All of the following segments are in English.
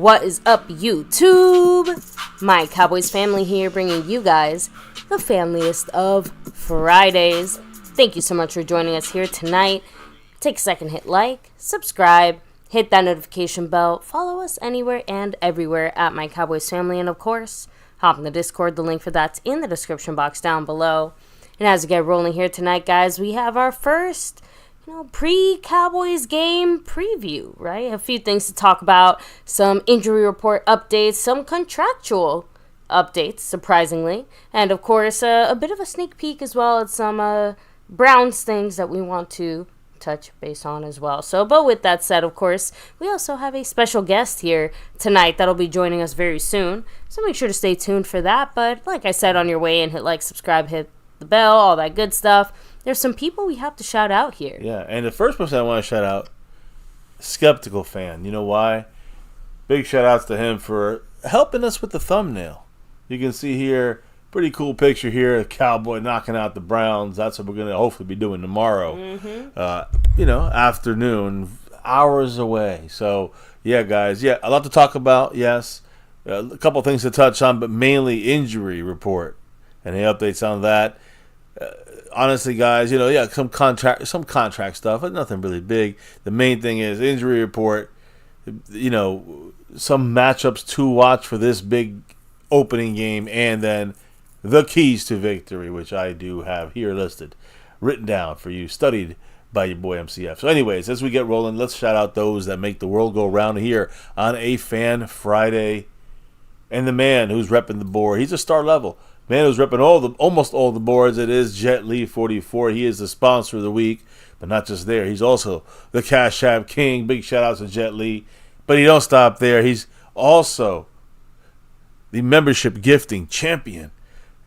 What is up, YouTube? My Cowboys family here, bringing you guys the familiest of Fridays. Thank you so much for joining us here tonight. Take a second, hit like, subscribe, hit that notification bell, follow us anywhere and everywhere at My Cowboys Family, and of course, hop in the Discord. The link for that's in the description box down below. And as we get rolling here tonight, guys, we have our first pre-Cowboys game preview, right? A few things to talk about, some injury report updates, some contractual updates, surprisingly, and of course, a bit of a sneak peek as well at some Browns things that we want to touch base on as well. So, but with that said, of course, we also have a special guest here tonight that'll be joining us very soon, so make sure to stay tuned for that. But like I said, on your way in, hit like, subscribe, hit the bell, all that good stuff. There's some people we have to shout out here. Yeah, and the first person I want to shout out, Skeptical Fan. You know why? Big shout outs to him for helping us with the thumbnail. You can see here, pretty cool picture here, a Cowboy knocking out the Browns. That's what we're going to hopefully be doing tomorrow. Afternoon, hours away. So, yeah, guys. Yeah, a lot to talk about, yes. A couple things to touch on, but mainly injury report. And the updates on that. Honestly, guys, some contract stuff, but nothing really big. The main thing is injury report. Some matchups to watch for this big opening game, and then the keys to victory, which I do have here listed, written down for you, studied by your boy MCF. So, anyways, as we get rolling, let's shout out those that make the world go round here on a Fan Friday, and the man who's repping the board. He's a star level. Man who's repping almost all the boards. It is Jet Lee 44. He is the sponsor of the week, but not just there. He's also the Cash App King. Big shout out to Jet Lee. But he don't stop there. He's also the membership gifting champion.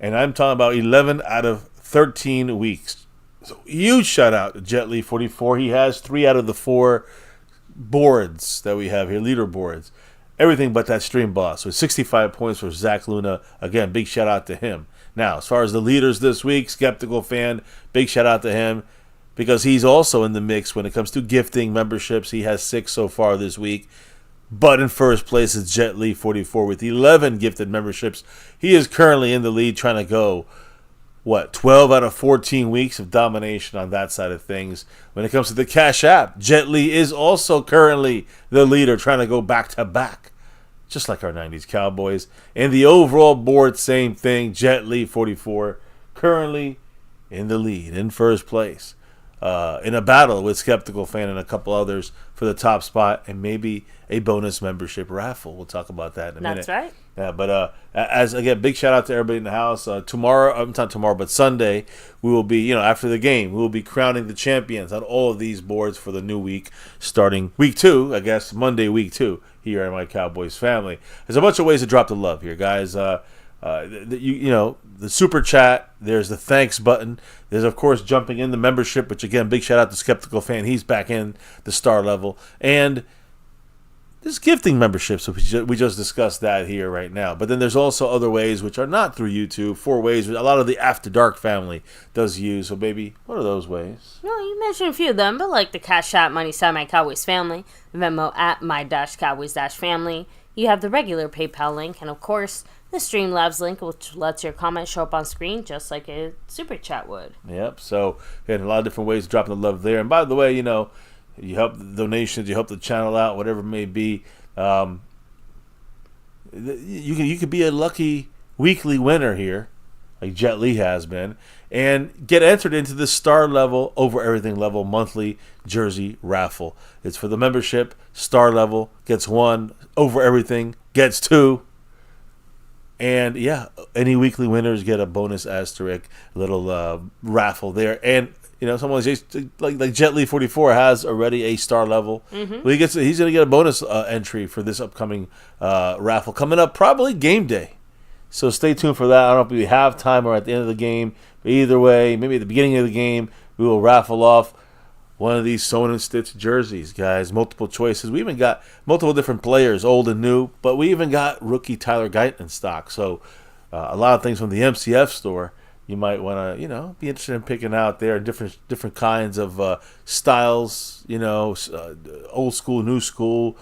And I'm talking about 11 out of 13 weeks. So huge shout out to Jet Lee 44. He has 3 out of the 4 boards that we have here, leaderboards. Everything but that stream boss with 65 points for Zach Luna. Again, big shout out to him. Now, as far as the leaders this week, Skeptical Fan, big shout out to him because he's also in the mix when it comes to gifting memberships. He has 6 so far this week. But in first place is Jet Lee 44 with 11 gifted memberships. He is currently in the lead trying to go, 12 out of 14 weeks of domination on that side of things. When it comes to the Cash App, Jet Li is also currently the leader, trying to go back-to-back, just like our 90s Cowboys. And the overall board, same thing, Jet Li 44, currently in the lead, in first place, in a battle with Skeptical Fan and a couple others for the top spot, and maybe a bonus membership raffle. We'll talk about that in a minute. That's right. Yeah, but again, big shout out to everybody in the house. Not tomorrow, but Sunday, we will be, after the game, we will be crowning the champions on all of these boards for the new week, starting week 2, I guess, Monday, week 2, here at My Cowboys Family. There's a bunch of ways to drop the love here, guys. The super chat, there's the thanks button. There's, of course, jumping in the membership, which, again, big shout out to Skeptical Fan. He's back in the star level. And there's gifting memberships, we just discussed that here right now. But then there's also other ways which are not through YouTube, 4 ways a lot of the After Dark family does use. So, baby, what are those ways? No, you mentioned a few of them, but like the Cash App Money Side My Cowboys Family, VENMO at My-Cowboys-Family. You have the regular PayPal link, and of course, the Streamlabs link, which lets your comment show up on screen just like a super chat would. Yep, so a lot of different ways of dropping the love there. And by the way, you help the donations, you help the channel out, whatever it may be. You could be a lucky weekly winner here, like Jet Li has been, and get entered into the star level, over everything level, monthly jersey raffle. It's for the membership. Star level gets 1, over everything gets 2. And yeah, any weekly winners get a bonus asterisk little raffle there. And someone like Jet Li 44 has already a star level. Mm-hmm. Well, he's going to get a bonus entry for this upcoming raffle coming up, probably game day. So stay tuned for that. I don't know if we have time or at the end of the game. But either way, maybe at the beginning of the game, we will raffle off one of these sewn and stitched jerseys, guys. Multiple choices. We even got multiple different players, old and new, but we even got rookie Tyler Guyton in stock. So a lot of things from the MCF store you might want to, be interested in picking out there. Different kinds of styles, old school, new school,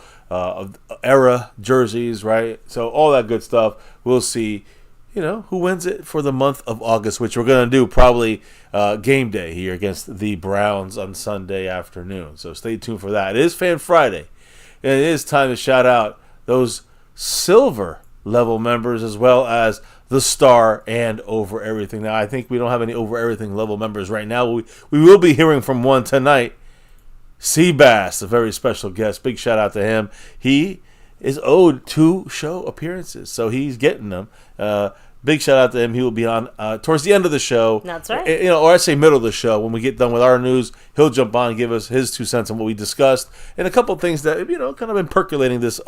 era jerseys, right? So all that good stuff. We'll see, who wins it for the month of August, which we're going to do probably game day here against the Browns on Sunday afternoon. So stay tuned for that. It is Fan Friday, and it is time to shout out those silver level members as well as the star and over everything. Now, I think we don't have any over everything level members right now. We will be hearing from one tonight. Seabass, a very special guest. Big shout out to him. He is owed 2 show appearances, so he's getting them. Big shout out to him. He will be on towards the end of the show. That's right. Or I say middle of the show. When we get done with our news, he'll jump on and give us his 2 cents on what we discussed and a couple of things that kind of been percolating this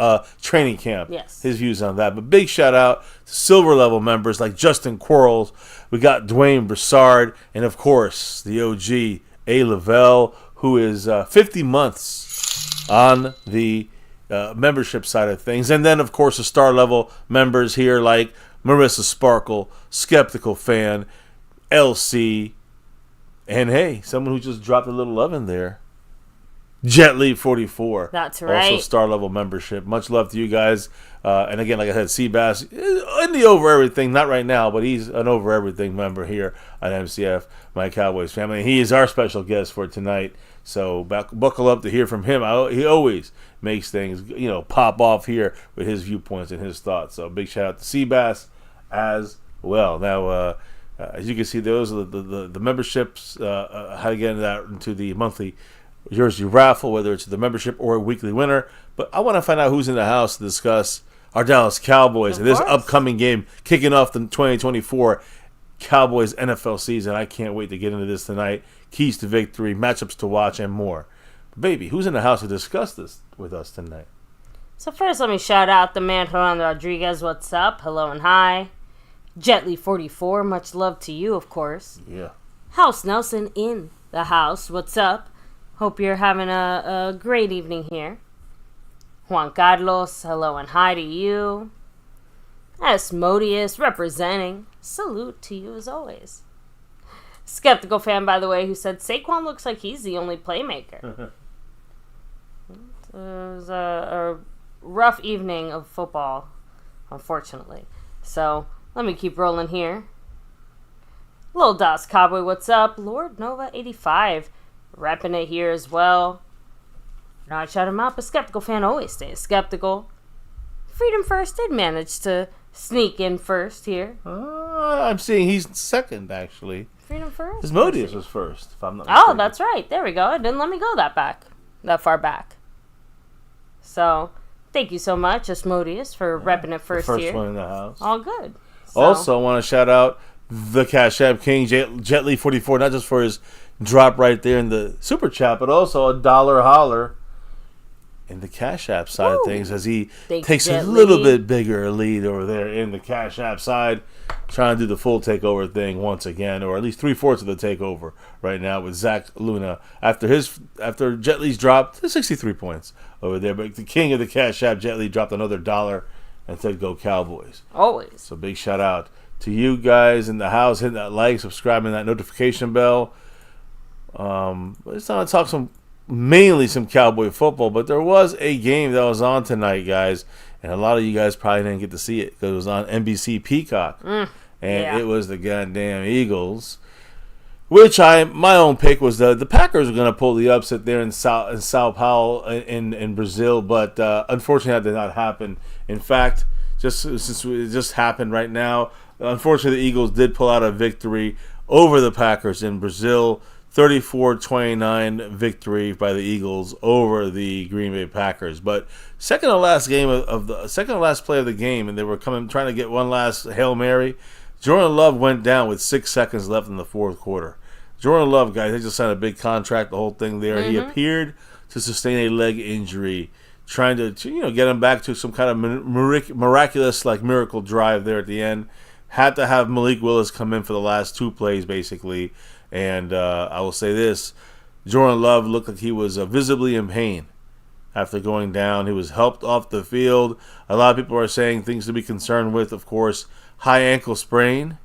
training camp. Yes. His views on that. But big shout out to silver level members like Justin Quarles. We got Dwayne Broussard, and of course the OG A. Lavelle, who is 50 months on the membership side of things. And then, of course, the star level members here like Marissa Sparkle, Skeptical Fan, LC, and hey, someone who just dropped a little love in there, Jet Li 44. That's right. Also star level membership. Much love to you guys. And again, like I said, Seabass in the over everything, not right now, but he's an over everything member here at MCF, My Cowboys Family. He is our special guest for tonight. So buckle up to hear from him. He always makes things, pop off here with his viewpoints and his thoughts. So big shout out to Seabass as well. Now, as you can see, those are the memberships. How to get into the monthly jersey raffle, whether it's the membership or a weekly winner. But I want to find out who's in the house to discuss our Dallas Cowboys and this upcoming game kicking off the 2024 Cowboys NFL season. I can't wait to get into this tonight. Keys to victory, matchups to watch, and more. But baby, who's in the house to discuss this with us tonight? So first, let me shout out the man Juan Rodriguez. What's up? Hello and hi. Jet Li 44. Much love to you, of course. Yeah. House Nelson in the house. What's up? Hope you're having a great evening here. Juan Carlos. Hello and hi to you. Asmodeus representing. Salute to you as always. Skeptical Fan, by the way, who said Saquon looks like he's the only playmaker. It was a rough evening of football, unfortunately. So, let me keep rolling here. Lil Das Cowboy, what's up? Lord Nova 85, repping it here as well. Now I shout him out, but Skeptical Fan always stays skeptical. Freedom First did manage to sneak in first here. I'm seeing he's second, actually. Freedom First? Asmodeus was first, if I'm not mistaken. Oh, that's right. There we go. It didn't let me go that far back. So, thank you so much, Asmodeus, for repping it first here. First one in the house. All good. So, also, I want to shout out the Cash App King, Jet Li 44, not just for his drop right there in the Super Chat, but also a dollar holler in the Cash App side of things as he takes a little bit bigger lead over there in the Cash App side, trying to do the full takeover thing once again, or at least 3/4 of the takeover right now with Zach Luna after Jet Li's dropped 63 points over there. But the king of the Cash App, Jet Li, dropped another dollar and said, "Go Cowboys!" Always. So big shout out to you guys in the house, hitting that like, subscribing, that notification bell. It's time to talk mainly some Cowboy football, but there was a game that was on tonight, guys, and a lot of you guys probably didn't get to see it because it was on NBC Peacock, and it was the goddamn Eagles, which my own pick was the Packers were going to pull the upset there in Sao Paulo in Brazil, but unfortunately that did not happen. In fact, since it just happened right now, unfortunately the Eagles did pull out a victory over the Packers in Brazil. 34-29 victory by the Eagles over the Green Bay Packers. But second to last play of the game, and they were trying to get one last Hail Mary. Jordan Love went down with 6 seconds left in the fourth quarter. Jordan Love, guys, they just signed a big contract, the whole thing there. Mm-hmm. He appeared to sustain a leg injury, trying to get him back to some kind of miraculous miracle drive there at the end. Had to have Malik Willis come in for the last 2 plays, basically. And I will say this, Jordan Love looked like he was visibly in pain after going down. He was helped off the field. A lot of people are saying things to be concerned with, of course, high ankle sprain,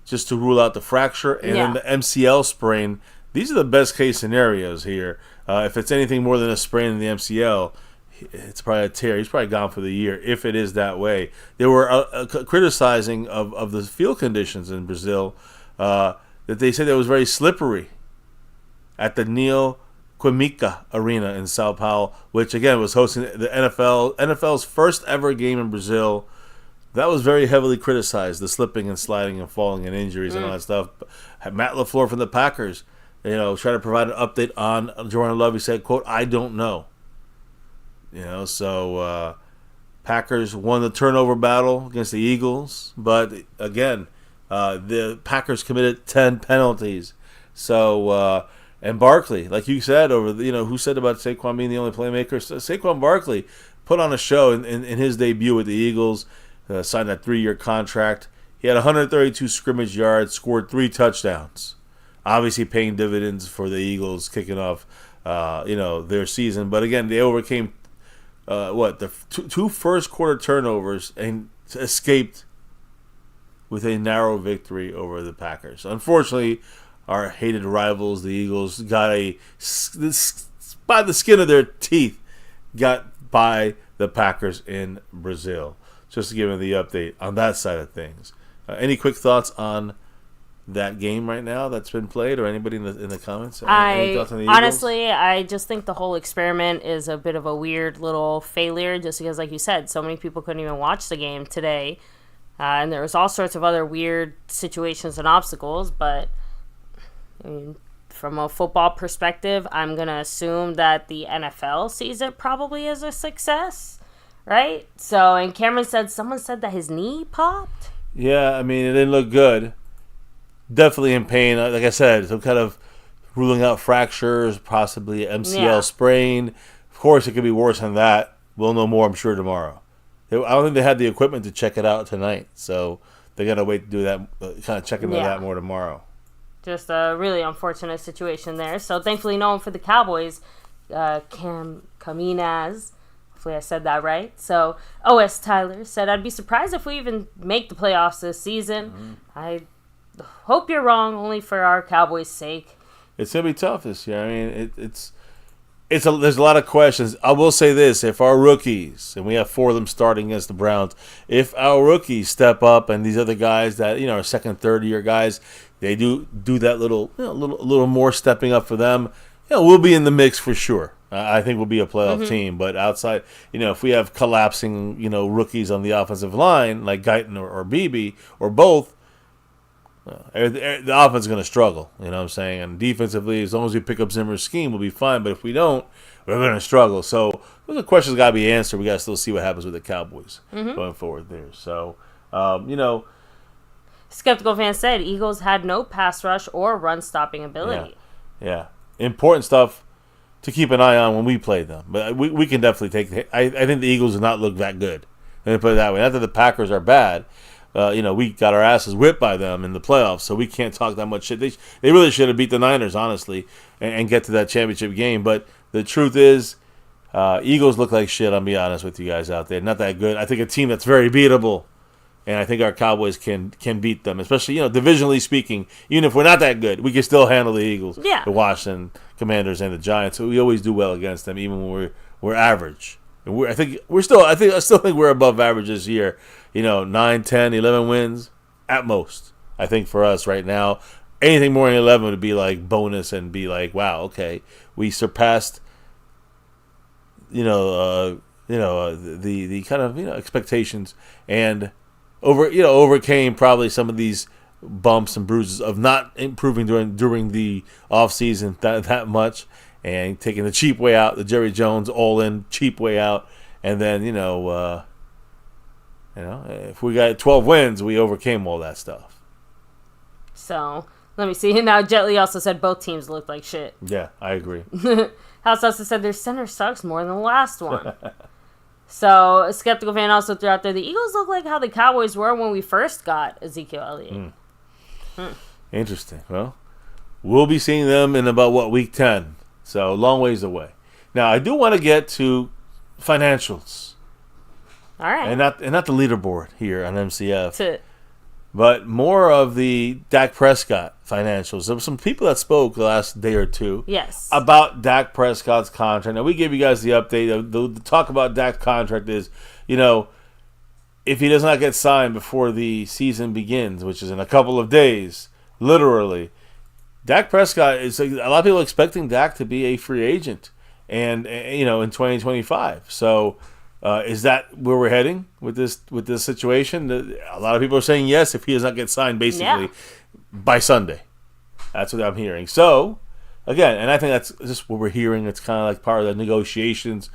just to rule out the fracture, and then the MCL sprain. These are the best case scenarios here. If it's anything more than a sprain in the MCL, it's probably a tear. He's probably gone for the year if it is that way. They were criticizing of the field conditions in Brazil, that they said it was very slippery at the Neo Quimica Arena in Sao Paulo, which again was hosting the NFL's first ever game in Brazil. That was very heavily criticized, the slipping and sliding and falling and injuries and all that stuff. Matt LaFleur from the Packers, trying to provide an update on Jordan Love. He said, quote, "I don't know." So Packers won the turnover battle against the Eagles, but again, the Packers committed 10 penalties. So and Barkley, like you said, who said about Saquon being the only playmaker? Saquon Barkley put on a show in his debut with the Eagles. Signed that 3-year contract. He had 132 scrimmage yards, scored 3 touchdowns. Obviously paying dividends for the Eagles kicking off, their season. But again, they overcame the 2 first quarter turnovers and escaped with a narrow victory over the Packers. Unfortunately, our hated rivals, the Eagles, got by the skin of their teeth, got by the Packers in Brazil. Just to give you the update on that side of things. Any quick thoughts on that game right now that's been played, or anybody in the comments? Any thoughts on the Eagles? Honestly, I just think the whole experiment is a bit of a weird little failure, just because, like you said, so many people couldn't even watch the game today, and there was all sorts of other weird situations and obstacles. But from a football perspective, I'm gonna assume that the NFL sees it probably as a success. Right? So, and Cameron said, someone said that his knee popped? Yeah, I mean, it didn't look good. Definitely in pain. Like I said, some kind of ruling out fractures, possibly MCL sprain. Of course, it could be worse than that. We'll know more, I'm sure, tomorrow. I don't think they had the equipment to check it out tonight. So, they got to wait to do that, kind of check into that more tomorrow. Just a really unfortunate situation there. So, thankfully, no one for the Cowboys. Caminaz. Hopefully I said that right. So, O.S. Tyler said, "I'd be surprised if we even make the playoffs this season. I hope you're wrong, only for our Cowboys' sake." It's going to be tough this year. I mean, there's a lot of questions. I will say this. If our rookies, and we have 4 of them starting against the Browns, if our rookies step up and these other guys that, are second, third year guys, they do that little more stepping up for them, we'll be in the mix for sure. I think we'll be a playoff team, but outside, if we have collapsing, rookies on the offensive line like Guyton or Beebe or both, the offense is going to struggle. You know what I'm saying? And defensively, as long as we pick up Zimmer's scheme, we'll be fine. But if we don't, we're going to struggle. So those are questions got to be answered. We got to still see what happens with the Cowboys going forward there. So, Skeptical fan said Eagles had no pass rush or run stopping ability. Yeah. Important stuff to keep an eye on when we play them. But we can definitely take I think the Eagles do not look that good. Let me put it that way. Not that the Packers are bad. We got our asses whipped by them in the playoffs, so we can't talk that much shit. They really should have beat the Niners, honestly, and get to that championship game. But the truth is, Eagles look like shit, I'll be honest with you guys out there. Not that good. I think a team that's very beatable. And I think our Cowboys can beat them, especially, divisionally speaking. Even if we're not that good, we can still handle the Eagles, the Washington Commanders, and the Giants. So we always do well against them, even when we're average. And I still think we're above average this year. 9, 10, 11 wins at most. I think for us right now, anything more than 11 would be like bonus and be like, wow, okay, we surpassed, the kind of expectations and overcame probably some of these bumps and bruises of not improving during the offseason that much, and taking the cheap way out, the Jerry Jones all-in cheap way out, and then if we got 12 wins, we overcame all that stuff. So let me see. Now Jet also said both teams looked like shit. Yeah, I agree. House also said their center sucks more than the last one. So, a skeptical fan also threw out there, the Eagles look like how the Cowboys were when we first got Ezekiel Elliott. Interesting. Well, we'll be seeing them in about, week 10. So, long ways away. Now, I do want to get to financials. All right. And not the leaderboard here on MCF. But more of the Dak Prescott financials. There were some people that spoke the last day or two about Dak Prescott's contract. Now, we gave you guys the update. The talk about Dak's contract is, if he does not get signed before the season begins, which is in a couple of days, literally, Dak Prescott is a lot of people expecting Dak to be a free agent, and in 2025. So, is that where we're heading with this situation? A lot of people are saying yes if he does not get signed, basically by Sunday. That's what I'm hearing. So, again, and I think that's just what we're hearing. It's kind of like part of the negotiations.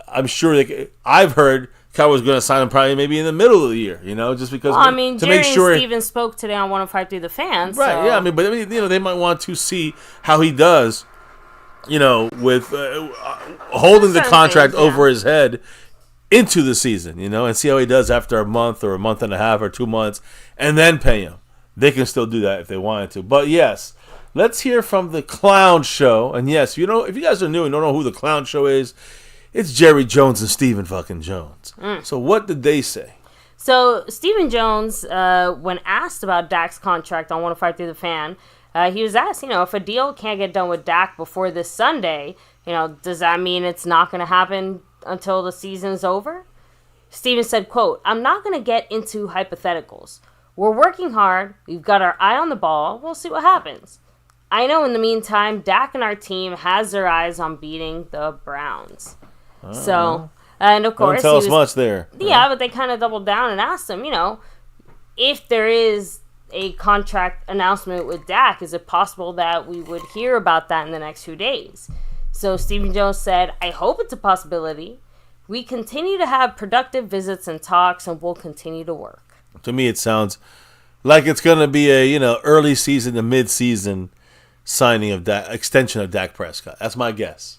I'm sure I've heard Cowboys going to sign him probably maybe in the middle of the year, just because to Jerry make sure. And Steven spoke today on 105.3 The Fan. Right, so. yeah, but they might want to see how he does, with holding the contract over his head into the season, and see how he does after a month or a month and a half or 2 months, and then pay him. They can still do that if they wanted to. But yes, let's hear from the Clown Show. And yes, if you guys are new and don't know who the Clown Show is, it's Jerry Jones and Stephen fucking Jones. So what did they say? So Stephen Jones, when asked about Dak's contract on 105.3 The Fan, he was asked, if a deal can't get done with Dak before this Sunday, does that mean it's not going to happen until the season's over? Steven said, quote, "I'm not going to get into hypotheticals. We're working hard. We've got our eye on the ball. We'll see what happens. I know in the meantime, Dak and our team has their eyes on beating the Browns." So, and of course, don't tell us much there. Yeah, but they kind of doubled down and asked him, if there is a contract announcement with Dak, is it possible that we would hear about that in the next few days? So Stephen Jones said, "I hope it's a possibility. We continue to have productive visits and talks, and we'll continue to work." To me, it sounds like it's going to be a early season to mid season signing of extension of Dak Prescott. That's my guess.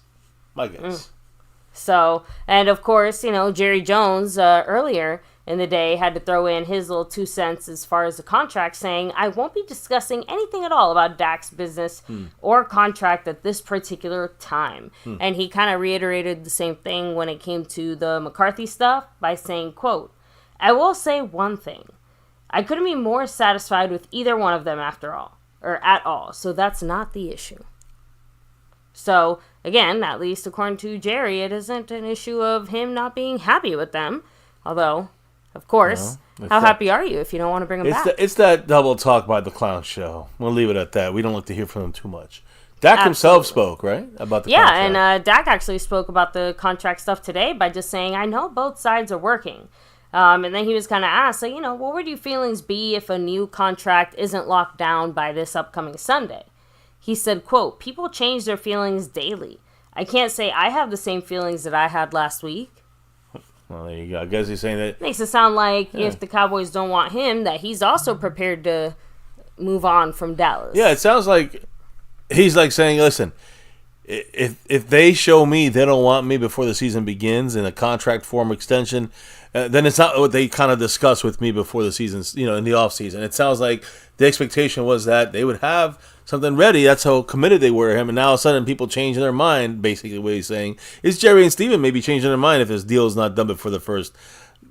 So, and of course, Jerry Jones earlier in the day had to throw in his little 2 cents as far as the contract, saying, "I won't be discussing anything at all about Dak's business or contract at this particular time." And he kind of reiterated the same thing when it came to the McCarthy stuff by saying, quote, "I will say one thing. I couldn't be more satisfied with either one of them at all. So that's not the issue." So, again, at least according to Jerry, it isn't an issue of him not being happy with them. Although, of course, how happy are you if you don't want to bring him back? It's that double talk by the Clown Show. We'll leave it at that. We don't like to hear from him too much. Dak himself spoke, right? About the contract. And Dak actually spoke about the contract stuff today by just saying, "I know both sides are working." And then he was kind of asked, what would your feelings be if a new contract isn't locked down by this upcoming Sunday? He said, quote, "People change their feelings daily. I can't say I have the same feelings that I had last week." Well, there you go. I guess he's saying that... Makes it sound like if the Cowboys don't want him, that he's also prepared to move on from Dallas. Yeah, it sounds like he's like saying, listen, if they show me they don't want me before the season begins in a contract form extension, then it's not what they kind of discussed with me before the season, in the offseason. It sounds like the expectation was that they would have something ready. That's how committed they were to him. And now all of a sudden people changing their mind, basically what he's saying. Is Jerry and Steven maybe changing their mind if this deal is not done before the first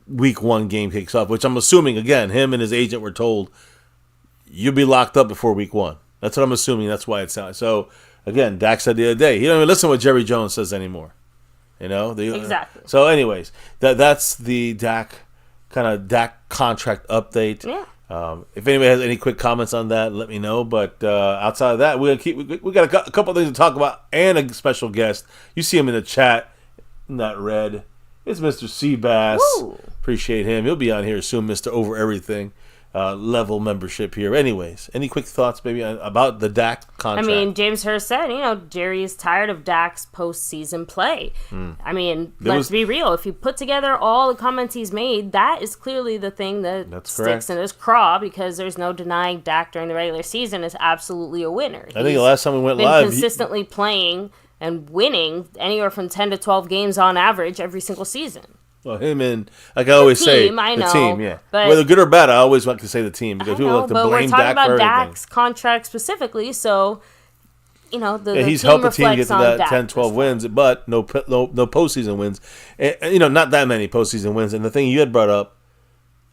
week 1 game kicks off, which I'm assuming, again, him and his agent were told, you'll be locked up before week 1. That's what I'm assuming. That's why it sounds. So, again, Dak said the other day, he don't even listen to what Jerry Jones says anymore. Exactly. So, anyways, that's the Dak contract update. Yeah. If anybody has any quick comments on that, let me know. But outside of that, we got a couple of things to talk about and a special guest. You see him in the chat in that red. It's Mr. Seabass. Woo. Appreciate him. He'll be on here soon, Mr. Over Everything level membership here. Anyways, any quick thoughts maybe about the Dak contract? James Hurst said, Jerry is tired of Dak's postseason play. Let's be real. If you put together all the comments he's made, that is clearly the thing that sticks in his craw, because there's no denying Dak during the regular season is absolutely a winner. I think the last time we went been live, consistently playing and winning anywhere from 10 to 12 games on average every single season. Well, him and, like I always say, the team, yeah. Whether good or bad, I always like to say the team, because people like to blame Dak for everything. But we're talking about Dak's contract specifically, so, the he's team helped the team get to that Dak 10, 12 wins, but no postseason wins. And, not that many postseason wins. And the thing you had brought up,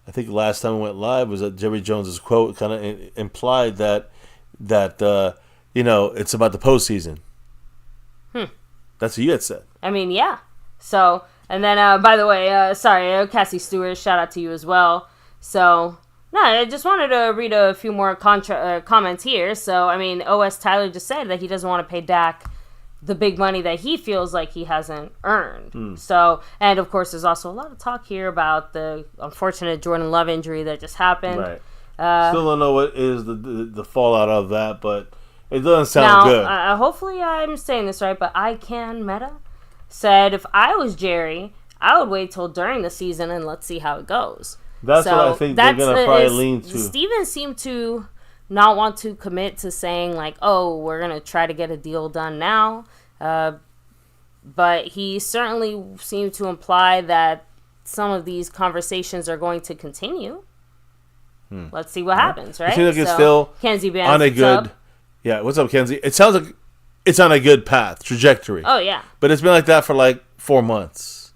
I think last time we went live was that Jerry Jones's quote kind of implied that it's about the postseason. That's what you had said. I mean, yeah. So, and then, by the way, sorry, Cassie Stewart, shout out to you as well. So, no, I just wanted to read a few more comments here. So, I mean, OS Tyler just said that he doesn't want to pay Dak the big money that he feels like he hasn't earned. So, and of course, there's also a lot of talk here about the unfortunate Jordan Love injury that just happened. Right. Still don't know what is the fallout of that, but it doesn't sound good. Hopefully I'm saying this right, but Meta said if I was Jerry, I would wait till during the season and let's see how it goes. That's what I think they're going to probably lean to. Stevens seemed to not want to commit to saying, like, oh, we're going to try to get a deal done now. But he certainly seemed to imply that some of these conversations are going to continue. Let's see what happens, right? I feel like it's still Kenzie Bands, on a good... Yeah, what's up, Kenzie? It sounds like it's on a good trajectory. Oh, yeah. But it's been like that for like 4 months.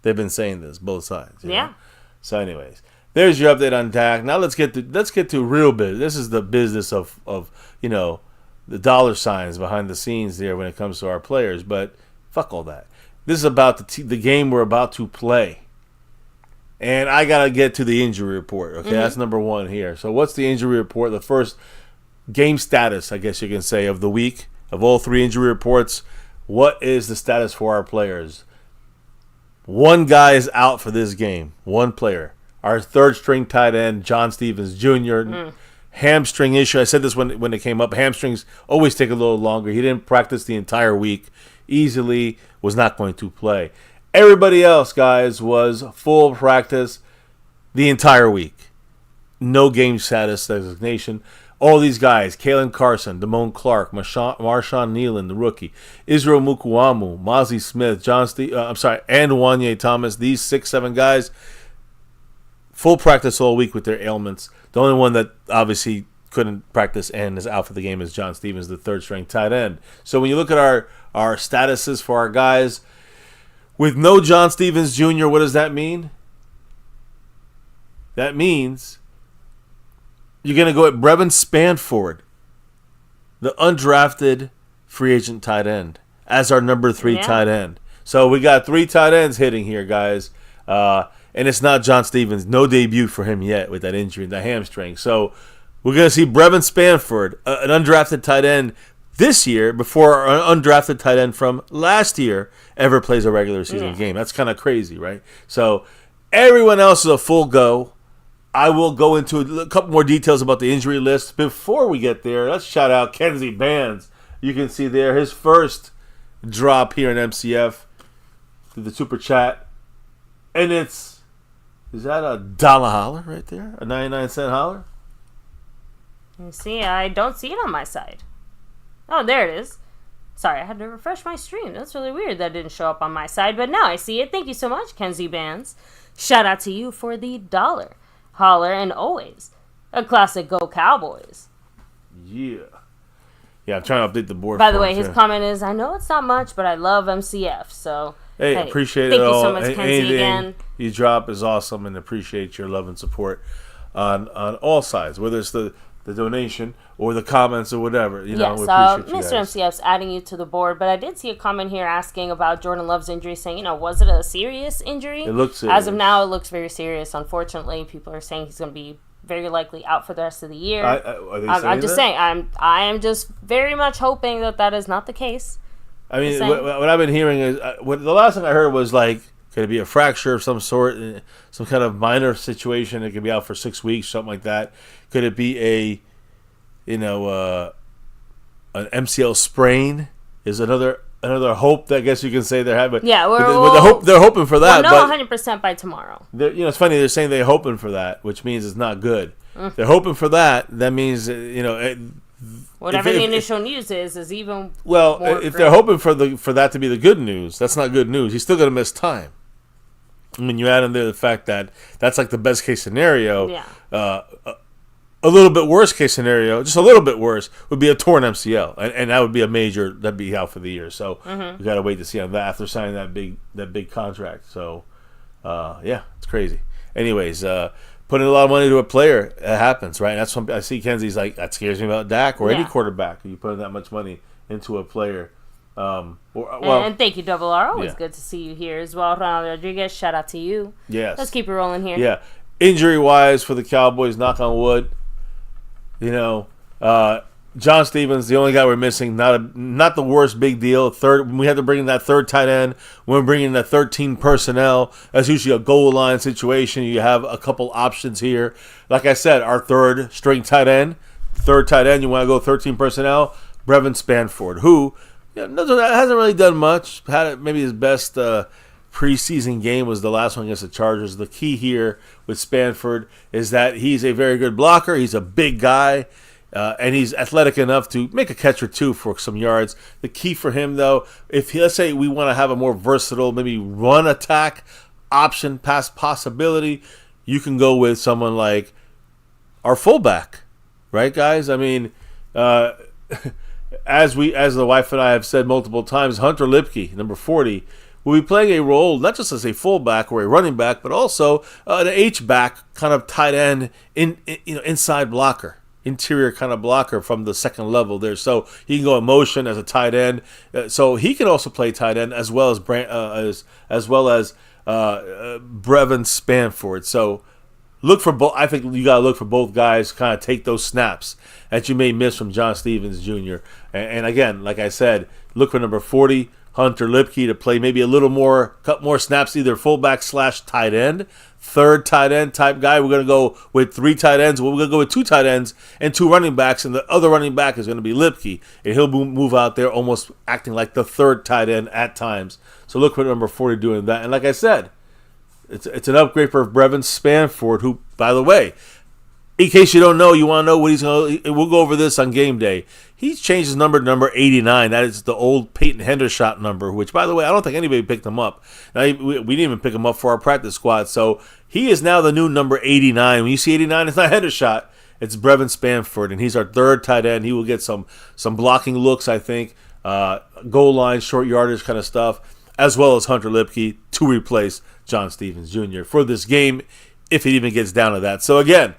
They've been saying this, both sides. Yeah. Know? So anyways, there's your update on Dak. Now let's get to real business. This is the business of the dollar signs behind the scenes there when it comes to our players. But fuck all that. This is about the game we're about to play. And I got to get to the injury report. Okay, that's number one here. So what's the injury report? The first game status, I guess you can say, of the week, of all 3 injury reports. What is the status for our players? One guy is out for this game. One player. Our third-string tight end, John Stevens Jr., hamstring issue. I said this when it came up. Hamstrings always take a little longer. He didn't practice the entire week. Easily was not going to play. Everybody else, guys, was full practice the entire week. No game status designation. All these guys, Kalen Carson, Damone Clark, Marshawn Nealon, the rookie, Israel Mukuamu, Mozzie Smith, and Wanye Thomas, these 6-7 guys, full practice all week with their ailments. The only one that obviously couldn't practice and is out for the game is John Stevens, the third-string tight end. So when you look at our statuses for our guys, with no John Stevens Jr., what does that mean? That means you're going to go at Brevin Spanford, the undrafted free agent tight end, as our number 3 tight end. So we got 3 tight ends hitting here, guys. And it's not John Stevens. No debut for him yet with that injury, the hamstring. So we're going to see Brevin Spanford, an undrafted tight end, this year before our undrafted tight end from last year ever plays a regular season game. That's kind of crazy, right? So everyone else is a full go. I will go into a couple more details about the injury list. Before we get there, let's shout out Kenzie Bands. You can see there his first drop here in MCF through the Super Chat. And is that a dollar holler right there? A 99-cent holler? You see, I don't see it on my side. Oh, there it is. Sorry, I had to refresh my stream. That's really weird that it didn't show up on my side, but now I see it. Thank you so much, Kenzie Bands. Shout out to you for the dollar holler, and always a classic Go Cowboys. Yeah, I'm trying to update the board. By the way, his comment is, I know it's not much, but I love MCF. So, hey, appreciate it all. Thank you so much, Kenzie, again. You drop is awesome, and appreciate your love and support on all sides, whether it's the donation or the comments or whatever. We appreciate you Mr. guys. MCF's adding you to the board, but I did see a comment here asking about Jordan Love's injury, saying, was it a serious injury? It looks serious. As of now, it looks very serious. Unfortunately, people are saying he's going to be very likely out for the rest of the year. I'm just saying, I am just very much hoping that is not the case. I mean, what I've been hearing is, the last thing I heard was like, could it be a fracture of some sort, some kind of minor situation? It could be out for 6 weeks, something like that. Could it be an MCL sprain? Is another hope that I guess you can say they're having. Yeah, they're hoping for that. We'll know 100% by tomorrow. It's funny they're saying they're hoping for that, which means it's not good. They're hoping for that. That means whatever the initial news is even. Well, more if they're hoping for that to be the good news, that's not good news. He's still going to miss time. I mean, you add in there the fact that that's like the best case scenario. Yeah. A little bit worse case scenario, just a little bit worse, would be a torn MCL, and that would be that'd be out for the year. So we got to wait to see on that after signing that big contract. So it's crazy. Anyways, putting a lot of money to a player, it happens, right? And that's when I see Kenzie's like, that scares me about Dak or any quarterback. You put that much money into a player. And thank you, Double R. Always good to see you here as well. Ronald Rodriguez, shout out to you. Yes. Let's keep it rolling here. Yeah. Injury-wise for the Cowboys, knock on wood, John Stevens, the only guy we're missing, not the worst big deal. We had to bring in that third tight end. When we're bringing in that 13 personnel, that's usually a goal line situation. You have a couple options here. Like I said, our third tight end, you want to go 13 personnel, Brevin Spanford, who hasn't really done much. Had maybe his best preseason game was the last one against the Chargers. The key here with Spanford is that he's a very good blocker. He's a big guy. And he's athletic enough to make a catch or two for some yards. The key for him, though, let's say we want to have a more versatile, maybe run attack option, pass possibility, you can go with someone like our fullback, right, guys? I mean, as the wife and I have said multiple times, Hunter Lipke, number 40, will be playing a role not just as a fullback or a running back, but also an H-back kind of tight end inside blocker. Interior kind of blocker from the second level there, so he can go in motion as a tight end. So he can also play tight end as well as Brevin Spanford. So look for both. I think you gotta look for both guys. Kind of take those snaps that you may miss from John Stevens Jr. And again, like I said, look for number 40. Hunter Lipke to play maybe a little more, cut more snaps, either fullback / tight end, third tight end type guy. We're going to go with 3 tight ends. We're going to go with 2 tight ends and 2 running backs, and the other running back is going to be Lipke, and he'll move out there almost acting like the third tight end at times. So look for number 40 doing that. And like I said, it's an upgrade for Brevin Spanford, who, by the way, in case you don't know, you want to know what he's going to... We'll go over this on game day. He's changed his number to number 89. That is the old Peyton Hendershot number, which, by the way, I don't think anybody picked him up. Now, we didn't even pick him up for our practice squad. So he is now the new number 89. When you see 89, it's not Hendershot. It's Brevin Spanford, and he's our third tight end. He will get some blocking looks, I think, goal line, short yardage kind of stuff, as well as Hunter Lipke to replace John Stevens Jr. for this game, if it even gets down to that. So, again...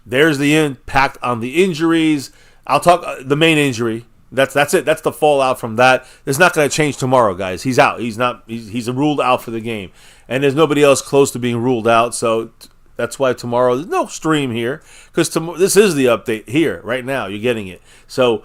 There's the impact on the injuries. I'll talk the main injury. That's it. That's the fallout from that. It's not going to change tomorrow, guys. He's out. He's ruled out for the game. And there's nobody else close to being ruled out. So that's why tomorrow there's no stream here, because this is the update here right now. You're getting it. So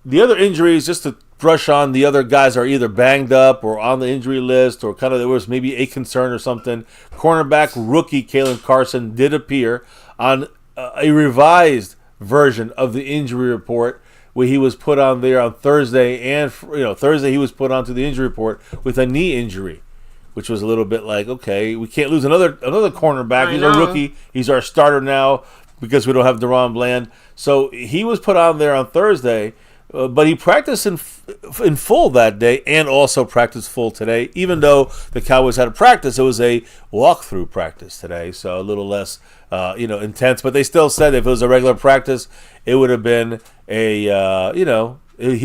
the other injuries, just to brush on, the other guys are either banged up or on the injury list, or kind of there was maybe a concern or something. Cornerback rookie Kalen Carson did appear on a revised version of the injury report, where he was put on there on Thursday, and Thursday he was put onto the injury report with a knee injury, which was a little bit like, okay, we can't lose another cornerback. He's a rookie. He's our starter now because we don't have Deron Bland. So he was put on there on Thursday, but he practiced in full that day and also practiced full today. Even though the Cowboys had a practice, it was a walkthrough practice today, so a little less intense. But they still said if it was a regular practice, it would have been he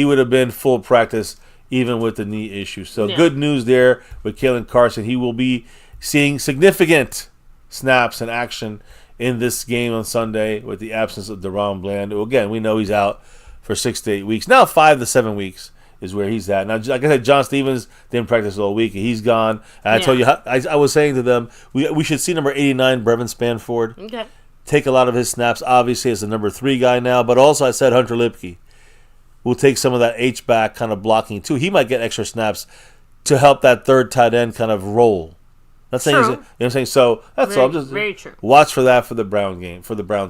would have been full practice even with the knee issue. So Good news there with Kalen Carson. He will be seeing significant snaps and action in this game on Sunday with the absence of Deron Bland. Again, we know he's out for 6 to 8 weeks. Now 5 to 7 weeks is where he's at. Now, like I said, John Stevens didn't practice all week. He's gone. And I told you, I was saying to them, we should see number 89, Brevin Spanford. Okay. Take a lot of his snaps, obviously, as the number 3 guy now. But also, I said Hunter Lipke will take some of that H-back kind of blocking, too. He might get extra snaps to help that third tight end kind of roll. That's saying, you know what I'm saying? So that's all. Just very true. Watch for that for the Browns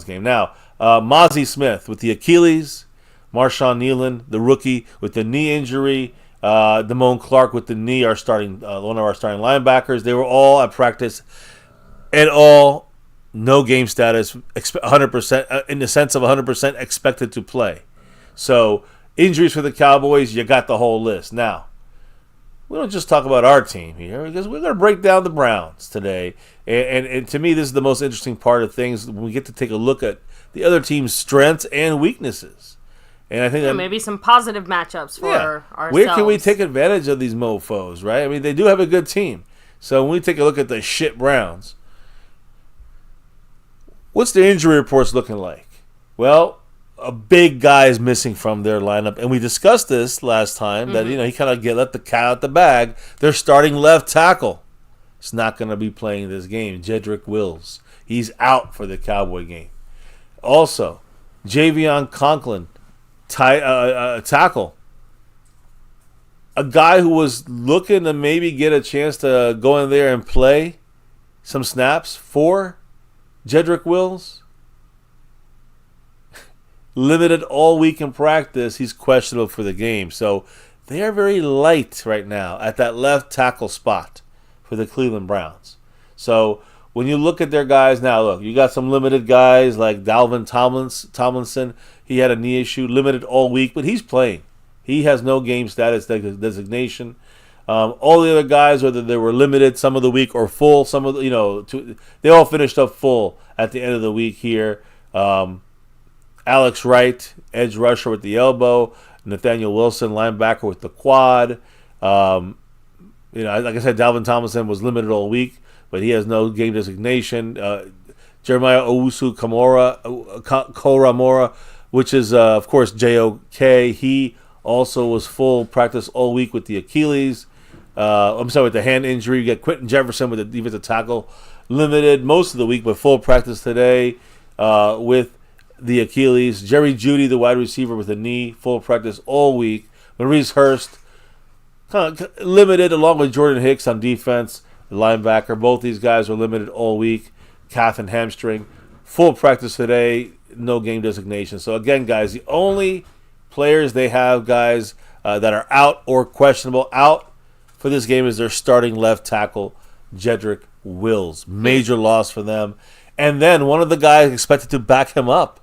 game. Now, Mozzie Smith with the Achilles. Marshawn Nealon, the rookie, with the knee injury. Damone Clark with the knee, one of our starting linebackers. They were all at practice, and all no game status, 100% in the sense of 100% expected to play. So injuries for the Cowboys, you got the whole list. Now, we don't just talk about our team here, because we're going to break down the Browns today. And to me, this is the most interesting part of things, when we get to take a look at the other team's strengths and weaknesses. And I think that maybe some positive matchups for ourselves. Where can we take advantage of these mofos, right? I mean, they do have a good team. So when we take a look at the shit Browns, What's the injury reports looking like? Well, a big guy is missing from their lineup, and we discussed this last time that he kind of let the cat out the bag. Their starting left tackle is not going to be playing this game. Jedrick Wills, he's out for the Cowboy game. Also, Javion Conklin, tackle, a guy who was looking to maybe get a chance to go in there and play some snaps for Jedrick Wills. Limited all week in practice. He's questionable for the game. So they are very light right now at that left tackle spot for the Cleveland Browns. So when you look at their guys now, look, you got some limited guys like Dalvin Tomlinson. He had a knee issue, limited all week, but he's playing. He has no game status designation. All the other guys, whether they were limited some of the week or full, some of the, they all finished up full at the end of the week here. Alex Wright, edge rusher with the elbow. Nathaniel Wilson, linebacker with the quad. Like I said, Dalvin Tomlinson was limited all week, but he has no game designation. Jeremiah Owusu-Koramoah, which is, of course, JOK. He also was full practice all week with the Achilles. With the hand injury. You get Quentin Jefferson with the defensive tackle, limited most of the week, but full practice today with the Achilles. Jerry Jeudy, the wide receiver with a knee, full practice all week. Maurice Hurst, kind of limited, along with Jordan Hicks on defense, the linebacker. Both these guys were limited all week. Calf and hamstring. Full practice today, no game designation. So again, guys, the only players they have, guys, that are out or questionable out for this game is their starting left tackle, Jedrick Wills. Major loss for them. And then one of the guys expected to back him up,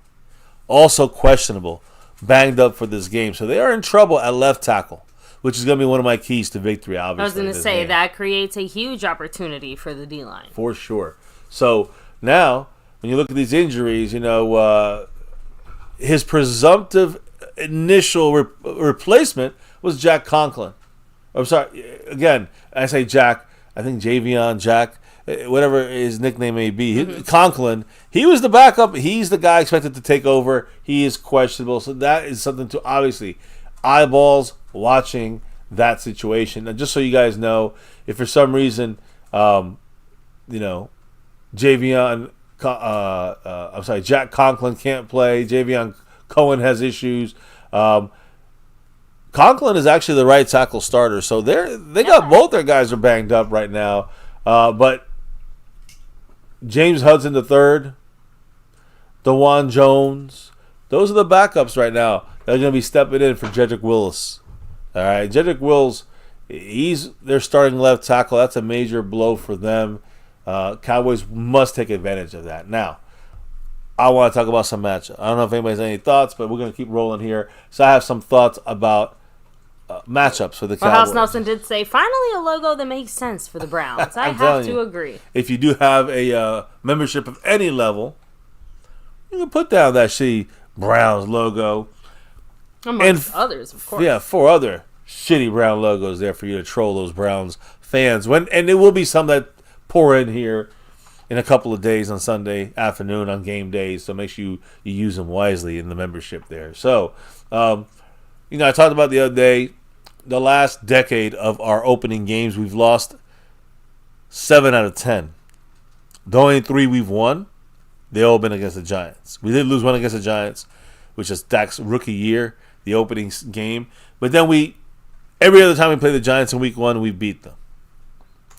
also questionable, banged up for this game. So they are in trouble at left tackle, which is going to be one of my keys to victory, obviously. I was going to say, that creates a huge opportunity for the D-line. For sure. So now, when you look at these injuries, his presumptive initial replacement was Jack Conklin. I'm sorry, again, I say Jack, I think Javion, Jack, whatever his nickname may be. Conklin, he was the backup. He's the guy expected to take over. He is questionable. So that is something to obviously eyeballs watching that situation. And just so you guys know, if for some reason, Jack Conklin can't play, Javion Cohen has issues. Conklin is actually the right tackle starter, so they got both their guys are banged up right now. But James Hudson III, DeJuan Jones, those are the backups right now. They're going to be stepping in for Jedrick Wills. All right, Jedrick Wills, he's their starting left tackle. That's a major blow for them. Cowboys must take advantage of that. Now, I want to talk about some matchups. I don't know if anybody has any thoughts, but we're going to keep rolling here. So I have some thoughts about matchups for the Cowboys. House Nelson did say, finally a logo that makes sense for the Browns. I have to agree. If you do have a membership of any level, you can put down that shitty Browns logo. Amongst others, of course. Yeah, 4 other shitty Brown logos there for you to troll those Browns fans. And there will be some that pour in here in a couple of days on Sunday afternoon on game days, so make sure you use them wisely in the membership there. So, I talked about the other day, the last decade of our opening games, we've lost 7 out of 10. The only 3 we've won, they all been against the Giants. We did lose one against the Giants, which is Dak's rookie year, the opening game. But then every other time we play the Giants in week 1, we beat them.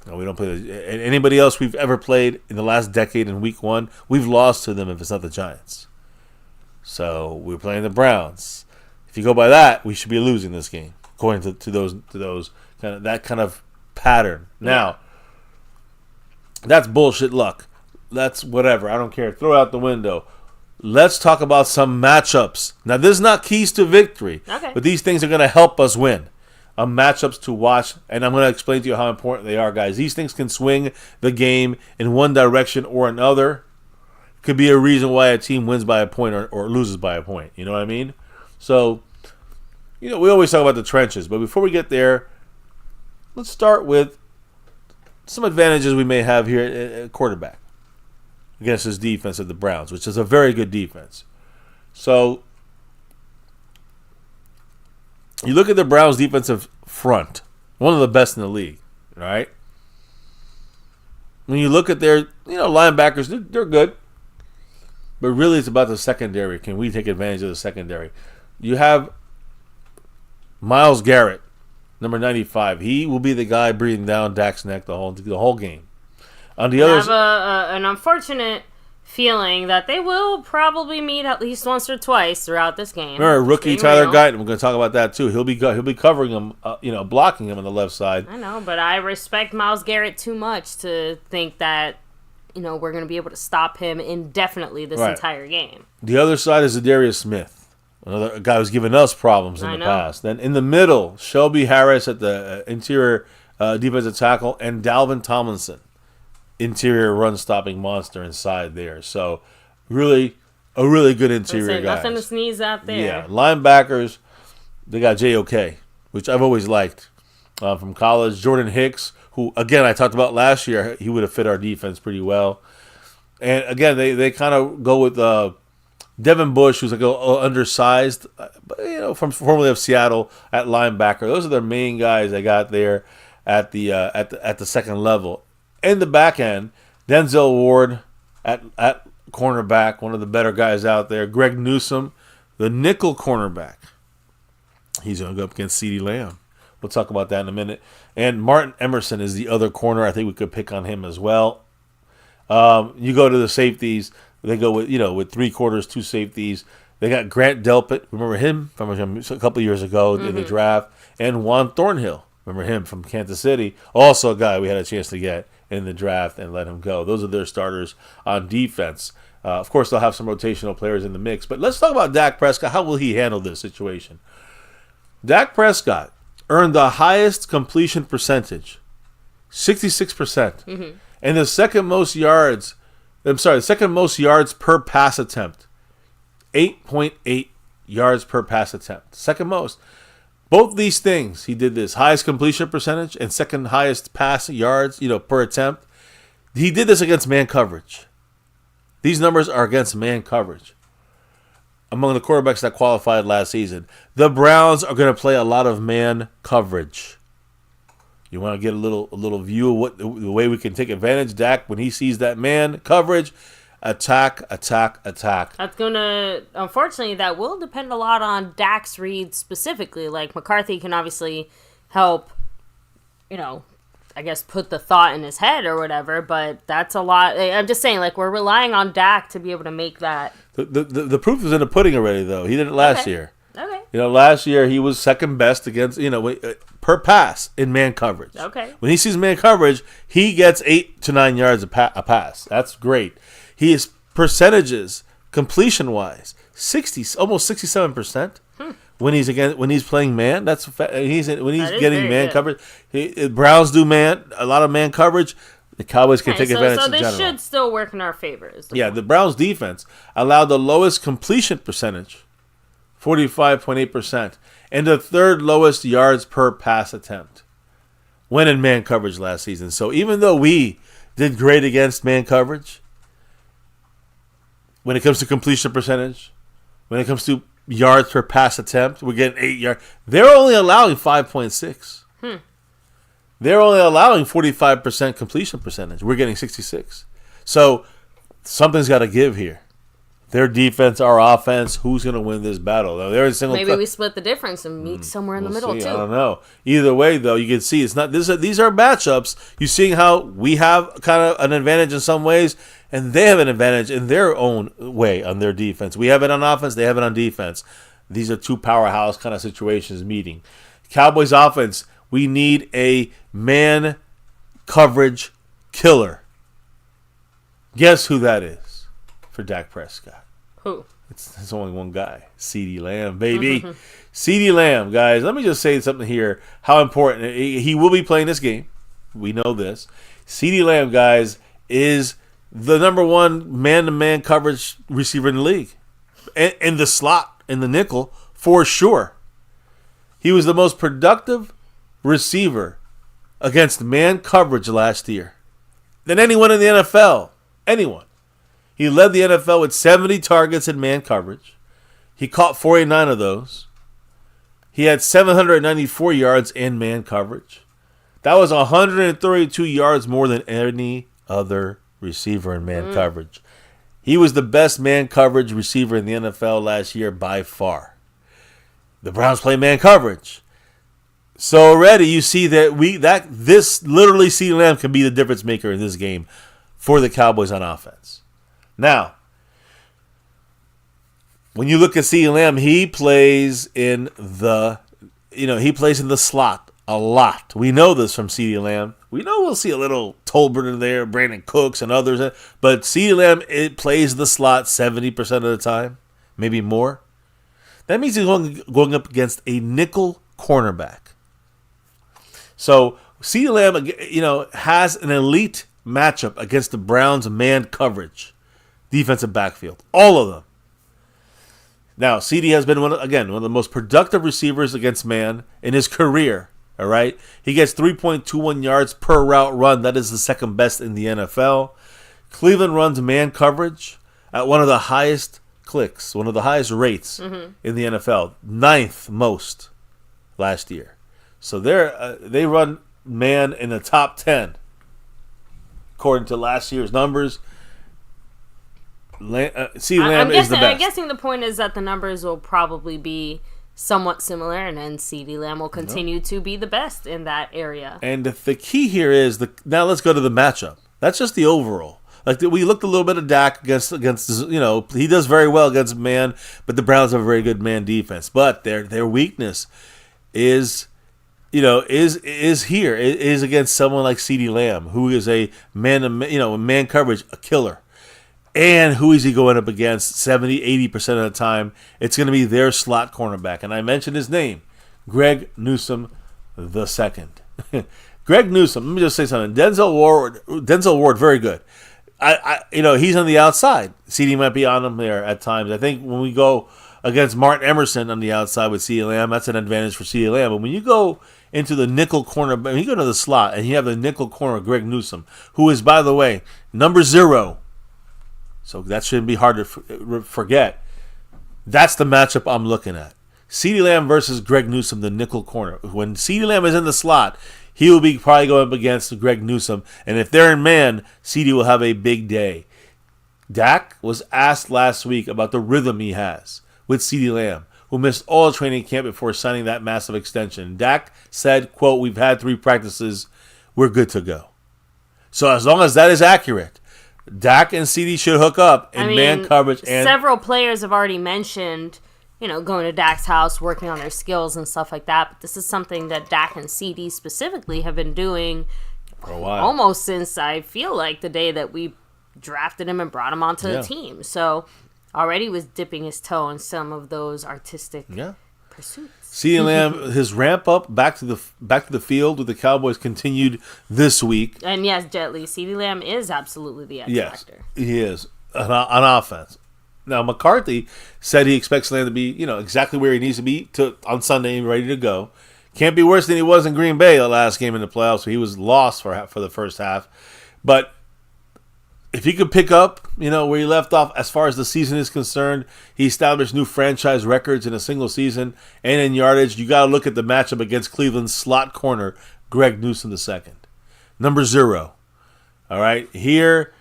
No, we don't play anybody else we've ever played in the last decade in week 1. We've lost to them if it's not the Giants. So we're playing the Browns. If you go by that, we should be losing this game according to those that kind of pattern. Now, that's bullshit luck. That's whatever. I don't care. Throw it out the window. Let's talk about some matchups. Now, this is not keys to victory, but these things are going to help us win. Matchups to watch, and I'm going to explain to you how important they are, guys. These things can swing the game in one direction or another. Could be a reason why a team wins by a point or loses by a point. You know what I mean? So, we always talk about the trenches, but before we get there, let's start with some advantages we may have here at quarterback. against this defense of the Browns, which is a very good defense. So you look at the Browns' defensive front, one of the best in the league, right? When you look at their linebackers, they're good. But really it's about the secondary. Can we take advantage of the secondary? You have Myles Garrett, number 95. He will be the guy breathing down Dak's neck the whole game. On the other, I have an unfortunate feeling that they will probably meet at least once or twice throughout this game. Remember, rookie Tyler Guyton. We're going to talk about that too. He'll be covering him, blocking him on the left side. I know, but I respect Myles Garrett too much to think that we're going to be able to stop him indefinitely this entire game. The other side is Zadarius Smith, another guy who's given us problems in the past. Then in the middle, Shelby Harris at the interior defensive tackle, and Dalvin Tomlinson, interior run-stopping monster inside there. So, really, a really good interior guy. Nothing to sneeze at there. Yeah, linebackers, they got GO, which I've always liked from college. Jordan Hicks, who, again, I talked about last year, he would have fit our defense pretty well. And, again, they kind of go with Devin Bush, who's like a undersized, from formerly of Seattle at linebacker. Those are their main guys they got there at the second level. In the back end, Denzel Ward at cornerback, one of the better guys out there. Greg Newsome, the nickel cornerback. He's going to go up against CeeDee Lamb. We'll talk about that in a minute. And Martin Emerson is the other corner. I think we could pick on him as well. You go to the safeties. They go with 3 quarters, 2 safeties. They got Grant Delpit. Remember him from a couple of years ago in the draft. And Juan Thornhill. Remember him from Kansas City. Also a guy we had a chance to get in the draft and let him go. Those are their starters on defense. Of course, they'll have some rotational players in the mix. But let's talk about Dak Prescott. How will he handle this situation? Dak Prescott earned the highest completion percentage, 66%. And the second most yards per pass attempt, 8.8 yards per pass attempt. Second most. Both these things, he did this. Highest completion percentage and second highest pass yards, per attempt. He did this against man coverage. These numbers are against man coverage. Among the quarterbacks that qualified last season, the Browns are going to play a lot of man coverage. You want to get a little view of what the way we can take advantage. Dak, when he sees that man coverage, attack. That's going to, unfortunately, that will depend a lot on Dak's read specifically. Like, McCarthy can obviously help, I guess put the thought in his head or whatever, but that's a lot. I'm just saying, like, we're relying on Dak to be able to make that. The proof is in the pudding already, though. He did it last year. Okay. Last year he was second best against, per pass in man coverage. Okay. When he sees man coverage, he gets 8 to 9 yards a pass. That's great. His percentages, completion-wise, almost 67%. When he's playing man, when he's getting man coverage. Browns do a lot of man coverage. The Cowboys can take advantage in general. So they should still work in our favor. The Browns defense allowed the lowest completion percentage, 45.8%, and the third lowest yards per pass attempt when in man coverage last season. So even though we did great against man coverage, when it comes to completion percentage, when it comes to yards per pass attempt, we're getting 8 yards. They're only allowing 5.6. They're only allowing 45% completion percentage. We're getting 66. So something's got to give here. Their defense, our offense, who's going to win this battle? Maybe we split the difference and meet somewhere in the middle, too. I don't know. Either way, though, you can see it's not. These are matchups. You're seeing how we have kind of an advantage in some ways, and they have an advantage in their own way on their defense. We have it on offense. They have it on defense. These are two powerhouse kind of situations meeting. Cowboys offense, we need a man coverage killer. Guess who that is for Dak Prescott? Who? It's only one guy. CeeDee Lamb, baby. CeeDee Lamb, guys. Let me just say something here. How important. He will be playing this game. We know this. CeeDee Lamb, guys, is the number one man-to-man coverage receiver in the league. In the slot, in the nickel, for sure. He was the most productive receiver against man coverage last year than anyone in the NFL. Anyone. He led the NFL with 70 targets in man coverage. He caught 49 of those. He had 794 yards in man coverage. That was 132 yards more than any other receiver in man coverage. He was the best man coverage receiver in the NFL last year by far. The Browns play man coverage. So already you see that this literally CeeDee Lamb can be the difference maker in this game for the Cowboys on offense. Now, when you look at CeeDee Lamb, he plays in the slot a lot. We know this from CeeDee Lamb. We know we'll see a little Tolbert in there, Brandon Cooks and others, but CeeDee Lamb, it plays the slot 70% of the time, maybe more. That means he's going up against a nickel cornerback. So CeeDee Lamb, has an elite matchup against the Browns' man coverage, defensive backfield, all of them. Now, CD has been one of the most productive receivers against man in his career. All right, he gets 3.21 yards per route run. That is the second best in the NFL. Cleveland runs man coverage at one of the highest clicks, one of the highest rates in the NFL, 9th most last year. So they run man in the top 10 according to last year's numbers. CeeDee Lamb is the best. I'm guessing the point is that the numbers will probably be somewhat similar, and then CeeDee Lamb will continue to be the best in that area. And the key here is now let's go to the matchup. That's just the overall. Like we looked a little bit of Dak against he does very well against man, but the Browns have a very good man defense. But their weakness is against someone like CeeDee Lamb, who is a man coverage, a killer. And who is he going up against 70-80% of the time? It's going to be their slot cornerback. And I mentioned his name, Greg Newsome II. Greg Newsome, let me just say something. Denzel Ward, very good. He's on the outside. CD might be on him there at times. I think when we go against Martin Emerson on the outside with CeeDee Lamb, that's an advantage for CeeDee Lamb. But when you go into the nickel corner, when you go to the slot and you have the nickel corner, Greg Newsome, who is, by the way, number 0. So that shouldn't be hard to forget. That's the matchup I'm looking at. CeeDee Lamb versus Greg Newsome, the nickel corner. When CeeDee Lamb is in the slot, he will be probably going up against Greg Newsome. And if they're in man, CeeDee will have a big day. Dak was asked last week about the rhythm he has with CeeDee Lamb, who missed all training camp before signing that massive extension. Dak said, quote, "We've had 3 practices. We're good to go." So as long as that is accurate, Dak and CD should hook up in man coverage. And several players have already mentioned, going to Dak's house, working on their skills and stuff like that. But this is something that Dak and CD specifically have been doing for a while, almost since I feel like the day that we drafted him and brought him onto the team. So already was dipping his toe in some of those artistic pursuits. CeeDee Lamb, his ramp up back to the field with the Cowboys continued this week. And yes, Jet Li, CeeDee Lamb is absolutely the X factor. Yes, he is on offense. Now McCarthy said he expects Lamb to be, exactly where he needs to be on Sunday and ready to go. Can't be worse than he was in Green Bay the last game in the playoffs, so he was lost for the first half. But if he could pick up, where he left off as far as the season is concerned, he established new franchise records in a single season and in yardage. You got to look at the matchup against Cleveland's slot corner, Greg Newsome II. Number 0. All right, here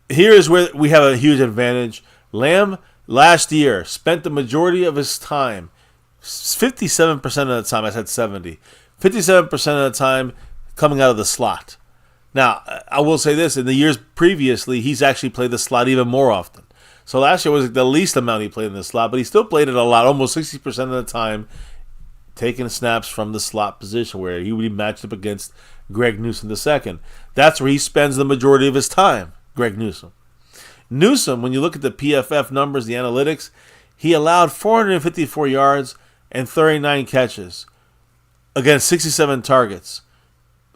is where we have a huge advantage. Lamb last year spent the majority of his time, 57% of the time, I said 70, 57% of the time coming out of the slot. Now, I will say this, in the years previously, he's actually played the slot even more often. So last year was the least amount he played in the slot, but he still played it a lot, almost 60% of the time, taking snaps from the slot position where he would be matched up against Greg Newsome II. That's where he spends the majority of his time, Greg Newsome. Newsome, when you look at the PFF numbers, the analytics, he allowed 454 yards and 39 catches against 67 targets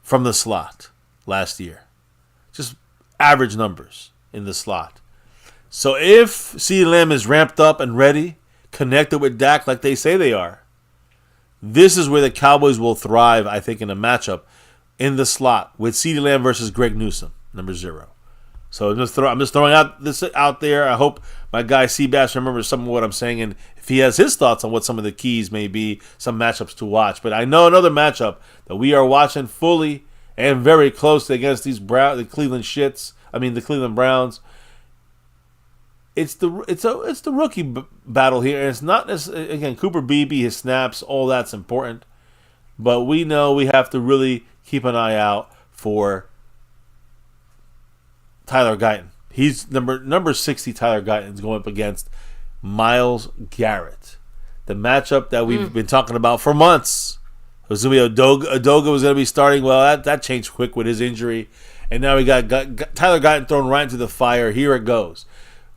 from the slot last year. Just average numbers in the slot. So if CeeDee Lamb is ramped up and ready, connected with Dak like they say they are, this is where the Cowboys will thrive, I think, in a matchup in the slot with CeeDee Lamb versus Greg Newsome, number 0. So I'm just throwing this out there. I hope my guy Seabass remembers some of what I'm saying, and if he has his thoughts on what some of the keys may be, some matchups to watch. But I know another matchup that we are watching fully and very closely against the Cleveland Browns. It's the rookie battle here, and it's not again Cooper Beebe, his snaps, all that's important, but we know we have to really keep an eye out for Tyler Guyton. He's number 60. Tyler Guyton is going up against Myles Garrett. The matchup that we've been talking about for months. It was going to be Udoga was going to be starting. Well, that changed quick with his injury, and now we got Tyler Guyton thrown right into the fire. Here it goes.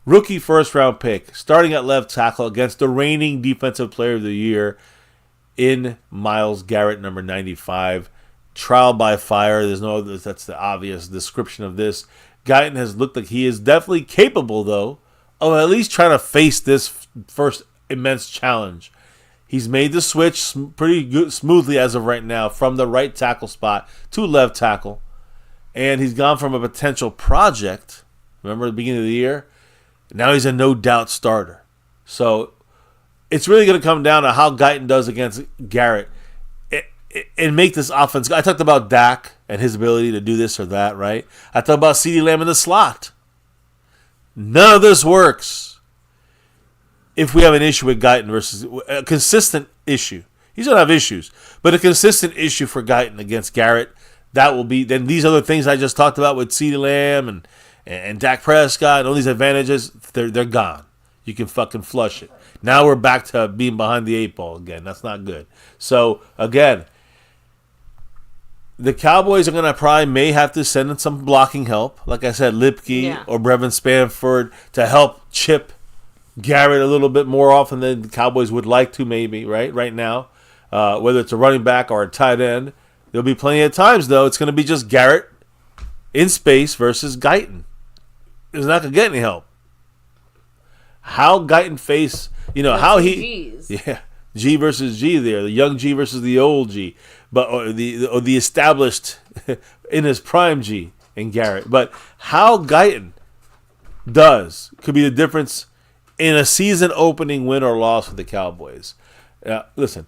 Rookie first-round pick, starting at left tackle against the reigning Defensive Player of the Year in Myles Garrett, number 95. Trial by fire. That's the obvious description of this. Guyton has looked like he is definitely capable, though, of at least trying to face this first immense challenge. He's made the switch pretty smoothly as of right now from the right tackle spot to left tackle. And he's gone from a potential project, remember at the beginning of the year? Now he's a no-doubt starter. So it's really going to come down to how Guyton does against Garrett and make this offense. I talked about Dak and his ability to do this or that, right? I talked about CeeDee Lamb in the slot. None of this works if we have an issue with Guyton versus a consistent issue. He's going to have issues, but a consistent issue for Guyton against Garrett, that will be, then these other things I just talked about with CeeDee Lamb and Dak Prescott and all these advantages, they're gone. You can fucking flush it. Now we're back to being behind the 8 ball again. That's not good. So, again, the Cowboys are going to may have to send in some blocking help. Like I said, Lipke or Brevin Spanford to help chip Garrett a little bit more often than the Cowboys would like to maybe, right now. Whether it's a running back or a tight end. There'll be plenty of times, though, it's going to be just Garrett in space versus Guyton. It's not going to get any help. How Guyton face, how he... G's. Yeah, G versus G there. The young G versus the old G. Or the established in his prime G in Garrett. But how Guyton could be the difference in a season opening win or loss for the Cowboys. Listen,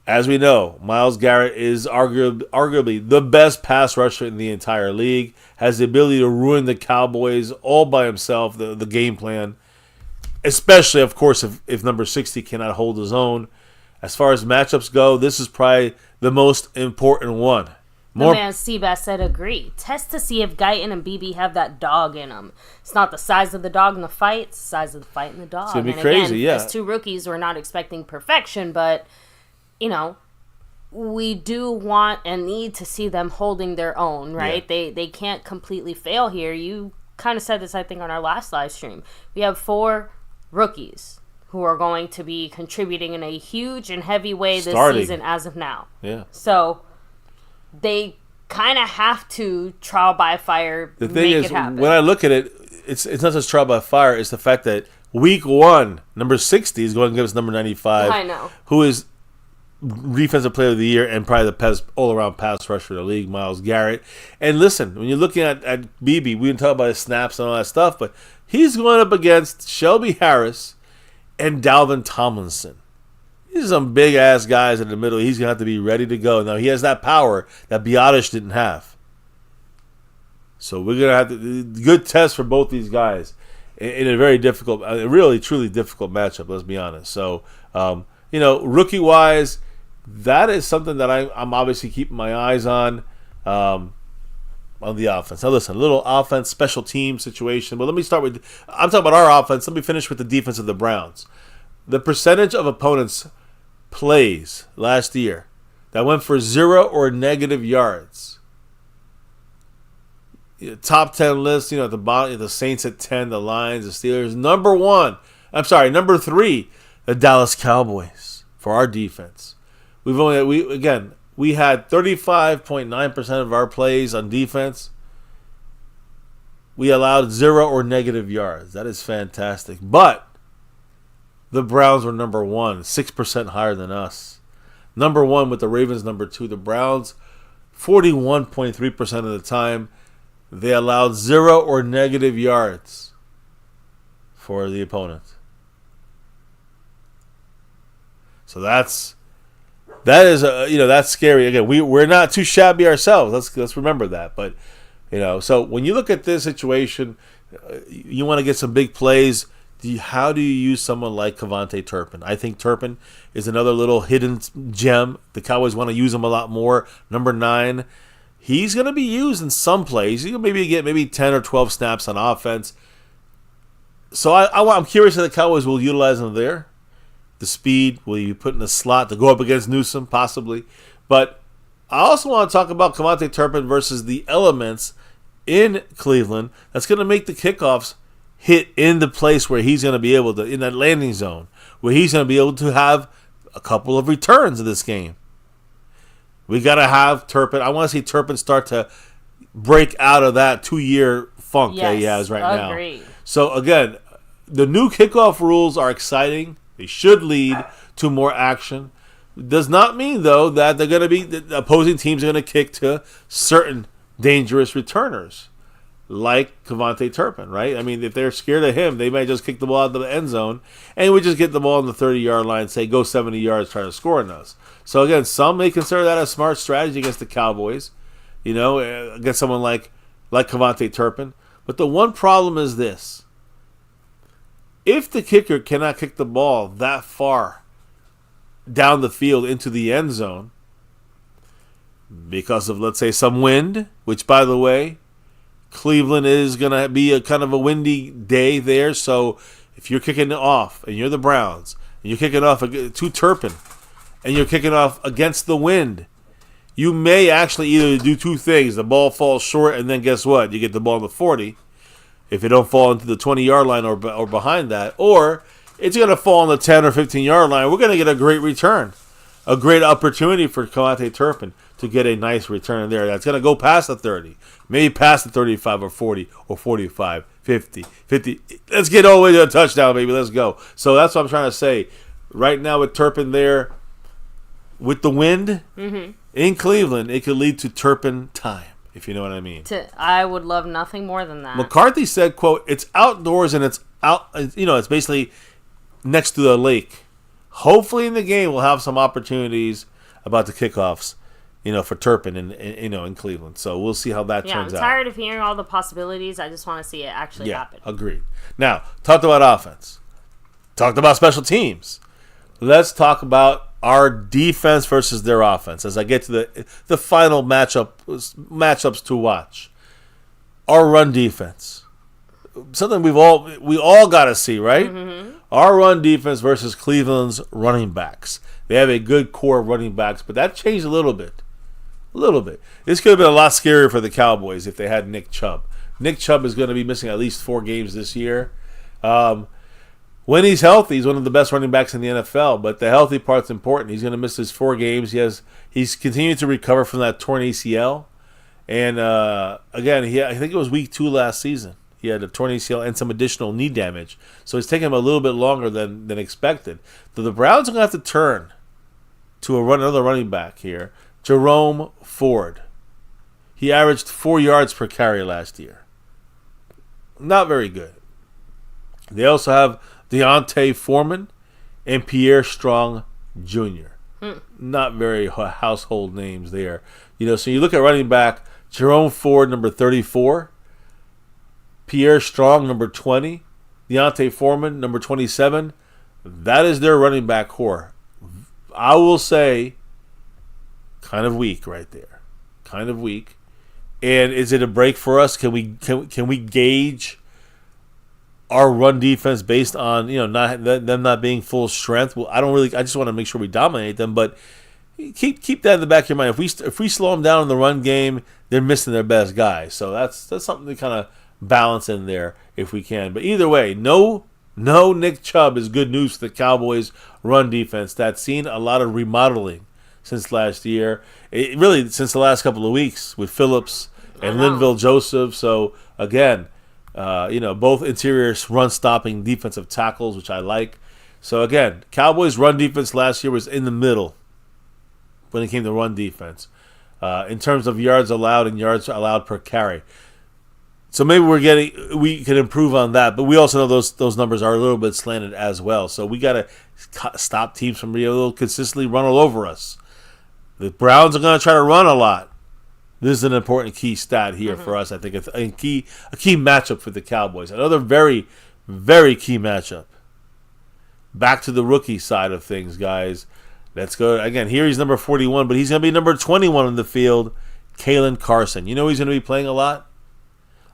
as we know, Myles Garrett is arguably the best pass rusher in the entire league, has the ability to ruin the Cowboys all by himself, the game plan, especially, of course, if number 60 cannot hold his own. As far as matchups go, this is probably the most important one. The man Seabass said agree. Test to see if Guyton and BB have that dog in them. It's not the size of the dog in the fight, it's the size of the fight in the dog. It's going to be crazy, As two rookies, we're not expecting perfection, but, we do want and need to see them holding their own, right? Yeah. They can't completely fail here. You kind of said this, I think, on our last live stream. We have 4 rookies who are going to be contributing in a huge and heavy way this season as of now. Yeah. So they kind of have to trial by fire. The thing is, when I look at it, it's not just trial by fire. It's the fact that week 1, number 60 is going against number 95. I know. Who is Defensive Player of the Year and probably the all-around pass rusher of the league, Myles Garrett. And listen, when you're looking at BB, we can talk about his snaps and all that stuff, but he's going up against Shelby Harris and Dalvin Tomlinson. These are some big-ass guys in the middle. He's going to have to be ready to go. Now, he has that power that Biotish didn't have. So we're going to have to good test for both these guys in a very difficult, really, truly difficult matchup, let's be honest. So, rookie-wise, that is something that I'm obviously keeping my eyes on the offense. Now, listen, a little offense, special team situation. But let me start with, I'm talking about our offense. Let me finish with the defense of the Browns. The percentage of opponents' plays last year that went for 0 or negative yards. Top 10 list, at the bottom, the Saints at 10, the Lions, the Steelers. Number 3, the Dallas Cowboys for our defense. We had 35.9% of our plays on defense. We allowed 0 or negative yards. That is fantastic. But the Browns were number 1, 6% higher than us. Number 1 with the Ravens, number 2. The Browns, 41.3% of the time. they allowed 0 or negative yards for the opponent. So that is that's scary. Again, we're not too shabby ourselves. Let's remember that. But so when you look at this situation, you want to get some big plays. How do you use someone like Kevontae Turpin? I think Turpin is another little hidden gem. The Cowboys want to use him a lot more. Number 9, he's going to be used in some plays. He'll maybe get 10 or 12 snaps on offense. So I'm curious if the Cowboys will utilize him there. The speed, will you put in a slot to go up against Newsome? Possibly. But I also want to talk about Kevontae Turpin versus the elements in Cleveland that's going to make the kickoffs hit in the place where he's going to be able to, in that landing zone, where he's going to be able to have a couple of returns in this game. We got to have Turpin. I want to see Turpin start to break out of that 2-year funk that he has right now. So, again, the new kickoff rules are exciting. They should lead to more action. Does not mean, though, that they're going to be, the opposing teams are going to kick to certain dangerous returners, like Kevontae Turpin, right? I mean, if they're scared of him, they might just kick the ball out of the end zone, and we just get the ball on the 30-yard line and say, go 70 yards, try to score on us. So, again, some may consider that a smart strategy against the Cowboys, against someone like Kevontae Turpin. But the one problem is this. If the kicker cannot kick the ball that far down the field into the end zone because of, let's say, some wind, which, by the way, Cleveland is going to be a kind of a windy day there. So if you're kicking off and you're the Browns and you're kicking off to Turpin and you're kicking off against the wind, you may actually either do two things. The ball falls short, and then guess what? You get the ball on the 40 if it don't fall into the 20-yard line or behind that. Or it's going to fall on the 10 or 15-yard line. We're going to get a great return, a great opportunity for Kevontae Turpin to get a nice return there. That's going to go past the 30, maybe past the 35 or 40 or 45, 50. Let's get all the way to a touchdown, baby. Let's go. So that's what I'm trying to say. Right now with Turpin there, with the wind in Cleveland, it could lead to Turpin time, if you know what I mean. I would love nothing more than that. McCarthy said, quote, it's outdoors and it's out, it's basically next to the lake. Hopefully in the game we'll have some opportunities about the kickoffs, for Turpin in Cleveland. So we'll see how that turns out. I'm tired of hearing all the possibilities. I just want to see it actually happen. Agreed. Now, talked about offense. Talked about special teams. Let's talk about our defense versus their offense as I get to the final matchups to watch. Our run defense. Something we all got to see, right? Mm-hmm. Our run defense versus Cleveland's running backs. They have a good core of running backs, but that changed a little bit. This could have been a lot scarier for the Cowboys if they had Nick Chubb. Nick Chubb is going to be missing at least 4 games this year. When he's healthy, he's one of the best running backs in the NFL, but the healthy part's important. He's going to miss his 4 games. He's continued to recover from that torn ACL. And, again, I think it was week 2 last season. He had a torn ACL and some additional knee damage. So it's taken him a little bit longer than expected. So the Browns are going to have to turn to another running back here, Jerome Ford. He averaged 4 yards per carry last year. Not very good. They also have Deontay Foreman and Pierre Strong Jr. Not very household names there. So you look at running back, Jerome Ford, number 34. Pierre Strong, number 20. Deontay Foreman, number 27. That is their running back core. I will say, kind of weak right there. Kind of weak. And is it a break for us? Can we gauge our run defense based on them not being full strength? Well, I just want to make sure we dominate them, but keep that in the back of your mind. If we slow them down in the run game, they're missing their best guy. So that's something to kind of balance in there if we can. But either way, no Nick Chubb is good news for the Cowboys run defense. That's seen a lot of remodeling since last year. Really since the last couple of weeks with Phillips and Linville Joseph. So again, both interior run-stopping defensive tackles, which I like. So, again, Cowboys' run defense last year was in the middle when it came to run defense in terms of yards allowed and yards allowed per carry. So maybe we can improve on that, but we also know those numbers are a little bit slanted as well. So we got to stop teams from being able to consistently run all over us. The Browns are going to try to run a lot. This is an important key stat here for us. I think it's a key matchup for the Cowboys. Another very, very key matchup. Back to the rookie side of things, guys. Let's go again. Here he's number 41, but he's going to be number 21 in the field. Kalen Carson. You know he's going to be playing a lot?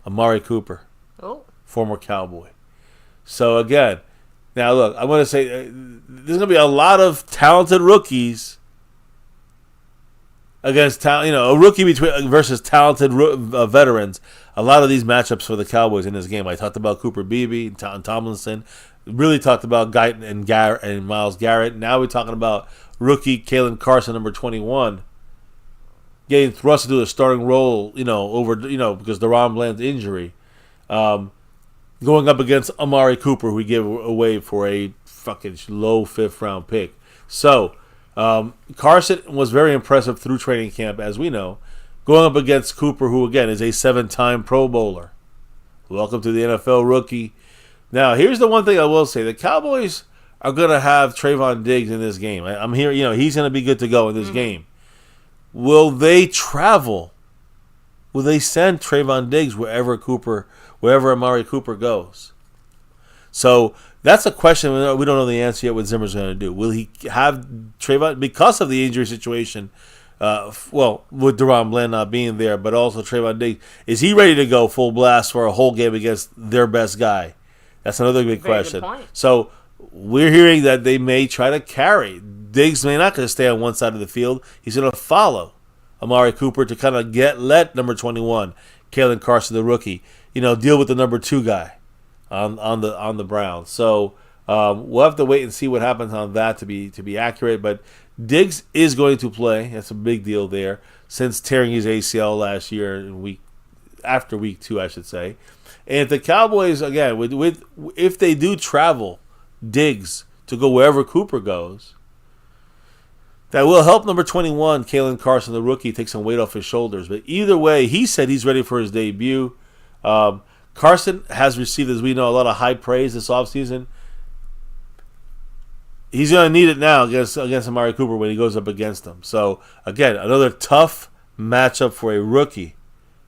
Amari Cooper, former Cowboy. So again, now look, I want to say there's going to be a lot of talented rookies against a rookie versus talented veterans. A lot of these matchups for the Cowboys in this game. I talked about Cooper Beebe and Tomlinson. Really talked about Guyton and Myles Garrett. Now we're talking about rookie Kalen Carson, number 21. Getting thrust into a starting role, because DaRon Bland's injury. Going up against Amari Cooper, who we gave away for a fucking low 5th-round pick. So, Carson was very impressive through training camp, as we know. Going up against Cooper, who, again, is a 7-time Pro Bowler. Welcome to the NFL rookie. Now, here's the one thing I will say. The Cowboys are going to have Trayvon Diggs in this game. I'm here, he's going to be good to go in this game. Will they travel? Will they send Trayvon Diggs wherever Amari Cooper goes? So that's a question we don't know the answer yet what Zimmer's going to do. Will he have Trayvon, because of the injury situation, with DaRon Bland not being there, but also Trayvon Diggs, is he ready to go full blast for a whole game against their best guy? That's another big question. So we're hearing that they may try to carry. Diggs may not going to stay on one side of the field. He's going to follow Amari Cooper to kind of let number 21, Kalen Carson, the rookie, deal with the number 2 guy on the Browns. So we'll have to wait and see what happens on that to be accurate. But Diggs is going to play. That's a big deal there, since tearing his ACL last year after week 2, I should say. And if the Cowboys, again, if they do travel Diggs to go wherever Cooper goes, that will help number 21, Kalen Carson, the rookie, take some weight off his shoulders. But either way, he said he's ready for his debut. Carson has received, as we know, a lot of high praise this offseason. He's going to need it now against Amari Cooper when he goes up against him. So, again, another tough matchup for a rookie.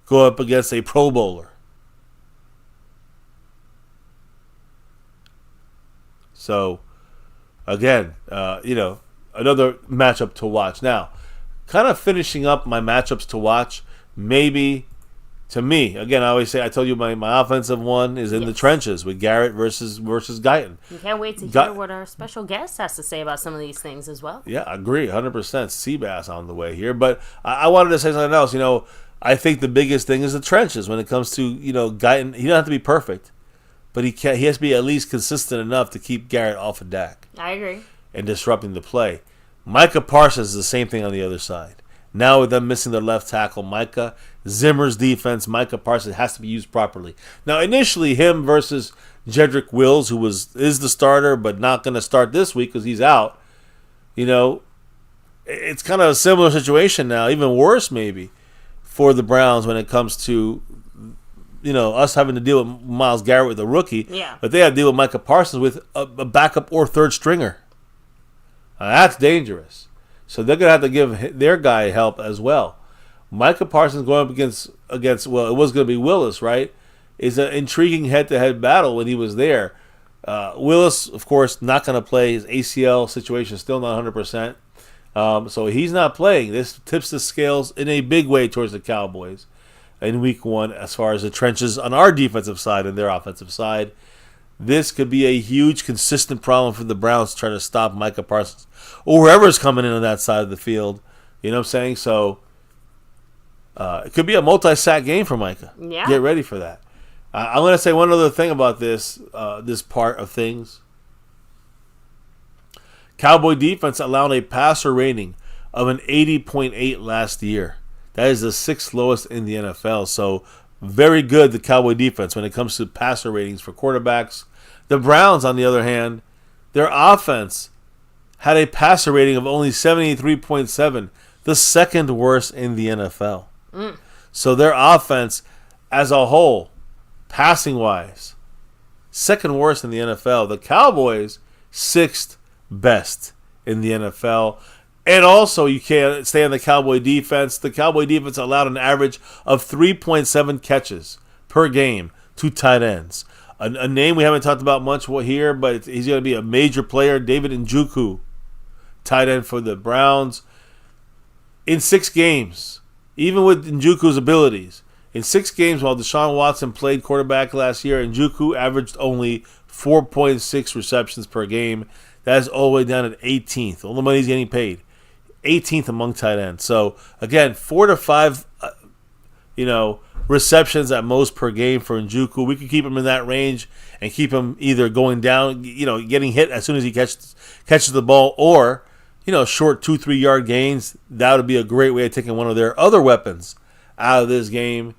Go up against a Pro Bowler. So, again, another matchup to watch. Now, kind of finishing up my matchups to watch, maybe, to me, again, I told you my offensive one is in the trenches with Garrett versus Guyton. You can't wait to hear what our special guest has to say about some of these things as well. Yeah, I agree, 100%. Seabass on the way here. But I wanted to say something else. I think the biggest thing is the trenches when it comes to, Guyton. He doesn't have to be perfect, but he has to be at least consistent enough to keep Garrett off of Dak. I agree. And disrupting the play. Micah Parsons is the same thing on the other side. Now with them missing their left tackle, Zimmer's defense, Micah Parsons has to be used properly. Now initially him versus Jedrick Wills, who is the starter but not going to start this week because he's out. It's kind of a similar situation now, even worse maybe, for the Browns when it comes to us having to deal with Myles Garrett with a rookie. Yeah. But they have to deal with Micah Parsons with a backup or third stringer. That's dangerous. So they're going to have to give their guy help as well. Micah Parsons going up against it was going to be Willis, right? It's an intriguing head-to-head battle when he was there. Willis, of course, not going to play. His ACL situation is still not 100%. So he's not playing. This tips the scales in a big way towards the Cowboys in week 1 as far as the trenches on our defensive side and their offensive side. This could be a huge, consistent problem for the Browns trying to stop Micah Parsons or whoever's coming in on that side of the field. You know what I'm saying? So it could be a multi-sack game for Micah. Yeah. Get ready for that. I'm going to say one other thing about this part of things. Cowboy defense allowed a passer rating of an 80.8 last year. That is the 6th lowest in the NFL. So very good, the Cowboy defense, when it comes to passer ratings for quarterbacks. The Browns, on the other hand, their offense had a passer rating of only 73.7, the 2nd worst in the NFL. So their offense as a whole Passing-wise, second worst in the NFL. The Cowboys, sixth best in the NFL. And also, you can't stay on the Cowboy defense. The Cowboy defense allowed an average of 3.7 catches per game to tight ends. A name we haven't talked about much here, but he's going to be a major player, David Njoku, tight end for the Browns. In 6 games, even with Njoku's abilities, in 6 games while Deshaun Watson played quarterback last year, Njoku averaged only 4.6 receptions per game. That's all the way down at 18th. All the money he's getting paid. 18th among tight ends. So, again, 4 to 5, receptions at most per game for Njoku. We could keep him in that range and keep him either going down, getting hit as soon as he catches the ball, or, short 2-3 yard gains. That would be a great way of taking one of their other weapons out of this game.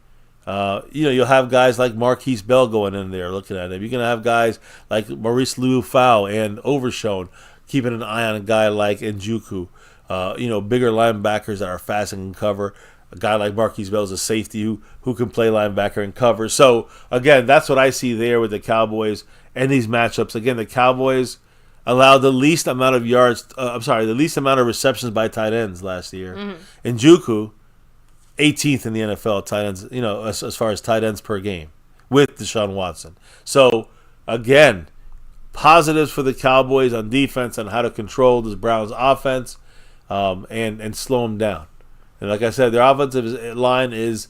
You'll have guys like Marquise Bell going in there looking at him. You're going to have guys like Maurice Liufau and Overshown keeping an eye on a guy like Njoku. Bigger linebackers that are fast and can cover. A guy like Marquise Bell is a safety who can play linebacker and cover. So, again, that's what I see there with the Cowboys and these matchups. Again, the Cowboys allowed the least amount of the least amount of receptions by tight ends last year. Mm-hmm. Njoku, 18th in the NFL tight ends, as far as tight ends per game with Deshaun Watson. So, again, positives for the Cowboys on defense on how to control this Browns offense and slow them down. And like I said, their offensive line is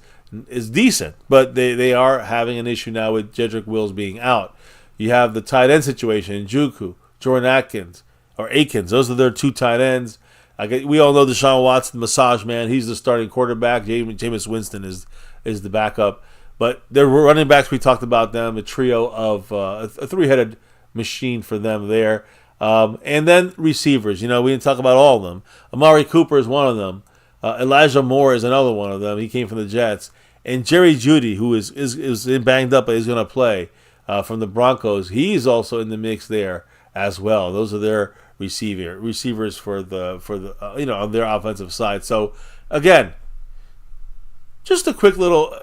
decent, but they are having an issue now with Jedrick Wills being out. You have the tight end situation, Njoku, Jordan Akins. Those are their 2 tight ends. We all know Deshaun Watson, massage man. He's the starting quarterback. Jameis Winston is the backup. But their running backs, we talked about them, a trio of a 3-headed machine for them there. And then receivers. We didn't talk about all of them. Amari Cooper is one of them. Elijah Moore is another one of them. He came from the Jets. And Jerry Jeudy, who is banged up but is going to play from the Broncos, he's also in the mix there as well. Those are their receivers for the on their offensive side. So again, just a quick little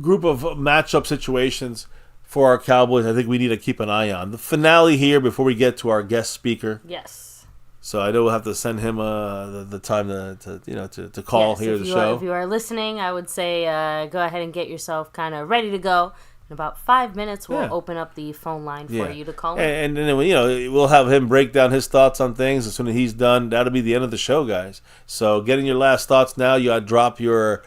group of matchup situations for our Cowboys. I think we need to keep an eye on the finale here before we get to our guest speaker. Yes. So I know we'll have to send him the time to call here the show. If you are listening, I would say go ahead and get yourself kind of ready to go. In about 5 minutes, we'll open up the phone line for you to call in. And then we'll have him break down his thoughts on things. As soon as he's done, that'll be the end of the show, guys. So getting your last thoughts now. You gotta drop your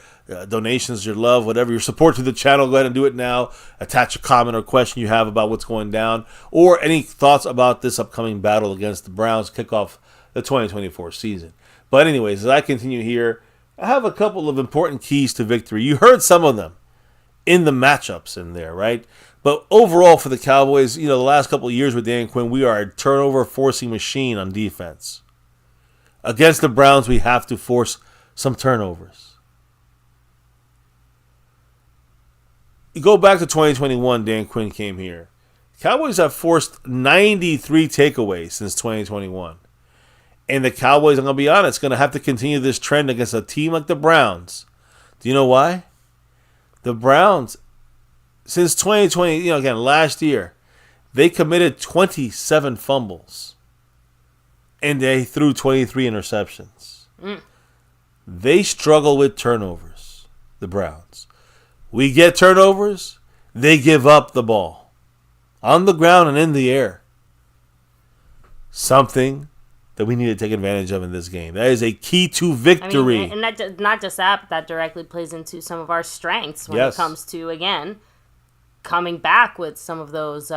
donations, your love, whatever, your support to the channel. Go ahead and do it now. Attach a comment or question you have about what's going down, or any thoughts about this upcoming battle against the Browns kick off the 2024 season. But anyways, as I continue here, I have a couple of important keys to victory. You heard some of them in the matchups in there, right? But overall for the Cowboys, the last couple of years with Dan Quinn, we are a turnover forcing machine on defense. Against the Browns, we have to force some turnovers. You go back to 2021, Dan Quinn came here. Cowboys have forced 93 takeaways since 2021. And the Cowboys, I'm going to be honest, going to have to continue this trend against a team like the Browns. Do you know why? The Browns, since 2020, again, last year, they committed 27 fumbles. And they threw 23 interceptions. They struggle with turnovers, the Browns. We get turnovers, they give up the ball. On the ground and in the air. Something that we need to take advantage of in this game. That is a key to victory. And not just that, but that directly plays into some of our strengths when it comes to, again, coming back with some of those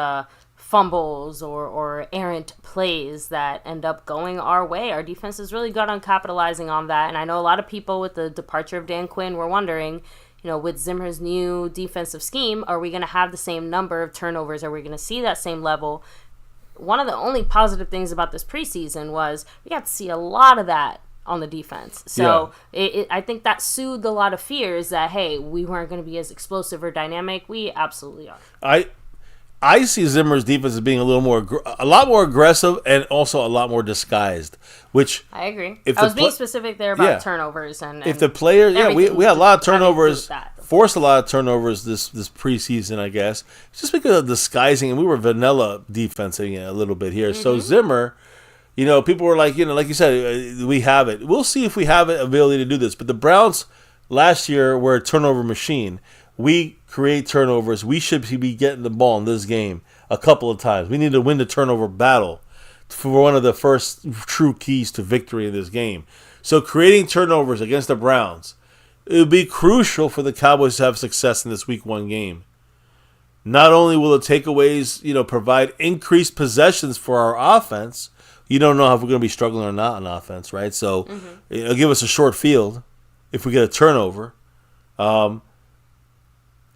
fumbles or errant plays that end up going our way. Our defense is really good on capitalizing on that. And I know a lot of people with the departure of Dan Quinn were wondering, with Zimmer's new defensive scheme, are we going to have the same number of turnovers? Are we going to see that same level? One of the only positive things about this preseason was we got to see a lot of that on the defense. So I think that soothed a lot of fears that, hey, we weren't going to be as explosive or dynamic. We absolutely are. I see Zimmer's defense as being a lot more aggressive and also a lot more disguised. Which I agree. I was being specific there about turnovers and if the players, we had a lot of turnovers forced a lot of turnovers this preseason, I guess, just because of disguising, and we were vanilla defensing it a little bit here. So Zimmer, people were like, like you said, we have it. We'll see if we have the ability to do this. But the Browns last year were a turnover machine. We create turnovers. We should be getting the ball in this game a couple of times. We need to win the turnover battle for one of the first true keys to victory in this game. So creating turnovers against the Browns, it would be crucial for the Cowboys to have success in this Week 1 game. Not only will the takeaways, provide increased possessions for our offense, you don't know if we're going to be struggling or not on offense, right? So it'll give us a short field if we get a turnover. And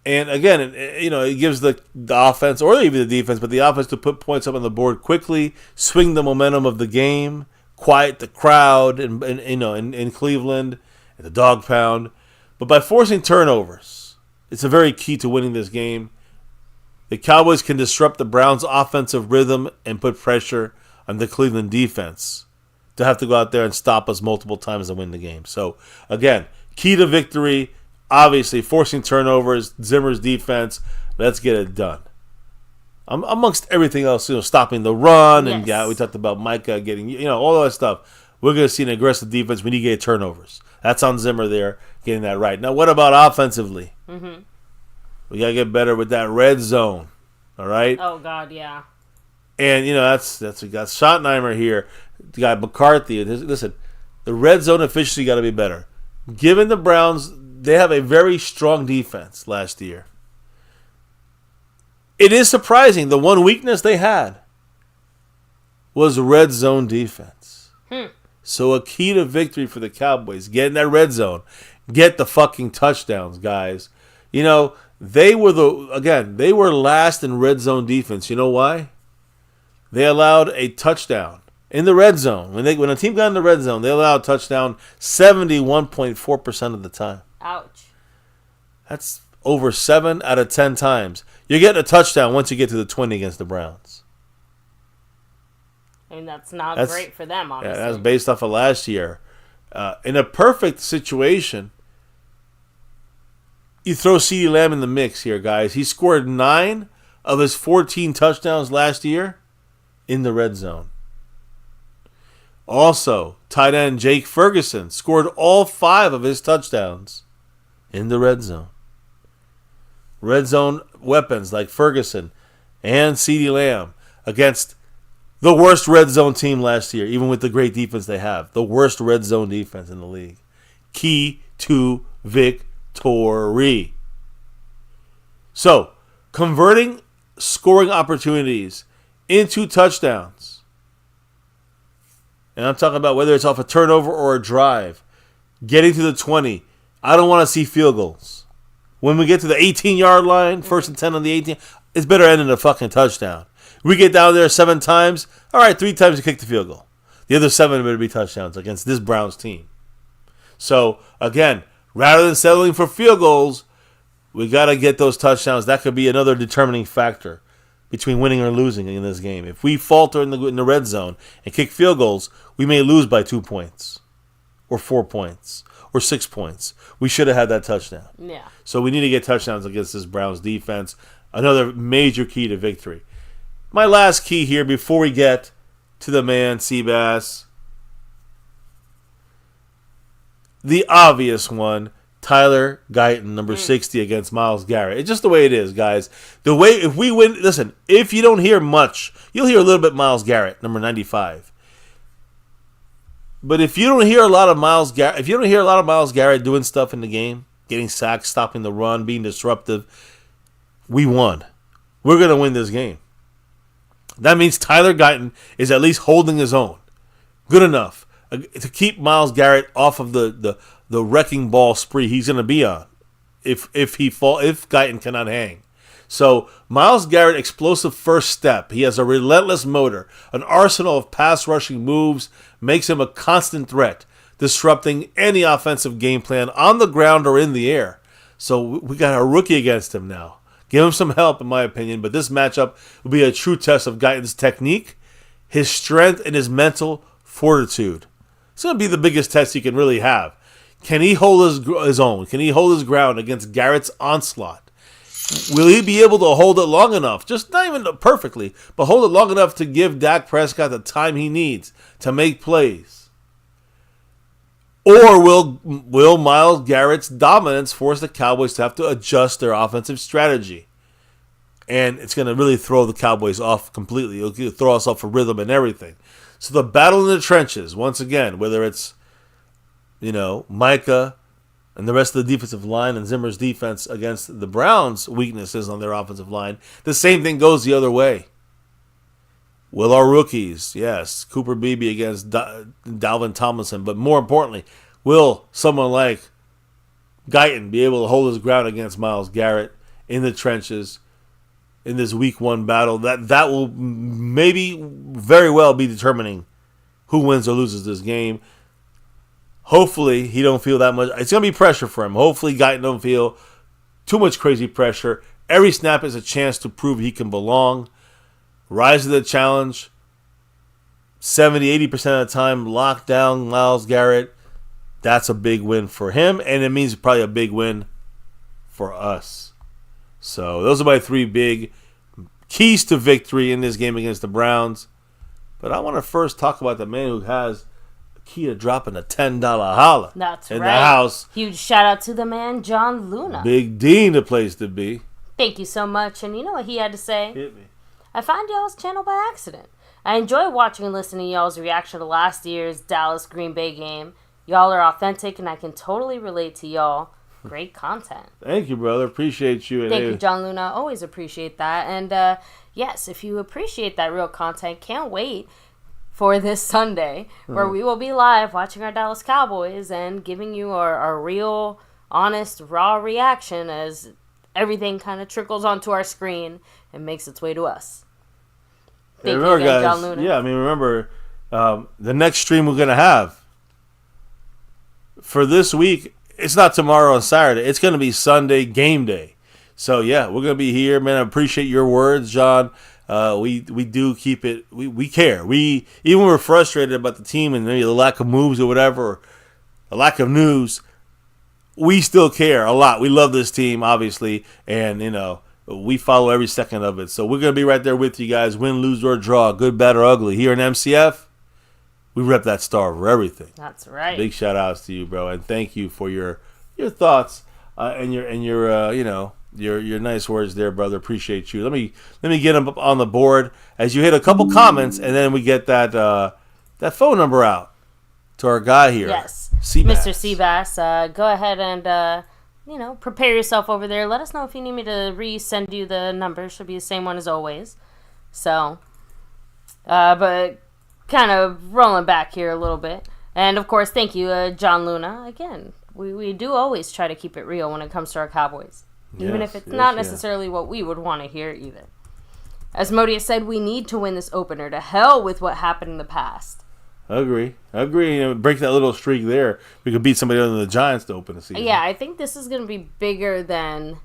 again, it gives the offense, or even the defense, but the offense to put points up on the board quickly, swing the momentum of the game, quiet the crowd in Cleveland, at the dog pound. But by forcing turnovers, it's a very key to winning this game. The Cowboys can disrupt the Browns' offensive rhythm and put pressure on the Cleveland defense to have to go out there and stop us multiple times and win the game. So, again, key to victory, obviously, forcing turnovers, Zimmer's defense. Let's get it done. Amongst everything else, stopping the run, and we talked about Micah getting, all that stuff. We're going to see an aggressive defense. We need to get turnovers. That's on Zimmer there, getting that right. Now, what about offensively? We got to get better with that red zone, all right? Oh, God, yeah. And, that's we got Schottenheimer here. We got McCarthy. Listen, the red zone efficiency got to be better. Given the Browns, they have a very strong defense last year. It is surprising. The one weakness they had was red zone defense. So a key to victory for the Cowboys, get in that red zone. Get the fucking touchdowns, guys. They were last in red zone defense. You know why? They allowed a touchdown in the red zone. When a team got in the red zone, they allowed a touchdown 71.4% of the time. Ouch. That's over 7 out of 10 times. You're getting a touchdown once you get to the 20 against the Browns. I mean, that's not great for them, obviously. Yeah, that's based off of last year. In a perfect situation, you throw CeeDee Lamb in the mix here, guys. He scored 9 of his 14 touchdowns last year in the red zone. Also, tight end Jake Ferguson scored all 5 of his touchdowns in the red zone. Red zone weapons like Ferguson and CeeDee Lamb against the worst red zone team last year, even with the great defense they have. The worst red zone defense in the league. Key to victory. So, converting scoring opportunities into touchdowns. And I'm talking about whether it's off a turnover or a drive. Getting to the 20. I don't want to see field goals. When we get to the 18-yard line, 1st and 10 on the 18, it's better end in a fucking touchdown. We get down there 7 times. All right, 3 times to kick the field goal. The other 7 better be touchdowns against this Browns team. So, again, rather than settling for field goals, we got to get those touchdowns. That could be another determining factor between winning or losing in this game. If we falter in the red zone and kick field goals, we may lose by 2 points or 4 points or 6 points. We should have had that touchdown. Yeah. So we need to get touchdowns against this Browns defense. Another major key to victory. My last key here before we get to the man, Seabass. The obvious one, Tyler Guyton, number 60 against Myles Garrett. It's just the way it is, guys. If we win, listen, if you don't hear much, you'll hear a little bit Myles Garrett, number 95. But if you don't hear a lot of Myles Garrett doing stuff in the game, getting sacked, stopping the run, being disruptive, we won. We're going to win this game. That means Tyler Guyton is at least holding his own. Good enough to keep Myles Garrett off of the wrecking ball spree he's going to be on if Guyton cannot hang. So Myles Garrett, explosive first step. He has a relentless motor, an arsenal of pass rushing moves, makes him a constant threat, disrupting any offensive game plan on the ground or in the air. So we got a rookie against him now. Give him some help, in my opinion, but this matchup will be a true test of Guyton's technique, his strength, and his mental fortitude. It's going to be the biggest test you can really have. Can he hold his own? Can he hold his ground against Garrett's onslaught? Will he be able to hold it long enough? Just not even perfectly, but hold it long enough to give Dak Prescott the time he needs to make plays? Or will Myles Garrett's dominance force the Cowboys to have to adjust their offensive strategy? And it's going to really throw the Cowboys off completely. It'll throw us off a rhythm and everything. So the battle in the trenches, once again, whether it's, Micah and the rest of the defensive line and Zimmer's defense against the Browns' weaknesses on their offensive line, the same thing goes the other way. Will our rookies, yes, Cooper Beebe against Dalvin Tomlinson, but more importantly, will someone like Guyton be able to hold his ground against Myles Garrett in the trenches in this week 1 battle? That will maybe very well be determining who wins or loses this game. Hopefully he don't feel that much. It's going to be pressure for him. Hopefully Guyton don't feel too much crazy pressure. Every snap is a chance to prove he can belong. Rise to the challenge. 70-80% of the time, lock down Myles Garrett. That's a big win for him, and it means probably a big win for us. So those are my 3 big keys to victory in this game against the Browns. But I want to first talk about the man who has a key to dropping a $10 holla. That's in right. the house. Huge shout out to the man, John Luna. Big Dean, the place to be. Thank you so much. And you know what he had to say? Hit me. I found y'all's channel by accident. I enjoy watching and listening to y'all's reaction to last year's Dallas-Green Bay game. Y'all are authentic, and I can totally relate to y'all. Great content. Thank you, brother. Appreciate you. Thank you, John Luna. Always appreciate that. And, yes, if you appreciate that real content, can't wait for this Sunday where we will be live watching our Dallas Cowboys and giving you our real, honest, raw reaction as everything kind of trickles onto our screen and makes its way to us. Thank you again, guys, John Luna. Yeah, remember, the next stream we're going to have for this week, it's not tomorrow on Saturday. It's going to be Sunday game day. So, yeah, we're going to be here. Man, I appreciate your words, John. We do keep it. We care. Even when we're frustrated about the team and maybe the lack of moves or whatever, or the lack of news, we still care a lot. We love this team, obviously, and, we follow every second of it. So we're going to be right there with you guys, win, lose, or draw, good, bad, or ugly. Here in MCF, we rep that star for everything. That's right. Big shout outs to you, bro, and thank you for your thoughts and your nice words there, brother. Appreciate you. Let me get them up on the board as you hit a couple comments, and then we get that phone number out to our guy here. Yes, Seabass. Mr. Seabass. Go ahead and prepare yourself over there. Let us know if you need me to resend you the number. Should be the same one as always. So, but kind of rolling back here a little bit. And, of course, thank you, John Luna. Again, we do always try to keep it real when it comes to our Cowboys. Even if it's not necessarily what we would want to hear either. As Modius said, we need to win this opener. To hell with what happened in the past. Agree. Break that little streak there. We could beat somebody other than the Giants to open the season. Yeah, I think this is going to be bigger than,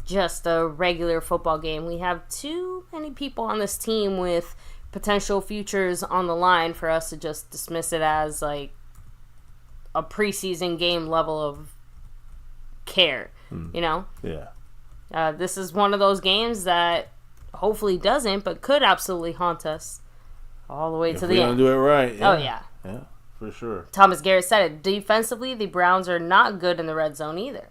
just a regular football game. We have too many people on this team with potential futures on the line for us to just dismiss it as, like, a preseason game level of care, Yeah. This is one of those games that hopefully doesn't, but could absolutely haunt us all the way to the end. If we don't do it right. Yeah. Oh, yeah. Yeah, for sure. Thomas Garrett said it. Defensively, the Browns are not good in the red zone either.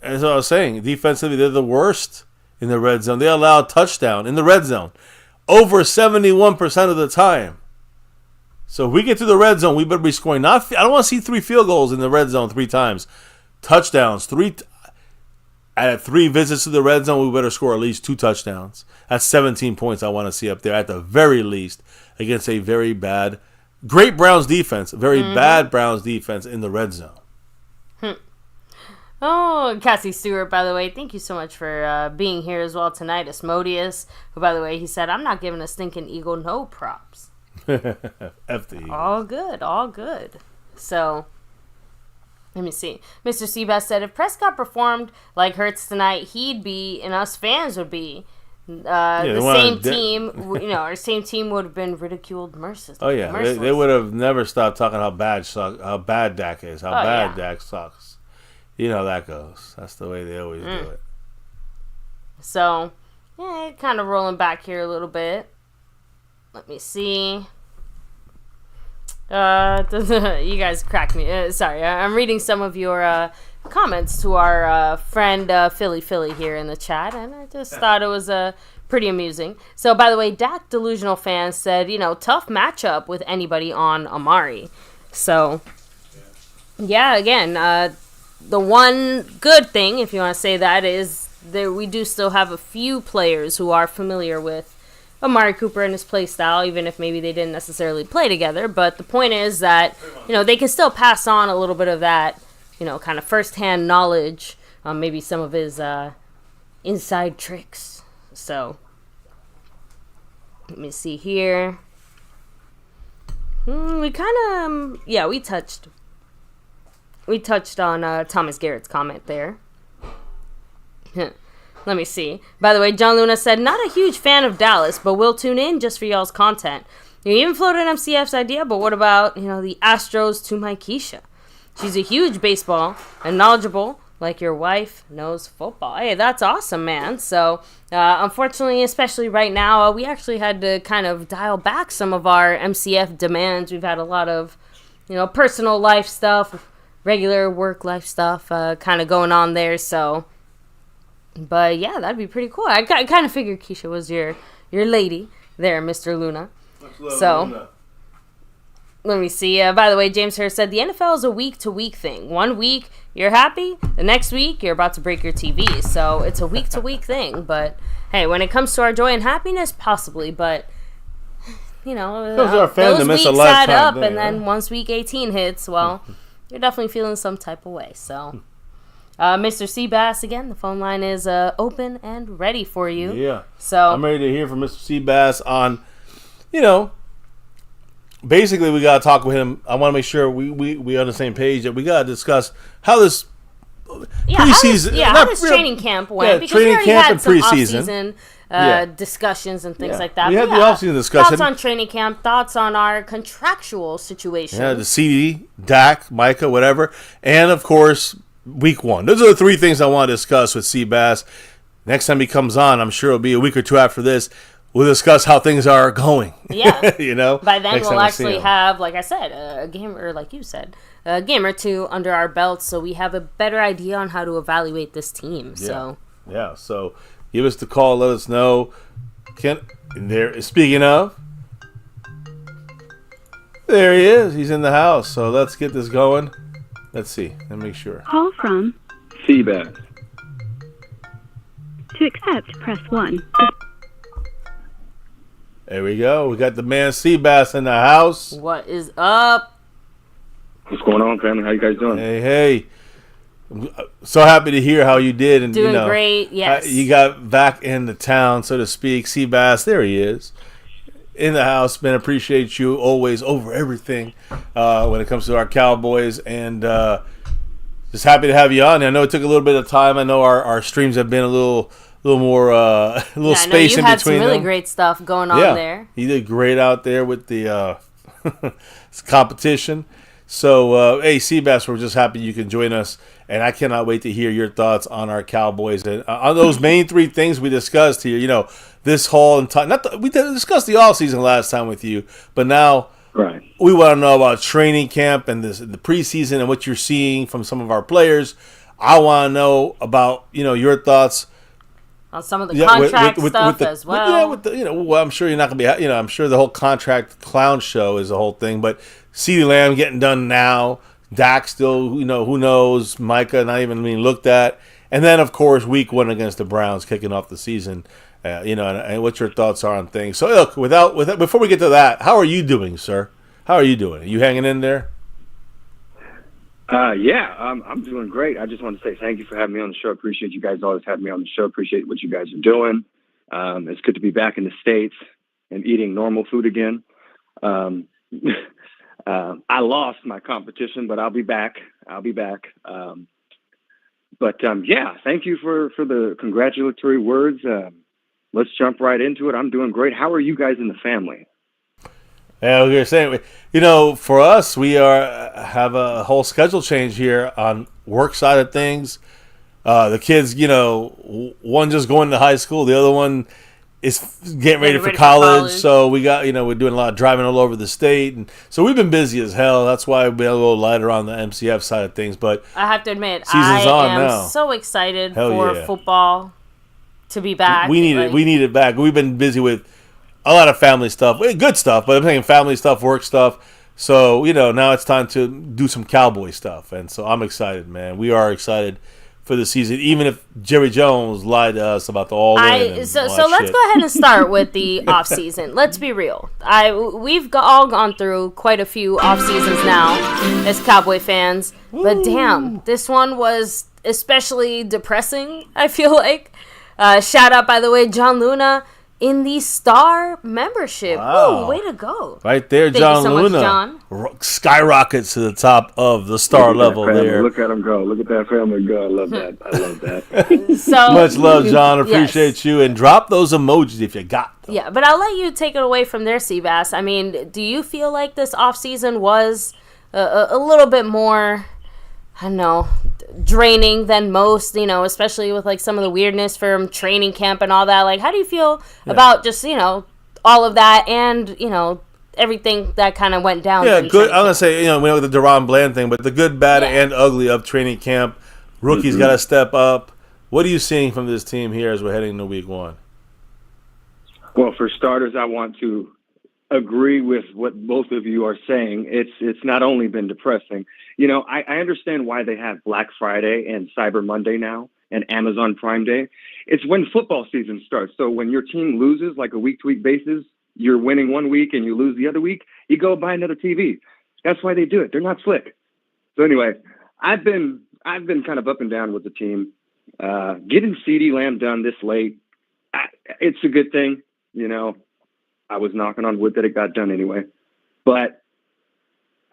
As I was saying, defensively, they're the worst in the red zone. They allow a touchdown in the red zone over 71% of the time. So if we get to the red zone, we better be scoring. I don't want to see 3 field goals in the red zone 3 times. Touchdowns, at 3 visits to the red zone, we better score at least 2 touchdowns. That's 17 points I want to see up there at the very least against a very bad, great Browns defense, very bad Browns defense in the red zone. Oh, Cassie Stewart, by the way, thank you so much for being here as well tonight. Asmodeus, who, by the way, he said, I'm not giving a stinking Eagle no props. F the Eagles. All good. So, let me see. Mr. Seabass said, if Prescott performed like Hurts tonight, he'd be, and us fans would be, The same team, our same team would have been ridiculed mercilessly. Oh yeah, they would have never stopped talking how bad Dak is, how bad Dak sucks. You know how that goes. That's the way they always do it. So, kind of rolling back here a little bit. Let me see. You guys crack me. Sorry, I'm reading some of your comments to our friend Philly here in the chat, and I just thought it was pretty amusing. So, by the way, Dak Delusional Fan said, tough matchup with anybody on Amari. So, yeah, again, the one good thing, if you want to say that, is that we do still have a few players who are familiar with Amari Cooper and his play style, even if maybe they didn't necessarily play together. But the point is that, they can still pass on a little bit of that, kind of firsthand knowledge, maybe some of his inside tricks. So, let me see here. We kind of, we touched on Thomas Garrett's comment there. Let me see. By the way, John Luna said, not a huge fan of Dallas, but will tune in just for y'all's content. You even floated MCF's idea, but what about, the Astros to my Keisha? She's a huge baseball and knowledgeable, like your wife knows football. Hey, that's awesome, man. So, unfortunately, especially right now, we actually had to kind of dial back some of our MCF demands. We've had a lot of, personal life stuff, regular work life stuff kind of going on there, so... But yeah, that'd be pretty cool. I kind of figured Keisha was your lady there, Mr. Luna. So, Luna. Let me see. By the way, James Hurst said the NFL is a week-to-week thing. 1 week, you're happy. The next week, you're about to break your TV. So, it's a week-to-week thing. But, hey, when it comes to our joy and happiness, possibly. But, those weeks add up. And then once week 18 hits, well, you're definitely feeling some type of way. So... Mr. Seabass, again, the phone line is open and ready for you. Yeah. So I'm ready to hear from Mr. Seabass on, basically we got to talk with him. I want to make sure we on the same page, that we got to discuss how this preseason. How this training camp went. Yeah, because training we camp had and some preseason. Discussions and things like that. We had the offseason discussion. Thoughts on training camp, thoughts on our contractual situation. Yeah, the CD, Dak, Micah, whatever. And, of course... Week 1. Those are the 3 things I want to discuss with Seabass. Next time he comes on, I'm sure it'll be a week or 2 after this. We'll discuss how things are going. Yeah. By then Next we'll actually have, like I said, a game, or like you said, a game or 2 under our belts, so we have a better idea on how to evaluate this team. Yeah. So give us the call. Let us know. Speaking of, there he is. He's in the house. So let's get this going. Let's see. Let me make sure. Call from Seabass. To accept, press 1. There we go. We got the man Seabass in the house. What is up? What's going on, family? How you guys doing? Hey. So happy to hear how you did. And doing great, yes. You got back into town, so to speak. Seabass, there he is. In the house, man. Appreciate you always over everything when it comes to our Cowboys, and just happy to have you on. I know it took a little bit of time. I know our streams have been a little more space in between. You had some really great stuff going on there. You did great out there with the competition. So, hey, Seabass, we're just happy you can join us, and I cannot wait to hear your thoughts on our Cowboys and on those main 3 things we discussed here. This whole entire we discussed the offseason last time with you, but now we want to know about training camp and the preseason and what you're seeing from some of our players. I want to know about your thoughts on some of the contract stuff as well. I'm sure you're not going to be. I'm sure the whole contract clown show is the whole thing, but CeeDee Lamb getting done now. Dak still, who knows? Micah not even being looked at, and then of course week 1 against the Browns, kicking off the season. And what your thoughts are on things. So look, before we get to that, how are you doing, sir? How are you doing? Are you hanging in there? I'm doing great. I just want to say thank you for having me on the show. Appreciate you guys always having me on the show. Appreciate what you guys are doing. It's good to be back in the States and eating normal food again. I lost my competition, but I'll be back. Thank you for the congratulatory words. let's jump right into it. I'm doing great. How are you guys in the family? Yeah, we were saying, for us, we have a whole schedule change here on work side of things. The kids, one just going to high school, the other one is getting ready for college. So we got, we're doing a lot of driving all over the state, and so we've been busy as hell. That's why we've been a little lighter on the MCF side of things. But I have to admit, I am so excited for football to be back. We need it. We need it back. We've been busy with a lot of family stuff, good stuff, but I'm saying family stuff, work stuff. So, now it's time to do some Cowboy stuff. And so I'm excited, man. We are excited for the season, even if Jerry Jones lied to us about the all-in. So let's go ahead and start with the off-season. Let's be real. We've all gone through quite a few off-seasons now as Cowboy fans. Ooh. But damn, this one was especially depressing, I feel like. Shout out, by the way, John Luna in the Star membership. Wow. Ooh, way to go. Right there, John Luna. Much, John. Skyrockets to the top of the Star level there. Look at him go. Look at that family go. I love that. I love that. So, much love, John. Appreciate you. And drop those emojis if you got them. Yeah, but I'll let you take it away from there, Seabass. I mean, do you feel like this offseason was a little bit more, I don't know, draining than most, especially with like some of the weirdness from training camp and all that? Like, how do you feel about just, all of that and, everything that kind of went down? Yeah, good. I'm going to say, we know the Deron Bland thing, but the good, bad, and ugly of training camp. Rookies got to step up. What are you seeing from this team here as we're heading into week one? Well, for starters, I want to agree with what both of you are saying. It's not only been depressing. I understand why they have Black Friday and Cyber Monday now and Amazon Prime Day. It's when football season starts. So when your team loses, like a week-to-week basis, you're winning one week and you lose the other week, you go buy another TV. That's why they do it. They're not slick. So anyway, I've been kind of up and down with the team. Getting CeeDee Lamb done this late, it's a good thing. I was knocking on wood that it got done anyway. But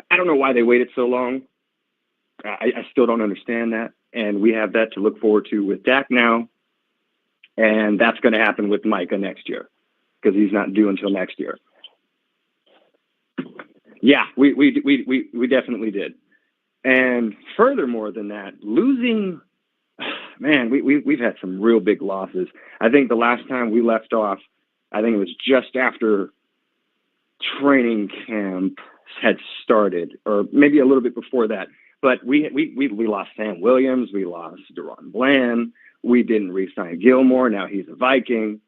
I don't know why they waited so long. I still don't understand that. And we have that to look forward to with Dak now. And that's going to happen with Micah next year because he's not due until next year. Yeah, we definitely did. And furthermore than that, losing, man, we've had some real big losses. I think the last time we left off, I think it was just after training camp had started, or maybe a little bit before that. But we lost Sam Williams, we lost Deron Bland, we didn't re-sign Gilmore. Now he's a Viking,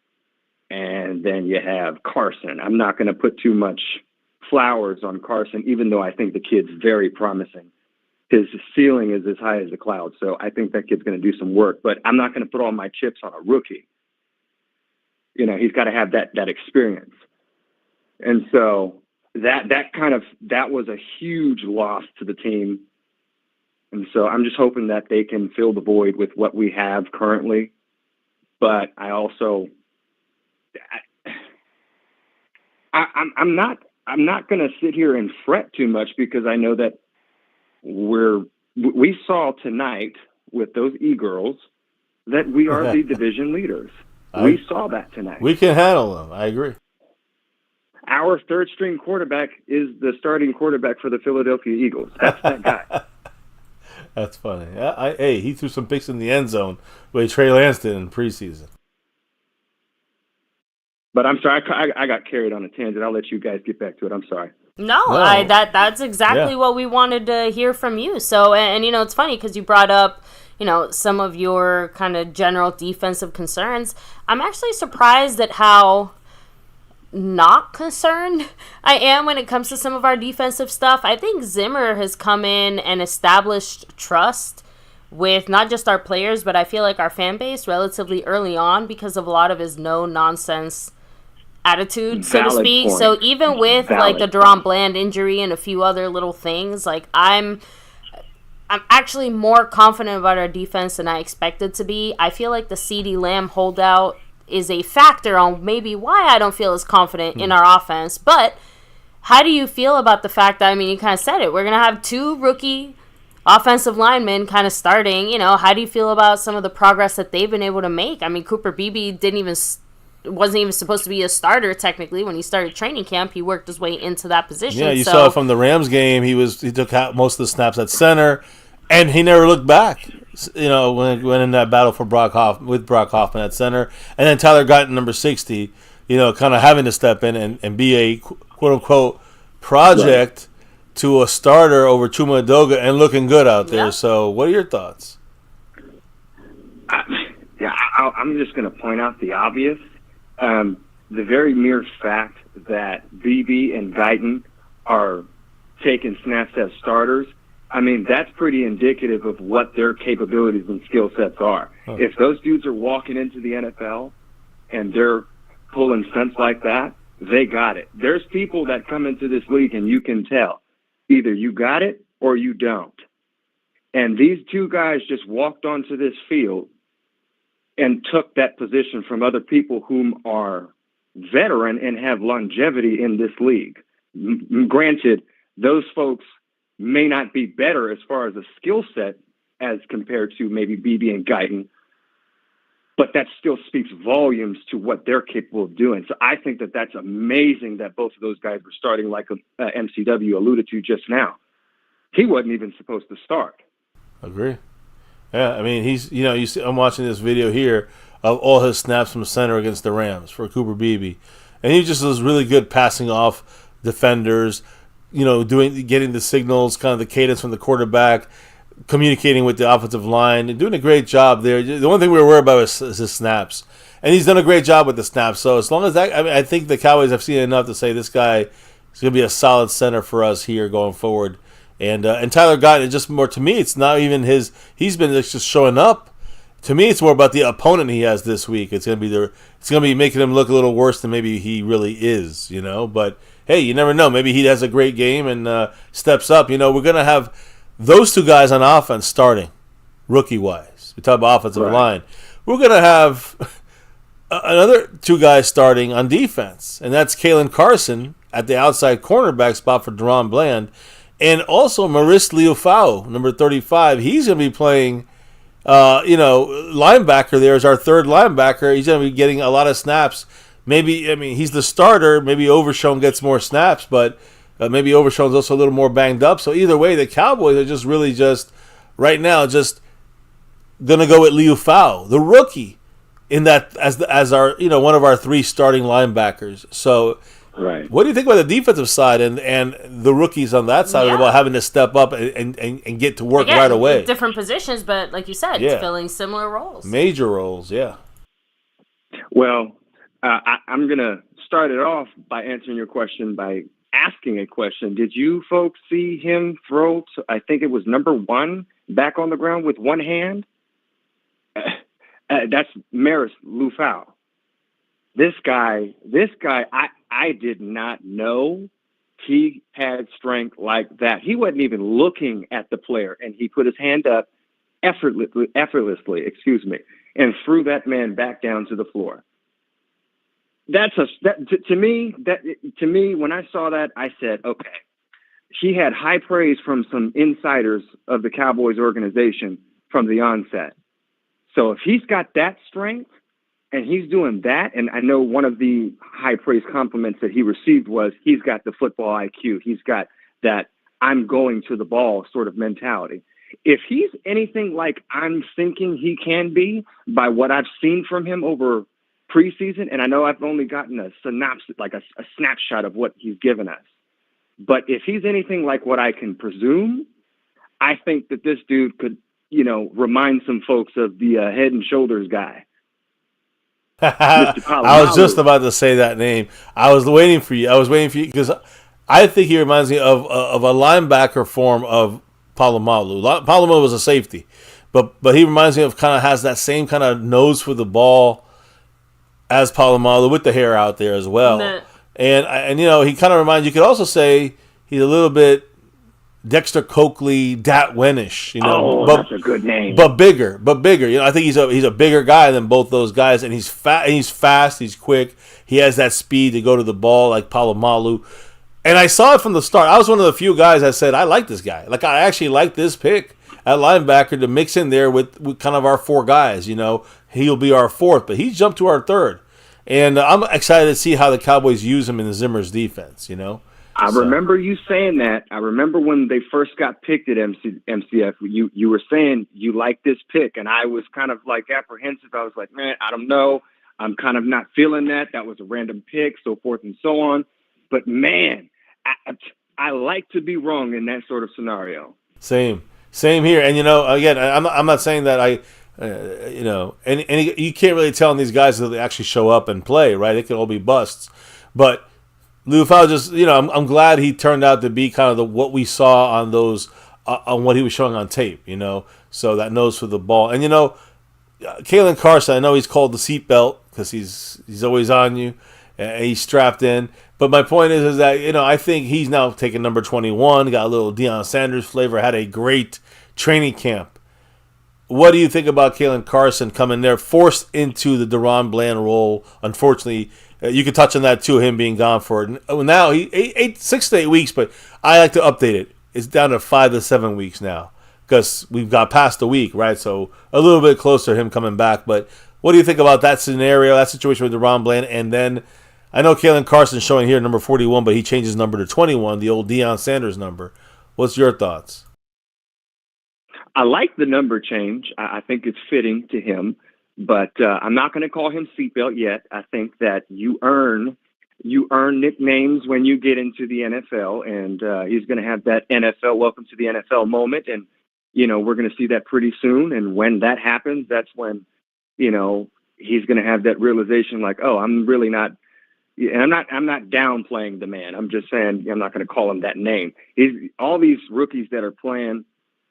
and then you have Carson. I'm not going to put too much flowers on Carson, even though I think the kid's very promising. His ceiling is as high as the clouds, so I think that kid's going to do some work. But I'm not going to put all my chips on a rookie. He's got to have that experience. And so that was a huge loss to the team. And so I'm just hoping that they can fill the void with what we have currently. But I also, I'm not going to sit here and fret too much because I know that we saw tonight with those E-girls that we are the division leaders. We saw that tonight. We can handle them. I agree. Our third-string quarterback is the starting quarterback for the Philadelphia Eagles. That's that guy. That's funny. Hey, he threw some picks in the end zone with Trey Lance did in preseason. But I'm sorry, I got carried on a tangent. I'll let you guys get back to it. I'm sorry. No. That's exactly what we wanted to hear from you. So, and it's funny because you brought up, some of your kind of general defensive concerns. I'm actually surprised at how not concerned I am when it comes to some of our defensive stuff. I think Zimmer has come in and established trust with not just our players, but I feel like our fan base relatively early on because of a lot of his no-nonsense attitude, so to speak. Point. So even with like the Deron Bland injury and a few other little things, like I'm actually more confident about our defense than I expected to be. I feel like the CeeDee Lamb holdout is a factor on maybe why I don't feel as confident in our offense. But how do you feel about the fact that, you kind of said it, we're going to have two rookie offensive linemen kind of starting? How do you feel about some of the progress that they've been able to make? Cooper Beebe didn't even wasn't even supposed to be a starter technically when he started training camp. He worked his way into that position. Yeah, you saw it from the Rams game. He took out most of the snaps at center, and he never looked back. You know, when in that battle for Brock Hoffman at center, and then Tyler Guyton, number 60. You know, kind of having to step in and be a quote unquote project to a starter over Chuma Edoga and looking good out there. Yeah. So, what are your thoughts? I'm just going to point out the obvious. The very mere fact that BB and Guyton are taking snaps as starters, I mean, that's pretty indicative of what their capabilities and skill sets are. Huh. If those dudes are walking into the NFL and they're pulling stunts like that, they got it. There's people that come into this league and you can tell either you got it or you don't. And these two guys just walked onto this field and took that position from other people whom are veteran and have longevity in this league. Granted, those folks may not be better as far as a skill set as compared to maybe BB and Guyton, but that still speaks volumes to what they're capable of doing. So I think that that's amazing that both of those guys were starting, like MCW alluded to just now. He wasn't even supposed to start. Agree. Yeah, I mean, I'm watching this video here of all his snaps from center against the Rams for Cooper Beebe. And he just was really good passing off defenders, you know, getting the signals, kind of the cadence from the quarterback, communicating with the offensive line, and doing a great job there. The only thing we were worried about is his snaps. And he's done a great job with the snaps. So as long as that, I mean, I think the Cowboys have seen enough to say this guy is going to be a solid center for us here going forward. And Tyler Guyton, just more to me, it's not even his. He's been just showing up. To me, it's more about the opponent he has this week. It's gonna be making him look a little worse than maybe he really is, you know. But hey, you never know. Maybe he has a great game and steps up. You know, we're gonna have those two guys on offense starting, rookie wise. We talk about offensive line. We're gonna have another two guys starting on defense, and that's Kalen Carson at the outside cornerback spot for Deron Bland. And also Maurice Liufau, number 35. He's going to be playing, linebacker there as our third linebacker. He's going to be getting a lot of snaps. He's the starter. Maybe Overshown gets more snaps, but maybe Overshown's also a little more banged up. So either way, the Cowboys are just really right now, going to go with Liufau, the rookie, in that as our, one of our three starting linebackers. So... Right. What do you think about the defensive side and the rookies on that side about having to step up and get to work right away? Different positions, but like you said, filling similar roles. Major roles, yeah. Well, I'm going to start it off by answering your question by asking a question. Did you folks see him throw, I think it was number 1, back on the ground with one hand? That's Maurice Liufau. This guy, I did not know he had strength like that. He wasn't even looking at the player, and he put his hand up effortlessly, and threw that man back down to the floor. To me, when I saw that, I said, okay, he had high praise from some insiders of the Cowboys organization from the onset. So if he's got that strength, and he's doing that, and I know one of the high praise compliments that he received was he's got the football IQ. He's got that I'm going to the ball sort of mentality. If he's anything like I'm thinking he can be by what I've seen from him over preseason, and I know I've only gotten a synopsis, like a snapshot of what he's given us. But if he's anything like what I can presume, I think that this dude could, remind some folks of the Head and Shoulders guy. I was just about to say that name. I was waiting for you because I think he reminds me of a linebacker form of Palomalu. Palomalu was a safety, but he reminds me of has that same kind of nose for the ball as Palomalu with the hair out there as well. Nah. And he kind of reminds you. Could also say he's a little bit Dexter Coakley, Dat Wenish, that's a good name. But bigger. I think he's a bigger guy than both those guys, and he's fast, he's quick. He has that speed to go to the ball like Palomalu. And I saw it from the start. I was one of the few guys that said, I like this guy. Like, I actually like this pick at linebacker to mix in there with kind of our 4 guys, He'll be our 4th, but he jumped to our 3rd. And I'm excited to see how the Cowboys use him in the Zimmer's defense, I remember you saying that. I remember when they first got picked at MCF, you were saying you liked this pick, and I was kind of like apprehensive. I was like, man, I don't know. I'm kind of not feeling that. That was a random pick, so forth and so on. But, man, I like to be wrong in that sort of scenario. Same here. And, again, I'm not saying that and you can't really tell in these guys that they actually show up and play, right? It could all be busts. But Leufau just, I'm glad he turned out to be kind of what we saw on those, on what he was showing on tape, so that nose for the ball. And, Kalen Carson, I know he's called the seatbelt because he's always on you and he's strapped in. But my point is that, I think he's now taking number 21, got a little Deion Sanders flavor, had a great training camp. What do you think about Kalen Carson coming there, forced into the Deron Bland role? Unfortunately, you could touch on that too, him being gone for now 6 to 8 weeks, but I like to update it. It's down to 5 to 7 weeks now because we've got past the week, right? So a little bit closer to him coming back. But what do you think about that scenario, that situation with Deron Bland? And then I know Kalen Carson's showing here number 41, but he changed his number to 21, the old Deion Sanders number. What's your thoughts? I like the number change. I think it's fitting to him, but I'm not going to call him seatbelt yet. I think that you earn nicknames when you get into the NFL, and he's going to have that NFL welcome to the NFL moment, and we're going to see that pretty soon. And when that happens, that's when he's going to have that realization, like, oh, I'm really not. And I'm not downplaying the man. I'm just saying I'm not going to call him that name. All these rookies that are playing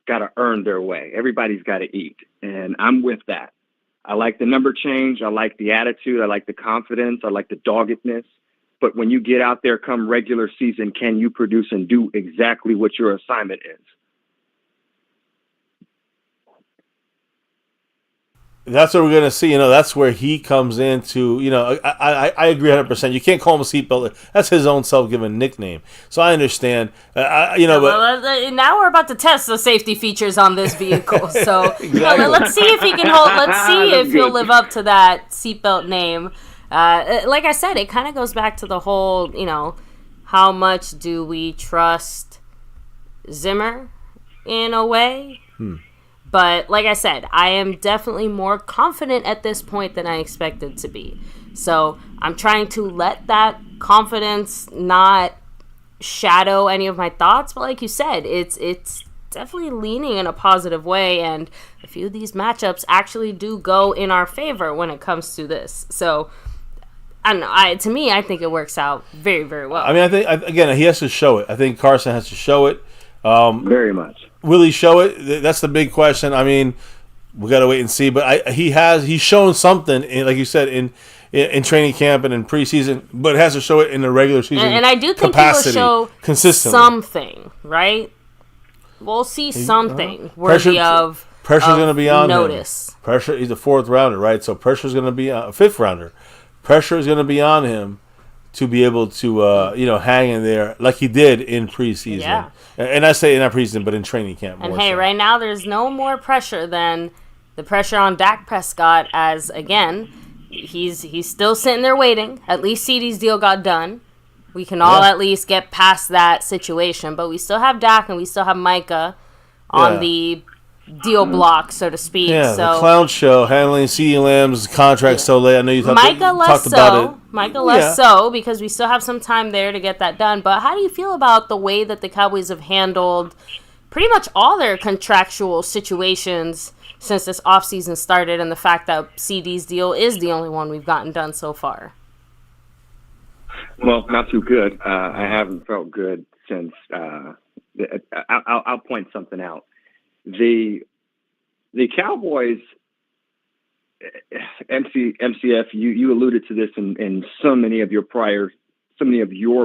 got to earn their way. Everybody's got to eat, and I'm with that. I like the number change. I like the attitude. I like the confidence. I like the doggedness. But when you get out there come regular season, can you produce and do exactly what your assignment is? That's what we're going to see. That's where he comes into, I agree 100%. You can't call him a seatbelt. That's his own self-given nickname. So I understand. But now we're about to test the safety features on this vehicle. So exactly. Let's see if he can hold. Let's see if he'll live up to that seatbelt name. Like I said, it kind of goes back to the whole, how much do we trust Zimmer in a way? But like I said, I am definitely more confident at this point than I expected to be. So I'm trying to let that confidence not shadow any of my thoughts. But like you said, it's definitely leaning in a positive way. And a few of these matchups actually do go in our favor when it comes to this. So I don't know. To me, I think it works out very, very well. I mean, I think, again, he has to show it. I think Carson has to show it. Very much. Will he show it? That's the big question. I mean, we got to wait and see. But he's shown something, like you said, in training camp and in preseason, but it has to show it in the regular season. And I do think he will show something, right? We'll see something worthy of pressure's going to be on notice. Him. Pressure. He's a 4th rounder, right? So pressure's going to be a 5th rounder. Pressure is going to be on him to be able to, hang in there like he did in preseason. Yeah. And I say not preseason, but in training camp. And hey, right now there's no more pressure than the pressure on Dak Prescott as, again, he's still sitting there waiting. At least CeeDee's deal got done. We can all at least get past that situation. But we still have Dak and we still have Micah on the deal block, so to speak. Yeah, so, the clown show, handling CeeDee Lamb's contract so late. I know you talked about it. Micah less so, because we still have some time there to get that done. But how do you feel about the way that the Cowboys have handled pretty much all their contractual situations since this offseason started, and the fact that CeeDee's deal is the only one we've gotten done so far? Well, not too good. I haven't felt good since I'll point something out. The Cowboys, MCF, you alluded to this in so many of your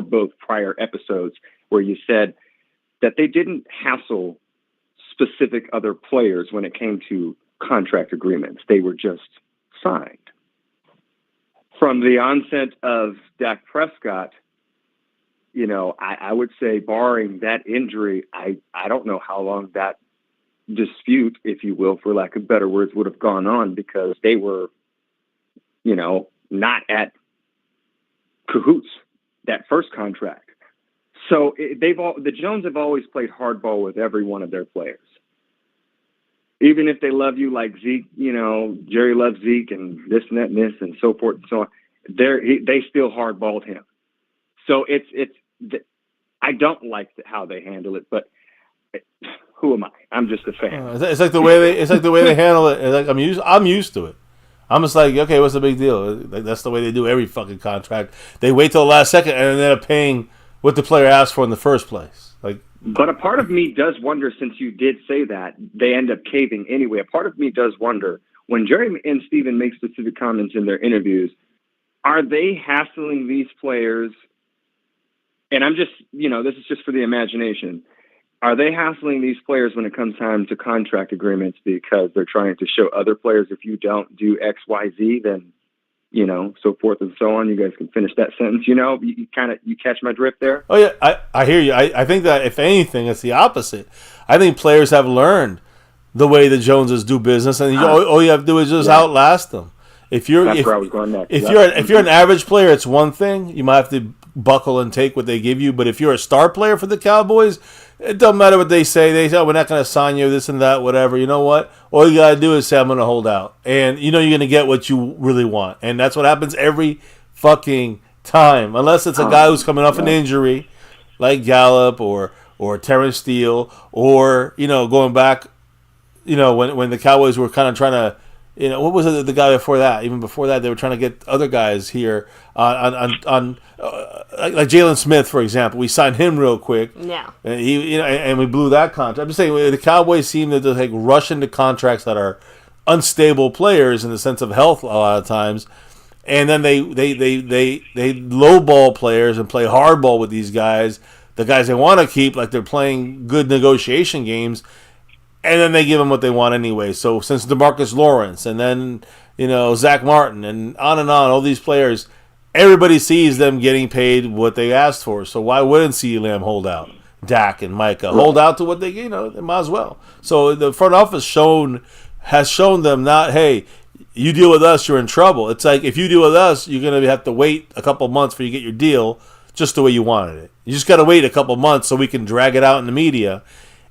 both prior episodes where you said that they didn't hassle specific other players when it came to contract agreements. They were just signed. From the onset of Dak Prescott, I would say barring that injury, I don't know how long that dispute, if you will, for lack of better words, would have gone on, because they were, not at cahoots that first contract. So the Jones have always played hardball with every one of their players. Even if they love you like Zeke, Jerry loves Zeke and this and that and this and so forth and so on, they still hardballed him. So I don't like how they handle it, but who am I? I'm just a fan. It's like the way they handle it. Like I'm used to it. I'm just like, okay, what's the big deal? Like, that's the way they do every fucking contract. They wait till the last second and then end up paying what the player asked for in the first place. But a part of me does wonder, since you did say that, they end up caving anyway. A part of me does wonder, when Jerry and Steven make specific comments in their interviews, are they hassling these players? And I'm just, this is just for the imagination. Are they hassling these players when it comes time to contract agreements because they're trying to show other players, if you don't do X, Y, Z, then, so forth and so on. You guys can finish that sentence. You catch my drift there? Oh, yeah, I hear you. I think that, if anything, it's the opposite. I think players have learned the way the Joneses do business, and all you have to do is just outlast them. If you're an average player, it's one thing. You might have to buckle and take what they give you. But if you're a star player for the Cowboys, it doesn't matter what they say. They say, we're not going to sign you, this and that, whatever. You know what? All you got to do is say, I'm going to hold out. And you're going to get what you really want. And that's what happens every fucking time. Unless it's a guy who's coming off an injury, like Gallup or Terrence Steele, or, going back, when the Cowboys were kind of trying to, what was it? The guy before that? Even before that, they were trying to get other guys here like Jalen Smith, for example. We signed him real quick. Yeah. And and we blew that contract. I'm just saying, the Cowboys seem to rush into contracts that are unstable players in the sense of health a lot of times, and then they lowball players and play hardball with these guys. The guys they want to keep, like they're playing good negotiation games. And then they give them what they want anyway. So since DeMarcus Lawrence and then, Zach Martin and on, all these players, everybody sees them getting paid what they asked for. So why wouldn't CeeDee Lamb hold out? Dak and Micah hold out to what they might as well. So the front office has shown them not, hey, you deal with us, you're in trouble. It's like, if you deal with us, you're going to have to wait a couple months before you get your deal just the way you wanted it. You just got to wait a couple months so we can drag it out in the media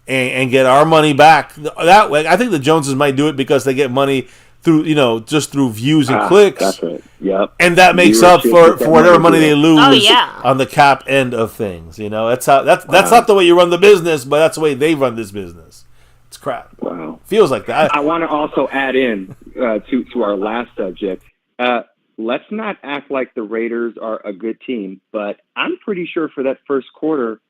and get our money back that way. I think the Joneses might do it because they get money through, just through views and clicks. That's right. Yep. And that makes up for whatever money they lose on the cap end of things. That's not the way you run the business, but that's the way they run this business. It's crap. Wow. Feels like that. I want to also add in to our last subject. Let's not act like the Raiders are a good team, but I'm pretty sure for that first quarter,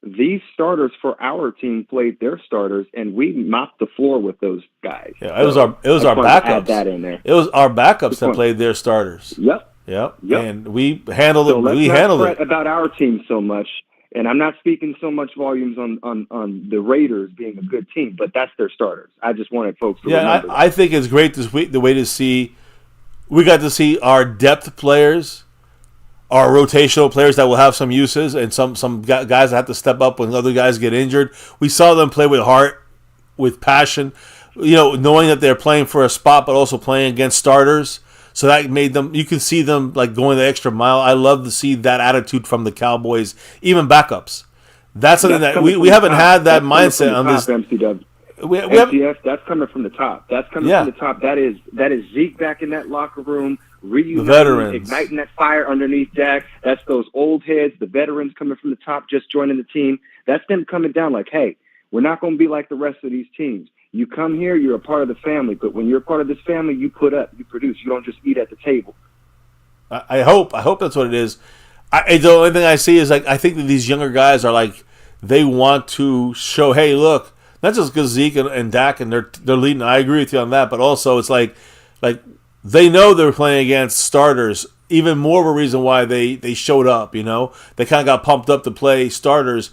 these starters for our team played their starters, and we mopped the floor with those guys. Yeah, it was our backups. Add that in there. It was our backups that played their starters. Yep. And we handled it. Let's not fret about our team so much, and I'm not speaking so much volumes on the Raiders being a good team, but that's their starters. I just wanted folks to remember that. I think it's great this week, the way to see. We got to see our depth players, our rotational players that will have some uses, and some guys that have to step up when other guys get injured. We saw them play with heart, with passion, knowing that they're playing for a spot, but also playing against starters. So that made them, you can see them like going the extra mile. I love to see that attitude from the Cowboys, even backups. That's something that we haven't had that mindset on this. MCW. MCF, that's coming from the top. That's coming from the top. That is Zeke back in that locker room, reuniting, igniting that fire underneath Dak. That's those old heads, the veterans coming from the top, just joining the team. That's them coming down like, hey, we're not going to be like the rest of these teams. You come here, you're a part of the family, but when you're a part of this family, you put up, you produce. You don't just eat at the table. I hope that's what it is. The only thing I see is I think that these younger guys are they want to show, hey, look, not just because Zeke and Dak and they're leading. I agree with you on that, but also it's like they know they're playing against starters. Even more of a reason why they showed up. They kind of got pumped up to play starters,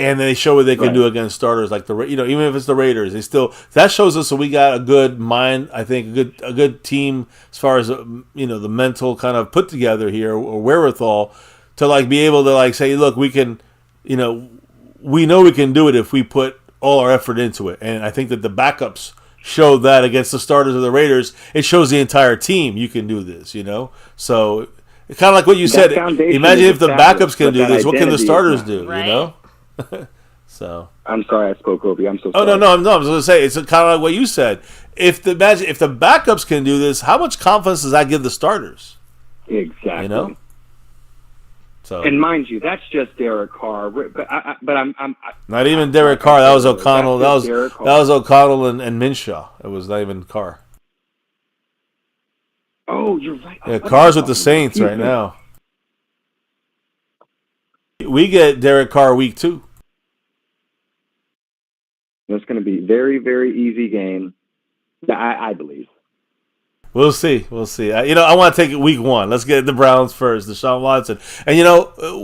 and they show what they can do against starters. Like even if it's the Raiders, that shows us that we got a good mind. I think a good team as far as the mental kind of put together here or wherewithal to be able to say, look, we can, we know we can do it if we put all our effort into it. And I think that the backups showed that against the starters of the Raiders. It shows the entire team you can do this, So it's kind of like what you said. Imagine if the backups can do this. What can the starters do, right? So I'm sorry I spoke over you. I'm so Oh sorry. no! I was going to say it's kind of like what you said. If the backups can do this, how much confidence does that give the starters? Exactly. So and mind you, that's just Derek Carr. But I'm not even Derek Carr. That was O'Connell. That was O'Connell and Minshew. It was not even Carr. Oh, you're right. Yeah, Carr's with the Saints right now. We get Derek Carr week 2. It's going to be very, very easy game. I believe. We'll see. I want to take it week 1. Let's get the Browns first, Deshaun Watson. And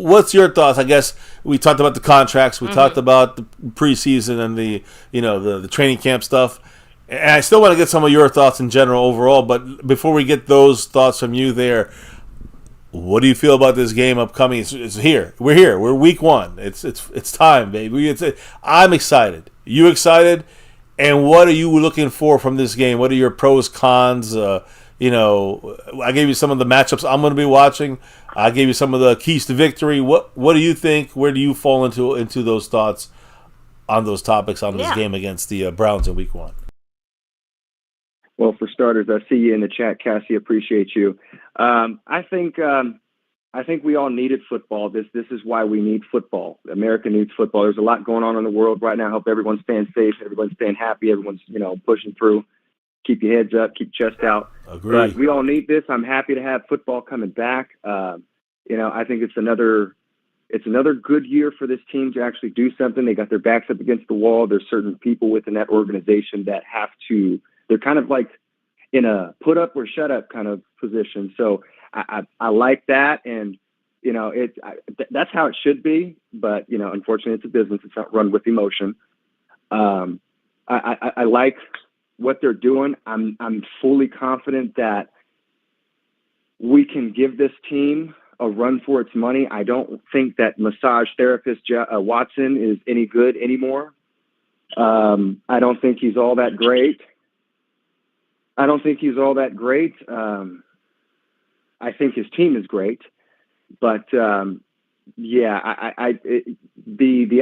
what's your thoughts? I guess we talked about the contracts. We talked about the preseason and the training camp stuff. And I still want to get some of your thoughts in general overall. But before we get those thoughts from you there, what do you feel about this game upcoming? It's here. We're here. We're week 1. It's time, baby. I'm excited. You excited? And what are you looking for from this game? What are your pros, cons? I gave you some of the matchups I'm going to be watching. I gave you some of the keys to victory. What do you think? Where do you fall into those thoughts on those topics on this game against the Browns in week 1? Well, for starters, I see you in the chat, Cassie. Appreciate you. I think we all needed football. This is why we need football. America needs football. There's a lot going on in the world right now. I hope everyone's staying safe. Everyone's staying happy. Everyone's pushing through. Keep your heads up. Keep your chest out. Agree. But we all need this. I'm happy to have football coming back. I think it's another good year for this team to actually do something. They got their backs up against the wall. There's certain people within that organization that have to. They're kind of like in a put up or shut up kind of position. So I like that, and that's how it should be. But unfortunately, it's a business; it's not run with emotion. I like what they're doing. I'm fully confident that we can give this team a run for its money. I don't think that massage therapist Watson is any good anymore. I don't think he's all that great. I think his team is great, but the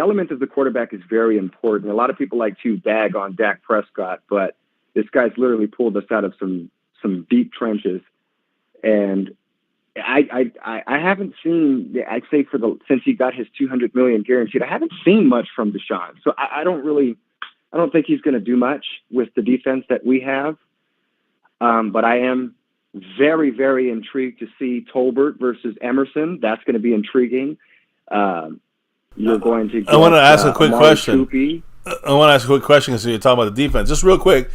element of the quarterback is very important. A lot of people like to bag on Dak Prescott, but this guy's literally pulled us out of some deep trenches. And I haven't seen, I'd say since he got his $200 million guaranteed, I haven't seen much from Deshaun. So I don't think he's going to do much with the defense that we have. But I am very, very intrigued to see Tolbert versus Emerson. That's going to be intriguing. You're going to get, I want to ask a quick question. Coopy. I want to ask a quick question because you're talking about the defense. Just real quick,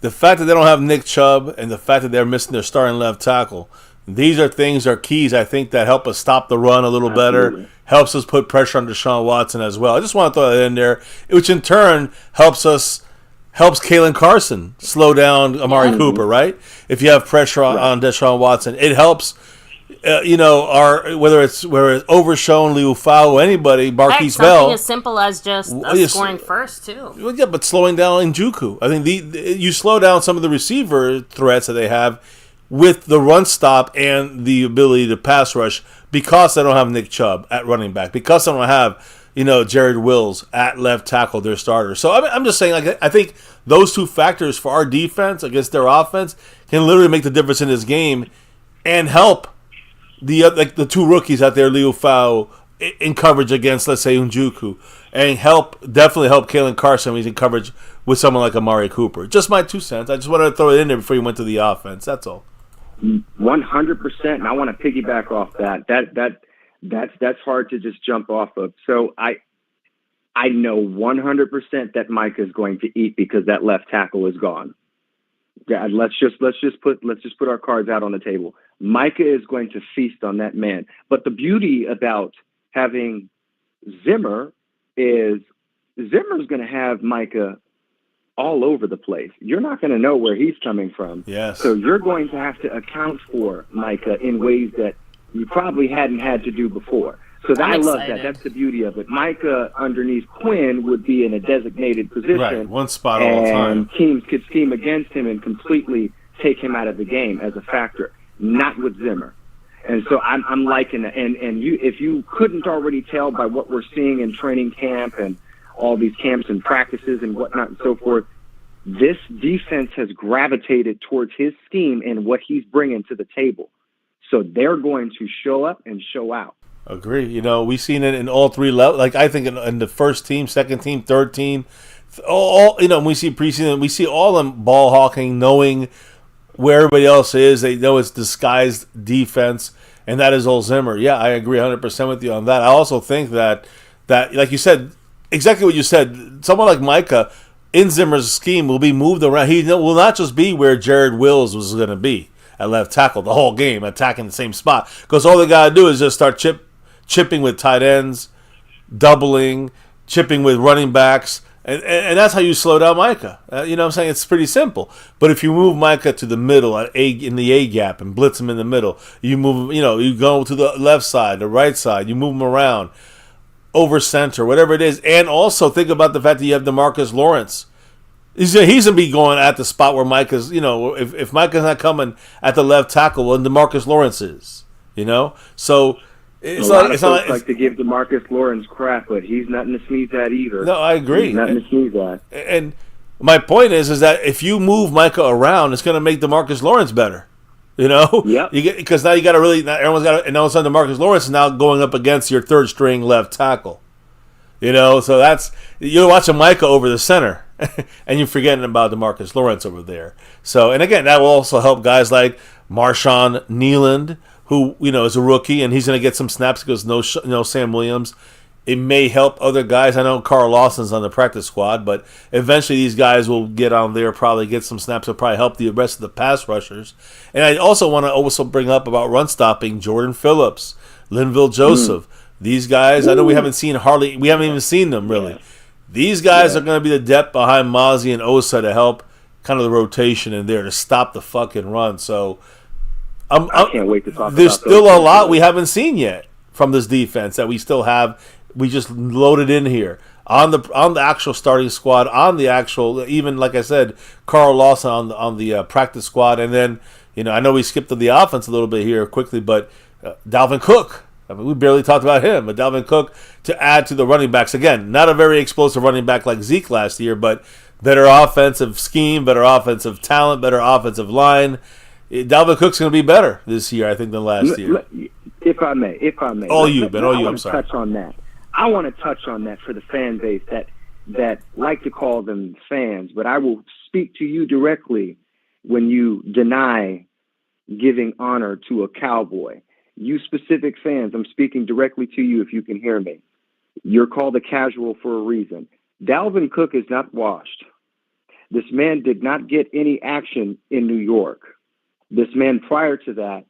the fact that they don't have Nick Chubb and the fact that they're missing their starting left tackle, these are keys, I think, that help us stop the run a little better, helps us put pressure on Deshaun Watson as well. I just want to throw that in there, which in turn helps Kalen Carson slow down Amari Cooper, right? If you have pressure on Deshaun Watson, it helps. Whether it's Overshown, Liu Fao, anybody, Marquise Bell. Something as simple as just us scoring first too. Well, yeah, but slowing down Njoku. I think you slow down some of the receiver threats that they have with the run stop and the ability to pass rush because they don't have Nick Chubb at running back, because they don't have Jared Wills at left tackle, their starter. So I'm just saying, I think those two factors for our defense against their offense can literally make the difference in this game and help the two rookies out there, Liu Fao, in coverage against, let's say, Njoku, and definitely help Kalen Carson when he's in coverage with someone like Amari Cooper. Just my 2 cents. I just wanted to throw it in there before you went to the offense. That's all. 100%, and I want to piggyback off that. That's hard to just jump off of. So I know 100% that Micah is going to eat because that left tackle is gone. Yeah, let's just put our cards out on the table. Micah is going to feast on that man. But the beauty about having Zimmer is Zimmer's going to have Micah all over the place. You're not going to know where he's coming from. Yes. So you're going to have to account for Micah in ways that you probably hadn't had to do before. So I'm I love that. excited. That's the beauty of it. Micah underneath Quinn would be in a designated position. Right, one spot all the time. And teams could scheme against him and completely take him out of the game as a factor. Not with Zimmer. And so I'm liking that. And you, if you couldn't already tell by what we're seeing in training camp and all these camps and practices and whatnot and so forth, this defense has gravitated towards his scheme and what he's bringing to the table. So they're going to show up and show out. Agree. You know, we've seen it in all three levels. Like, I think in the first team, second team, third team, all you know, we see preseason, we see all them ball hawking, knowing where everybody else is. They know it's disguised defense, and that is old Zimmer. Yeah, I agree 100% with you on that. I also think that like you said, exactly what you said, someone like Micah in Zimmer's scheme will be moved around. He will not just be where Jared Wills was going to be at left tackle the whole game, attacking the same spot. Because all they got to do is just start chipping with tight ends, doubling, chipping with running backs, and that's how you slow down Micah. You know what I'm saying? It's pretty simple. But if you move Micah to the middle in the A gap and blitz him in the middle, you move, you go to the left side, the right side, you move him around, over center, whatever it is. And also think about the fact that you have DeMarcus Lawrence. He's going to be going at the spot where Micah's, if Micah's not coming at the left tackle, well, DeMarcus Lawrence is, So it's a lot of folks like to give DeMarcus Lawrence crap, but he's nothing to sneeze at either. No, I agree. He's nothing to sneeze at. And my point is that if you move Micah around, it's going to make DeMarcus Lawrence better. Yep. Because now you got to really, everyone's got to, and all of a sudden DeMarcus Lawrence is now going up against your third string left tackle. So that's, you're watching Micah over the center, and you're forgetting about DeMarcus Lawrence over there. So, and again, that will also help guys like Marshawn Nealand, who, is a rookie, and he's going to get some snaps because no Sam Williams. It may help other guys. I know Carl Lawson's on the practice squad, but eventually these guys will get on there, probably get some snaps. Will probably help the rest of the pass rushers. And I also want to bring up about run stopping Jordan Phillips, Linville Joseph. These guys, I know we haven't even seen them really. Yeah. These guys are going to be the depth behind Mozzie and Osa to help kind of the rotation in there to stop the fucking run. So I can't wait to talk about there's still a lot we haven't seen yet from this defense that we still have. We just loaded in here on the actual starting squad, on the actual, even like I said, Carl Lawson on the practice squad, and then I know we skipped to the offense a little bit here quickly, but Dalvin Cook. I mean, we barely talked about him, but Dalvin Cook to add to the running backs. Again, not a very explosive running back like Zeke last year, but better offensive scheme, better offensive talent, better offensive line. Dalvin Cook's going to be better this year, I think, than last year. If I may. All you, I'm sorry. Touch on that. I want to touch on that for the fan base that like to call them fans, but I will speak to you directly when you deny giving honor to a Cowboy. You specific fans, I'm speaking directly to you if you can hear me. You're called a casual for a reason. Dalvin Cook is not washed. This man did not get any action in New York. This man prior to that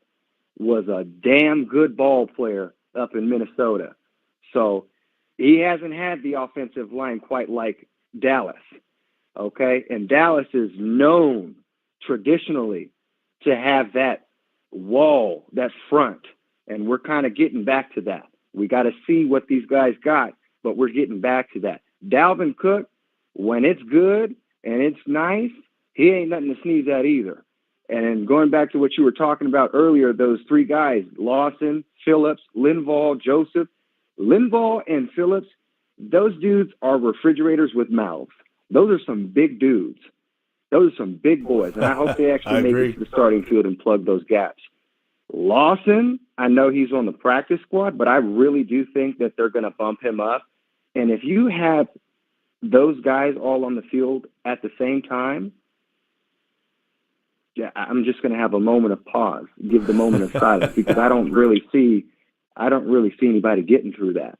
was a damn good ball player up in Minnesota. So he hasn't had the offensive line quite like Dallas, okay? And Dallas is known traditionally to have that wall, that front, and we're kind of getting back to that. We got to see what these guys got, but we're getting back to that. Dalvin Cook, when it's good and it's nice, he ain't nothing to sneeze at either. And then going back to what you were talking about earlier, those three guys, Lawson, Phillips, Linval, Joseph, Linval and Phillips, those dudes are refrigerators with mouths. Those are some big dudes. Those are some big boys, and I hope they actually make it to the starting field and plug those gaps. Lawson, I know he's on the practice squad, but I really do think that they're going to bump him up. And if you have those guys all on the field at the same time, yeah, I'm just going to have a moment of pause, give the moment of silence, because I don't really see anybody getting through that.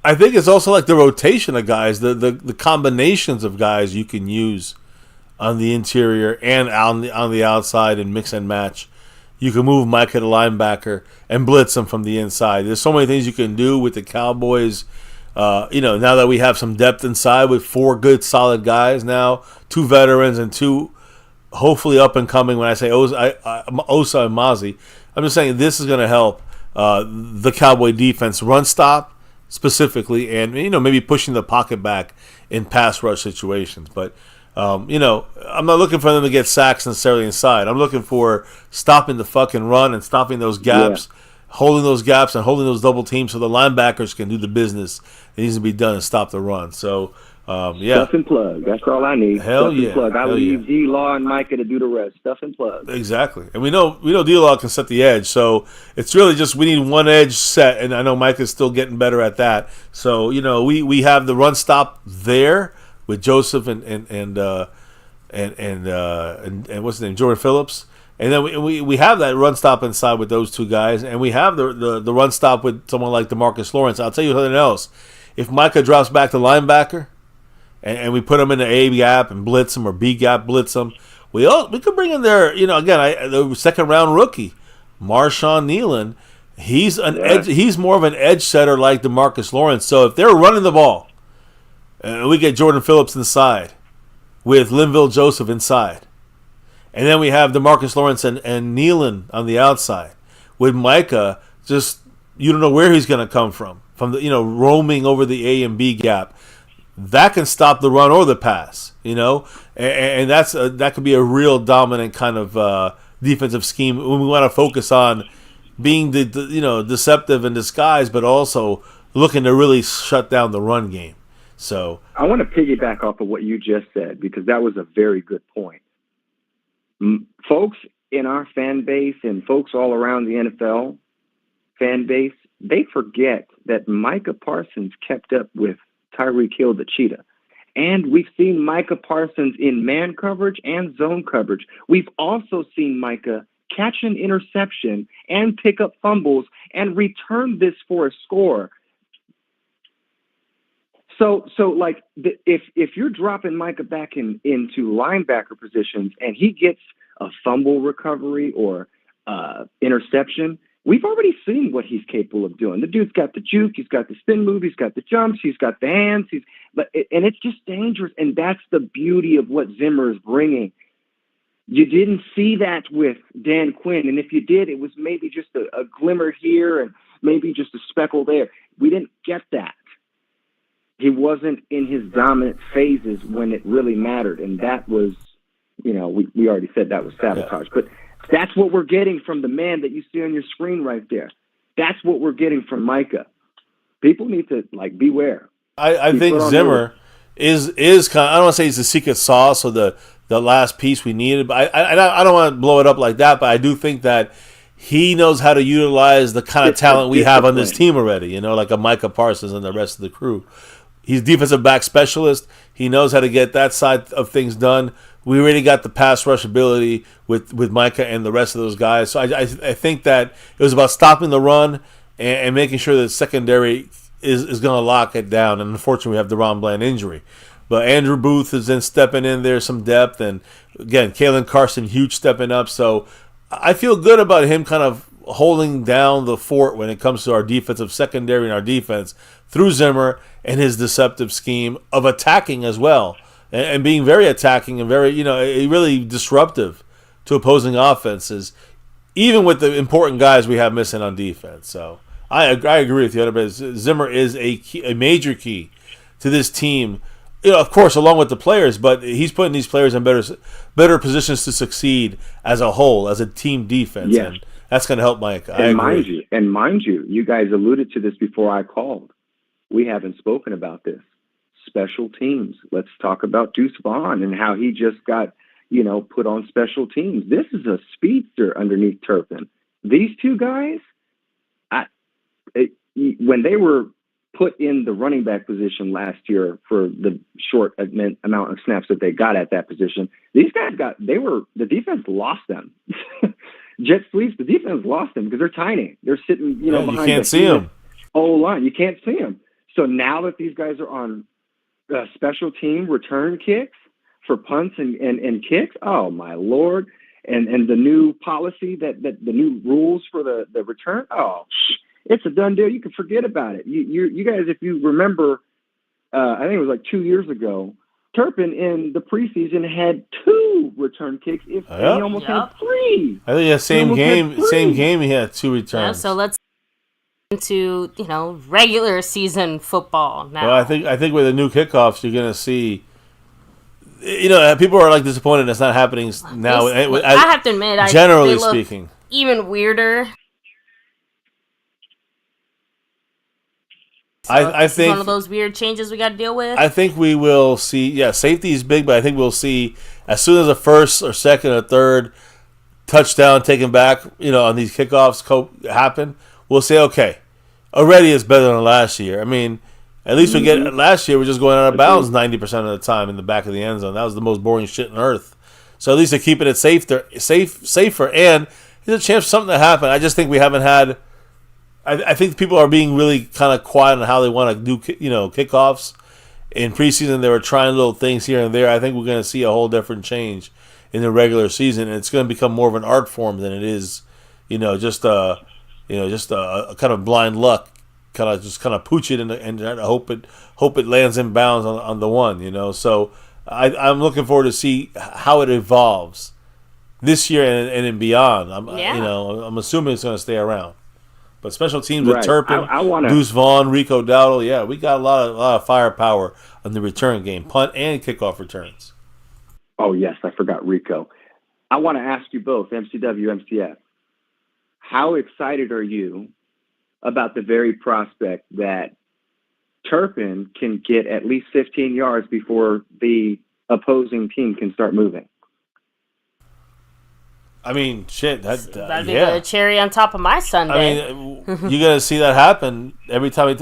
I think it's also like the rotation of guys, the combinations of guys you can use on the interior and on the outside and mix and match. You can move Micah to linebacker and blitz him from the inside. There's so many things you can do with the Cowboys. Now that we have some depth inside with 4 good, solid guys now, 2 veterans and 2 hopefully up and coming. When I say Osa and Mozzie, I'm just saying this is going to help. the Cowboy defense run stop specifically, and maybe pushing the pocket back in pass rush situations. But I'm not looking for them to get sacks necessarily inside. I'm looking for stopping the fucking run and stopping those gaps, holding those gaps and holding those double teams so the linebackers can do the business that needs to be done and stop the run. So. Stuff and plug. That's all I need. Hell Stuff yeah. and plug. I Hell leave yeah. D-Law and Micah to do the rest. Stuff and plug. Exactly. And we know D-Law can set the edge. So it's really just we need one edge set, and I know Micah's still getting better at that. So, we have the run stop there with Joseph and what's his name, Jordan Phillips. And then we have that run stop inside with those two guys, and we have the run stop with someone like DeMarcus Lawrence. I'll tell you something else. If Micah drops back to linebacker, and we put them in the A gap and blitz them or B gap blitz them, we could bring in their the second round rookie, Marshawn Nealon. He's edge. He's more of an edge setter like DeMarcus Lawrence. So if they're running the ball, and we get Jordan Phillips inside with Linville Joseph inside, and then we have DeMarcus Lawrence and Nealon on the outside with Micah. Just you don't know where he's going to come from the roaming over the A and B gap. That can stop the run or the pass, and that could be a real dominant kind of defensive scheme when we want to focus on being deceptive in disguise, but also looking to really shut down the run game. So I want to piggyback off of what you just said because that was a very good point. Folks in our fan base and folks all around the NFL fan base, they forget that Micah Parsons kept up with Tyreek Hill, the cheetah. And we've seen Micah Parsons in man coverage and zone coverage. We've also seen Micah catch an interception and pick up fumbles and return this for a score. So if you're dropping Micah back into linebacker positions and he gets a fumble recovery or interception, we've already seen what he's capable of doing. The dude's got the juke, he's got the spin move, he's got the jumps, he's got the hands, and it's just dangerous. And that's the beauty of what Zimmer is bringing. You didn't see that with Dan Quinn, and if you did, it was maybe just a glimmer here and maybe just a speckle there. We didn't get that. He wasn't in his dominant phases when it really mattered, and that was, we already said that was sabotage, but that's what we're getting from the man that you see on your screen right there. That's what we're getting from Micah. People need to beware. I think Zimmer is kind of, I don't want to say he's the secret sauce or the last piece we needed, but I don't want to blow it up like that, but I do think that he knows how to utilize the kind of talent we have on this team already, like a Micah Parsons and the rest of the crew. He's defensive back specialist. He knows how to get that side of things done. We already got the pass rush ability with Micah and the rest of those guys. So I think that it was about stopping the run and making sure that secondary is going to lock it down. And unfortunately, we have the Ron Bland injury. But Andrew Booth is then stepping in there, some depth. And again, Kalen Carson, huge stepping up. So I feel good about him kind of holding down the fort when it comes to our defensive secondary and our defense through Zimmer and his deceptive scheme of attacking as well. And being very attacking and very, really disruptive to opposing offenses, even with the important guys we have missing on defense. So I agree with you, but Zimmer is a major key to this team. Of course, along with the players, but he's putting these players in better positions to succeed as a whole, as a team defense. Yes. And that's going to help Mike. And mind you, you guys alluded to this before I called. We haven't spoken about this. Special teams. Let's talk about Deuce Vaughn and how he just got, put on special teams. This is a speedster underneath Turpin. These two guys, when they were put in the running back position last year for the short amount of snaps that they got at that position, these guys the defense lost them. Jet sweeps, the defense lost them because they're tiny. They're sitting, behind you can't see them. O-line. You can't see them. So now that these guys are on special team return kicks for punts and kicks, oh my Lord. And the new policy that the new rules for the return, it's a done deal. You can forget about it. You guys, if you remember, I think it was like 2 years ago, Turpin in the preseason had 2 return kicks. He almost had 3. I think same game he had 2 returns. Yeah, so let's into, regular season football now. Well, I think with the new kickoffs, you're going to see. People are like disappointed it's not happening now. I have to admit, generally speaking, even weirder. So I think one of those weird changes we got to deal with. I think we will see. Yeah, safety is big, but I think we'll see as soon as the first or second or third touchdown taken back, on these kickoffs happen. We'll say, okay, already it's better than last year. I mean, at least we get last year we're just going out of bounds 90% of the time in the back of the end zone. That was the most boring shit on earth. So at least they're keeping it safer, and there's a chance for something to happen. I just think we haven't had. I think people are being really kind of quiet on how they want to do, kickoffs. In preseason, they were trying little things here and there. I think we're going to see a whole different change in the regular season, and it's going to become more of an art form than it is, just a kind of blind luck, kind of pooch it and hope it lands in bounds on the one, So I'm looking forward to see how it evolves this year and beyond. I'm assuming it's going to stay around. But special teams with Turpin, Deuce Vaughn, Rico Dowdle, we got a lot of firepower on the return game, punt and kickoff returns. Oh, yes, I forgot Rico. I want to ask you both, MCW, MCF, how excited are you about the very prospect that Turpin can get at least 15 yards before the opposing team can start moving? I mean, shit. That'd be the cherry on top of my Sunday. I mean, you're going to see that happen every time.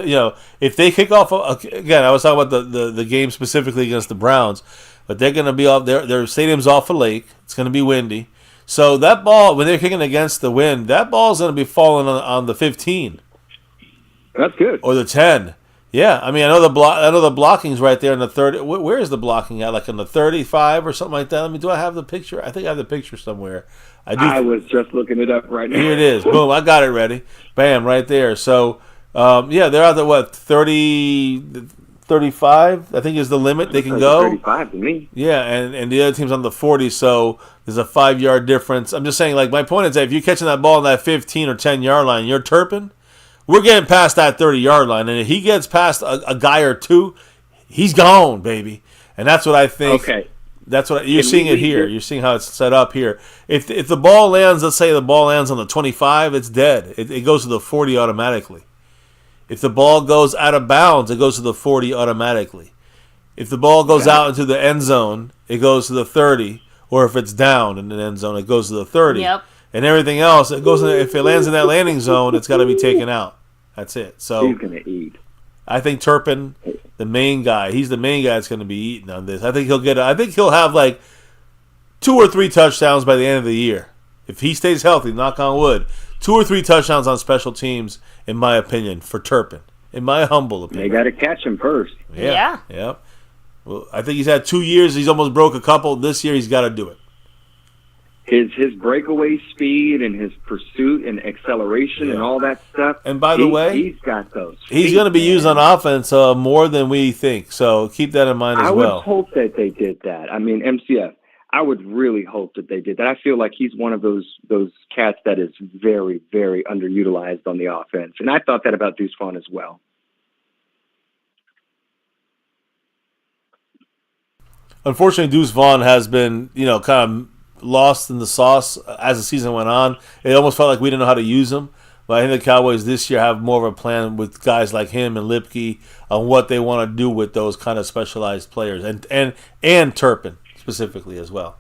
If they kick off again, I was talking about the game specifically against the Browns, but they're going to be off. Their stadium's off a lake. It's going to be windy, so that ball when they're kicking against the wind, that ball's going to be falling on the 15. That's good. Or the 10. Yeah, I mean, I know the blocking's right there in the 30. Where is the blocking at? Like in the 35 or something like that. Do I have the picture? I think I have the picture somewhere. I was just looking it up right now. Here it is. Boom, I got it ready. Bam, right there. So, they're out there, 30, 35, I think is the limit they can go. 35 to me. Yeah, and the other team's on the 40, so there's a 5-yard difference. I'm just saying, my point is that if you're catching that ball on that 15 or 10-yard line, you're Turpin, we're getting past that 30-yard line. And if he gets past a guy or two, he's gone, baby. And that's what I think. Okay. That's what you're seeing it here. You're seeing how it's set up here. If the ball lands, let's say the ball lands on the 25, it's dead. It goes to the 40 automatically. If the ball goes out of bounds, it goes to the 40 automatically. If the ball goes out into the end zone, it goes to the 30. Or if it's down in the end zone, it goes to the 30. Yep. And everything else, it goes. If it lands in that landing zone, it's got to be taken out. That's it. So he's gonna eat. I think Turpin, the main guy, he's the main guy that's going to be eating on this. I think he'll have like 2 or 3 touchdowns by the end of the year. If he stays healthy, knock on wood, 2 or 3 touchdowns on special teams, in my opinion, for Turpin. In my humble opinion. They got to catch him first. Yeah. Well, I think he's had 2 years. He's almost broke a couple. This year, he's got to do it. His breakaway speed and his pursuit and acceleration and all that stuff. And by the way, he's got those. He's going to be used on offense more than we think. So keep that in mind as well. I would hope that they did that. I mean, MCF, I would really hope that they did that. I feel like he's one of those cats that is very, very underutilized on the offense. And I thought that about Deuce Vaughn as well. Unfortunately, Deuce Vaughn has been, kind of lost in the sauce as the season went on. It almost felt like we didn't know how to use him. But I think the Cowboys this year have more of a plan with guys like him and Lipke on what they want to do with those kind of specialized players, and Turpin specifically as well.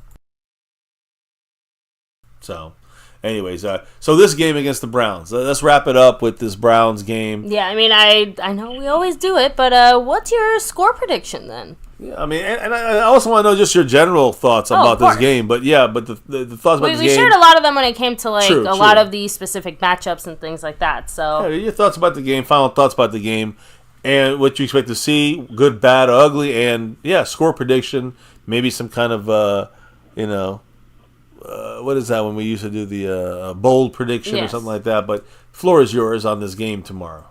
So, anyways, so this game against the Browns. Let's wrap it up with this Browns game. Yeah, I mean, I know we always do it, but what's your score prediction then? Yeah, I mean, and I also want to know just your general thoughts about this game. But the thoughts about this game. We shared a lot of them when it came to True. lot of the specific matchups and things like that. So your thoughts about the game, final thoughts about the game, and what you expect to see, good, bad, ugly, and score prediction. Maybe some kind of what is that when we used to do the bold prediction or something like that. But floor is yours on this game tomorrow.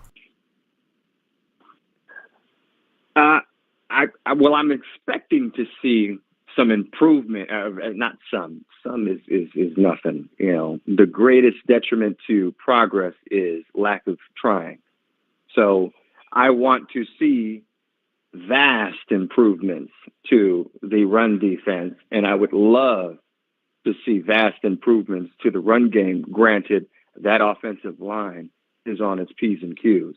I'm expecting to see some improvement. Not some. Some is nothing. You know, the greatest detriment to progress is lack of trying. So I want to see vast improvements to the run defense, and I would love to see vast improvements to the run game. Granted, that offensive line is on its P's and Q's.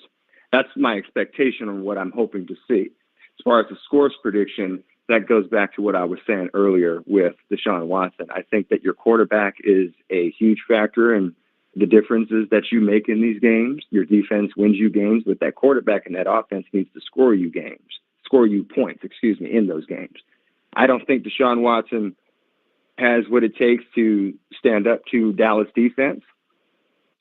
That's my expectation on what I'm hoping to see. As far as the scores prediction, that goes back to what I was saying earlier with Deshaun Watson. I think that your quarterback is a huge factor in the differences that you make in these games. Your defense wins you games, but that quarterback and that offense needs to score you points, in those games. I don't think Deshaun Watson has what it takes to stand up to Dallas defense.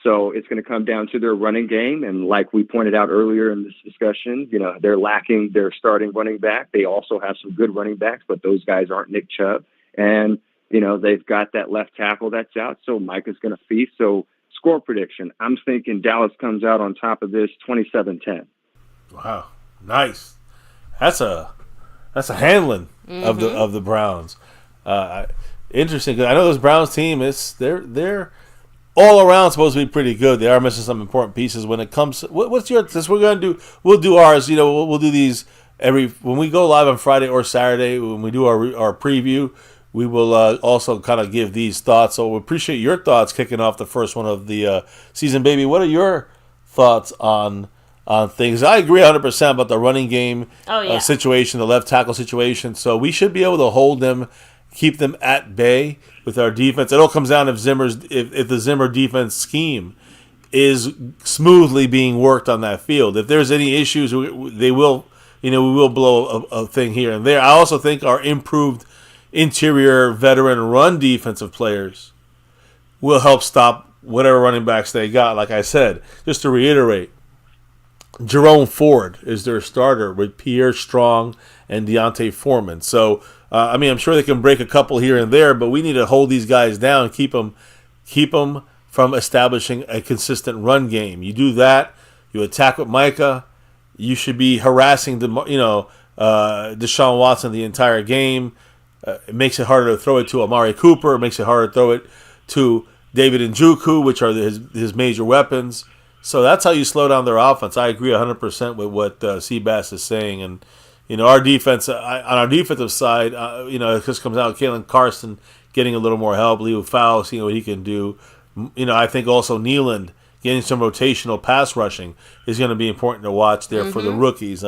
So it's going to come down to their running game. And like we pointed out earlier in this discussion, you know, they're lacking their starting running back. They also have some good running backs, but those guys aren't Nick Chubb. And, you know, they've got that left tackle that's out. So Micah's going to feast. So score prediction, I'm thinking Dallas comes out on top of this 27-10. Wow. Nice. That's a handling of the Browns. Interesting, because I know this Browns team they're all around supposed to be pretty good. They are missing some important pieces when it comes. What's your? Since we're gonna do, we'll do ours. You know, we'll do these when we go live on Friday or Saturday when we do our preview. We will also kind of give these thoughts. So we appreciate your thoughts kicking off the first one of the season, baby. What are your thoughts on things? I agree 100% about the running game situation, the left tackle situation. So we should be able to hold them, keep them at bay with our defense. It all comes down if the Zimmer defense scheme is smoothly being worked on that field. If there's any issues, we will blow a thing here and there. I also think our improved interior veteran run defensive players will help stop whatever running backs they got. Like I said, just to reiterate, Jerome Ford is their starter with Pierre Strong and Deontay Foreman. So, I'm sure they can break a couple here and there, but we need to hold these guys down, keep them from establishing a consistent run game. You do that, you attack with Micah, you should be harassing Deshaun Watson the entire game. It makes it harder to throw it to Amari Cooper. It makes it harder to throw it to David Njoku, which are his major weapons. So that's how you slow down their offense. I agree 100% with what Seabass is saying. And, you know, our defense, on our defensive side, it just comes out Kalen Carson getting a little more help. Leo Fowle, seeing what he can do. You know, I think also Nealand getting some rotational pass rushing is going to be important to watch there for the rookies.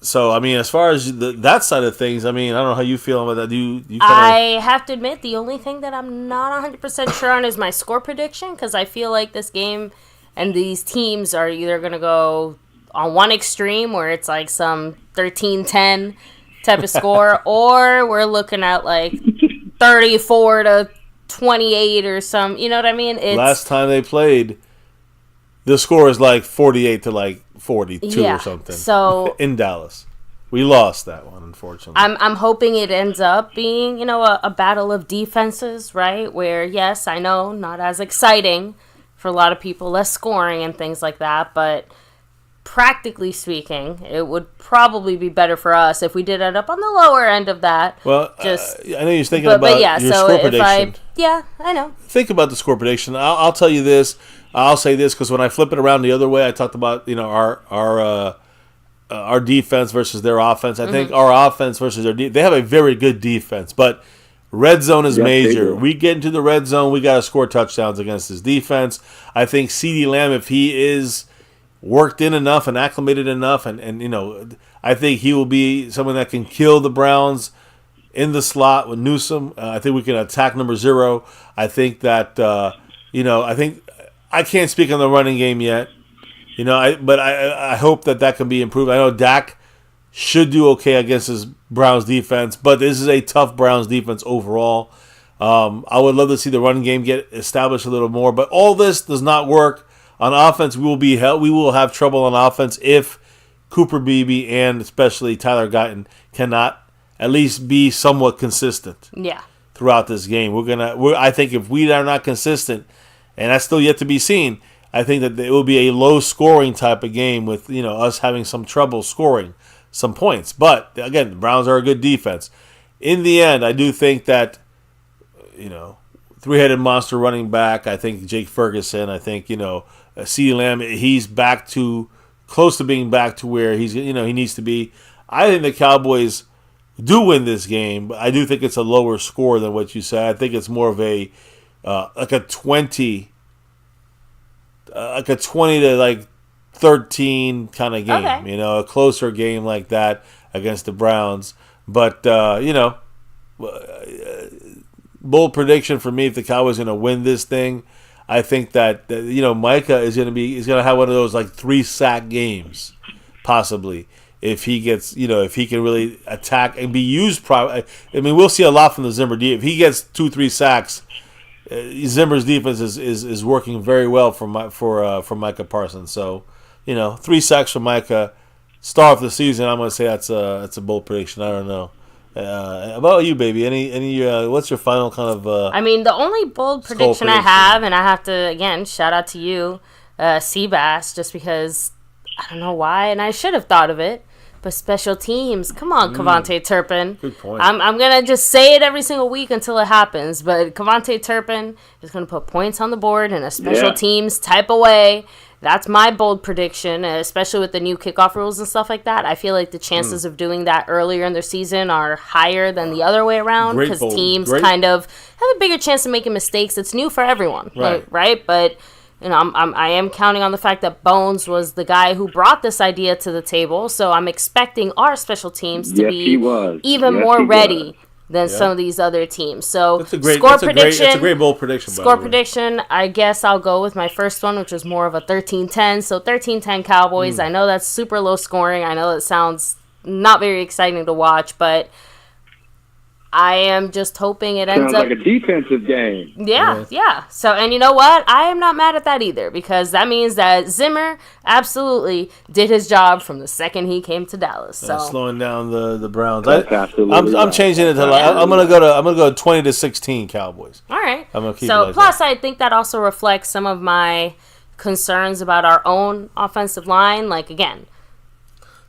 So, as far as that side of things, I don't know how you feel about that. I have to admit, the only thing that I'm not 100% sure on is my score prediction, because I feel like this game and these teams are either going to go on one extreme where it's like some 13-10 type of score, or we're looking at like 34-28 or some, you know what I mean? Last time they played, the score is like 48-42 or something. So in Dallas, we lost that one, unfortunately. I'm hoping it ends up being, a battle of defenses, right? Where, yes, I know, not as exciting for a lot of people, less scoring and things like that, but practically speaking, it would probably be better for us if we did end up on the lower end of that. Well, I know you're thinking about your score prediction. I know. Think about the score prediction. I'll tell you this. I'll say this because when I flip it around the other way, I talked about our defense versus their offense. I think our offense versus their they have a very good defense, but red zone is major. We get into the red zone, we got to score touchdowns against this defense. I think CeeDee Lamb, if he is worked in enough and acclimated enough, and I think he will be someone that can kill the Browns in the slot with Newsome. I think we can attack number 0. I think that I can't speak on the running game yet, but I hope that can be improved. I know Dak should do okay against this Browns defense, but this is a tough Browns defense overall. I would love to see the running game get established a little more, but all this does not work on offense. We will have trouble on offense if Cooper Beebe and especially Tyler Guyton cannot at least be somewhat consistent. Yeah. Throughout this game, I think if we are not consistent, and that's still yet to be seen, I think that it will be a low-scoring type of game with us having some trouble scoring some points. But again, the Browns are a good defense. in the end, I do think that, three-headed monster running back. I think Jake Ferguson. I think CeeDee Lamb. He's close to being back to where he needs to be. I think the Cowboys do win this game, but I do think it's a lower score than what you said. I think it's more of a like a 20 to 13 kind of game. Okay. A closer game like that against the Browns. But bold prediction for me: if the Cowboys are going to win this thing, I think that Micah is going to have one of those 3-sack games, possibly. If he gets, if he can really attack and be used, we'll see a lot from the Zimmer defense. If he gets 2-3 sacks, Zimmer's defense is working very well for Micah Parsons. So, 3 sacks for Micah, start of the season. I'm going to say that's a bold prediction. I don't know. About you, baby? Any? What's your final kind of? The only bold prediction I have, and I have to again shout out to you, Seabass, just because I don't know why, and I should have thought of it. But special teams, come on, Kevontae Turpin. Good point. I'm gonna just say it every single week until it happens. But Kevontae Turpin is gonna put points on the board in a special teams type of way. That's my bold prediction, especially with the new kickoff rules and stuff like that. I feel like the chances of doing that earlier in their season are higher than the other way around because teams kind of have a bigger chance of making mistakes. It's new for everyone, right? But I am counting on the fact that Bones was the guy who brought this idea to the table, so I'm expecting our special teams to be even more ready than some of these other teams. So that's a great bold prediction. Score prediction, I guess I'll go with my first one, which was more of a 13-10. So 13-10 Cowboys. I know that's super low scoring. I know that sounds not very exciting to watch, but I am just hoping it ends up like a defensive game. Yeah. So, and you know what? I am not mad at that either because that means that Zimmer absolutely did his job from the second he came to Dallas. So slowing down the Browns. I'm changing it to I'm gonna go to 20-16 Cowboys. All right. I'm gonna keep so it like plus that. I think that also reflects some of my concerns about our own offensive line. Like again,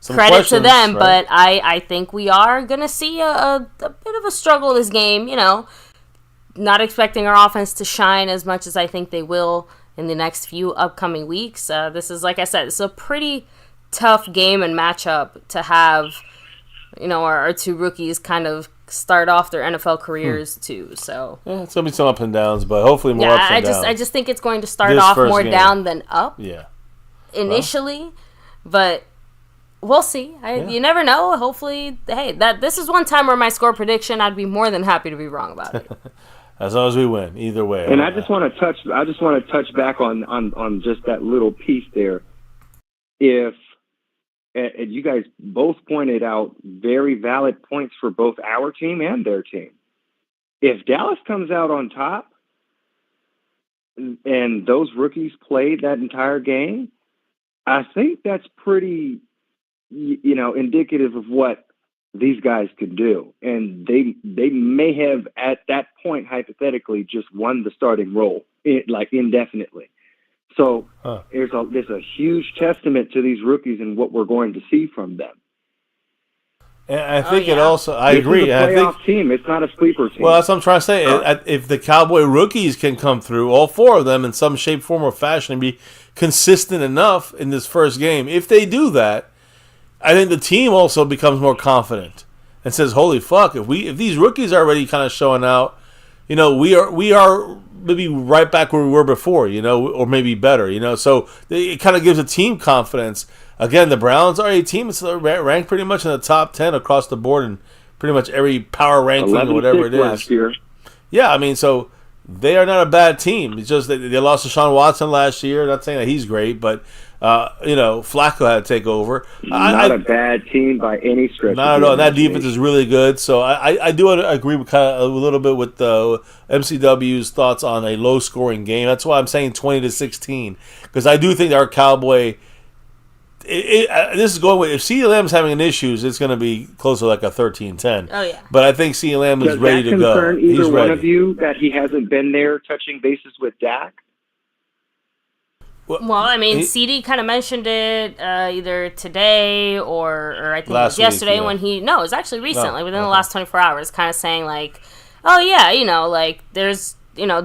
credit to them, right? But I think we are going to see a bit of a struggle this game, not expecting our offense to shine as much as I think they will in the next few upcoming weeks. This is, like I said, it's a pretty tough game and matchup to have, our two rookies kind of start off their NFL careers too. So it's going to be some up and downs, but hopefully more ups and downs. I just think it's going to start off more down than up. Yeah. Initially, but we'll see. You never know. Hopefully, this is one time where my score prediction, I'd be more than happy to be wrong about it. As long as we win, either way. And I just want to touch back on just that little piece there. If you guys both pointed out very valid points for both our team and their team. If Dallas comes out on top and those rookies played that entire game, I think that's pretty indicative of what these guys could do. And they may have, at that point, hypothetically, just won the starting role, indefinitely. So there's a huge testament to these rookies and what we're going to see from them. And I think it also, I agree. It's a playoff team. It's not a sleeper team. Well, that's what I'm trying to say. If the Cowboy rookies can come through, all four of them in some shape, form, or fashion, and be consistent enough in this first game, if they do that, I think the team also becomes more confident and says, "Holy fuck! If these rookies are already kind of showing out, we are maybe right back where we were before, or maybe better, So it kind of gives a team confidence. Again, the Browns are a team that's ranked pretty much in the top 10 across the board in pretty much every power ranking or whatever it is. Last year. Yeah, so they are not a bad team. It's just that they lost to Deshaun Watson last year. Not saying that he's great, but Flacco had to take over. Not a bad team by any stretch. Not at all. And that defense is really good. So I do agree with kind of a little bit with MCW's thoughts on a low-scoring game. That's why I'm saying 20-16 because I do think our Cowboy. This is going with if CeeDee Lamb's having an issues, it's going to be closer to like a 13-10. Oh yeah. But I think CeeDee Lamb is ready to go. Does that concern either one of you that he hasn't been there touching bases with Dak? Well, I mean, CD kind of mentioned it either today or I think it was yesterday when he... No, it was actually recently, within the last 24 hours, kind of saying, like, oh, yeah, like, there's...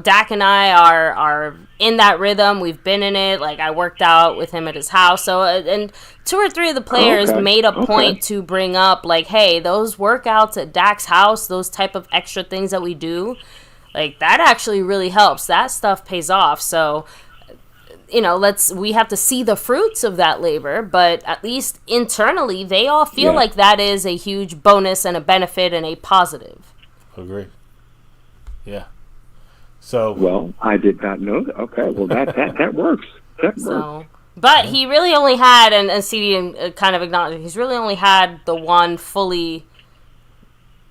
Dak and I are in that rhythm. We've been in it. Like, I worked out with him at his house. So, and 2 or 3 of the players made a point to bring up, like, hey, those workouts at Dak's house, those type of extra things that we do, like, that actually really helps. That stuff pays off. So, we have to see the fruits of that labor, but at least internally, they all feel like that is a huge bonus and a benefit and a positive. Agree. Yeah. So well, I did not know that. Okay, well that works. That works. But he really only had, and CD kind of acknowledged, he's really only had the one fully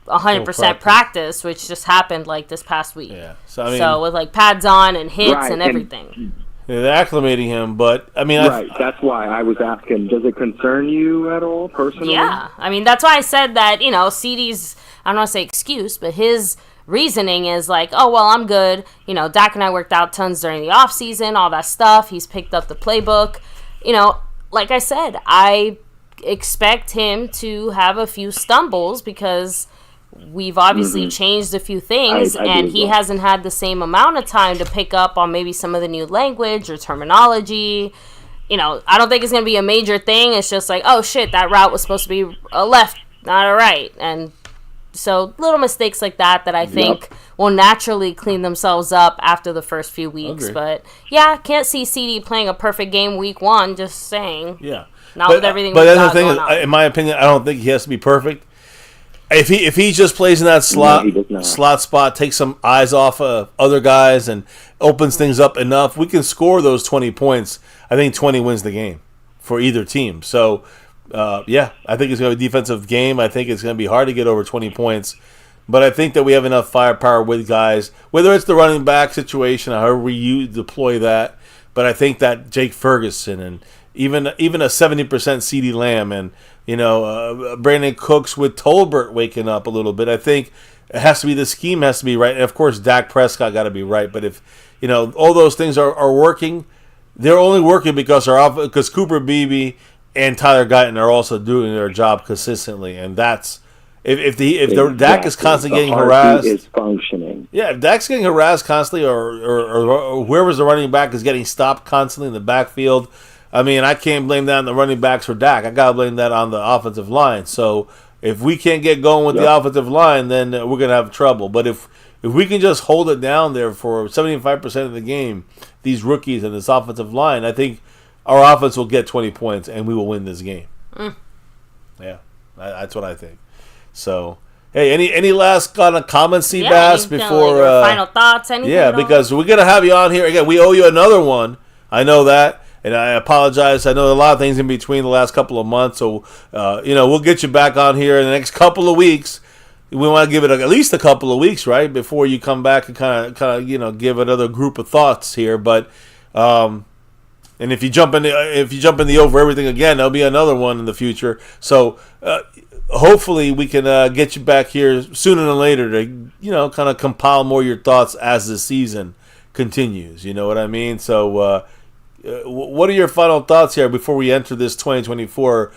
100% practice, which just happened like this past week. Yeah. So with like pads on and hits and everything. They're acclimating him, but I mean, that's why I was asking. Does it concern you at all personally? Yeah, I mean that's why I said that. CD's, I don't want to say excuse, but his reasoning is like, oh, well, I'm good. Dak and I worked out tons during the off season, all that stuff. He's picked up the playbook. Like I said, I expect him to have a few stumbles because we've obviously changed a few things, and he hasn't had the same amount of time to pick up on maybe some of the new language or terminology. I don't think it's going to be a major thing. It's just like, oh, shit, that route was supposed to be a left, not a right. And so little mistakes like that I think will naturally clean themselves up after the first few weeks. But, yeah, can't see CD playing a perfect game week 1, just saying. Yeah. With everything but the thing is, in my opinion, I don't think he has to be perfect. If he just plays in that slot spot, takes some eyes off of other guys and opens things up enough, we can score those 20 points. I think 20 wins the game for either team. So, I think it's going to be a defensive game. I think it's going to be hard to get over 20 points. But I think that we have enough firepower with guys, whether it's the running back situation, however you deploy that. But I think that Jake Ferguson and even a 70% CD Lamb and Brandon Cooks with Tolbert waking up a little bit. I think it has to be, the scheme has to be right. And, of course, Dak Prescott got to be right. But if, all those things are working, they're only working because Cooper Beebe and Tyler Guyton are also doing their job consistently. And that's, if Dak is constantly getting harassed. Is functioning. Yeah, if Dak's getting harassed constantly or whoever's the running back is getting stopped constantly in the backfield, I mean, I can't blame that on the running backs for Dak. I got to blame that on the offensive line. So if we can't get going with the offensive line, then we're going to have trouble. But if we can just hold it down there for 75% of the game, these rookies and this offensive line, I think our offense will get 20 points and we will win this game. Yeah, that's what I think. So, hey, any last kind of comments, Seabass, before final thoughts? Anything? Yeah, because we're gonna have you on here again. We owe you another one. I know that, and I apologize. I know a lot of things in between the last couple of months, so we'll get you back on here in the next couple of weeks. We want to give it at least a couple of weeks, right, before you come back and kind of give another group of thoughts here. But and if you jump in the over everything again, there'll be another one in the future. So. Hopefully we can get you back here sooner than later to, kind of compile more of your thoughts as the season continues. You know what I mean? So what are your final thoughts here before we enter this 2024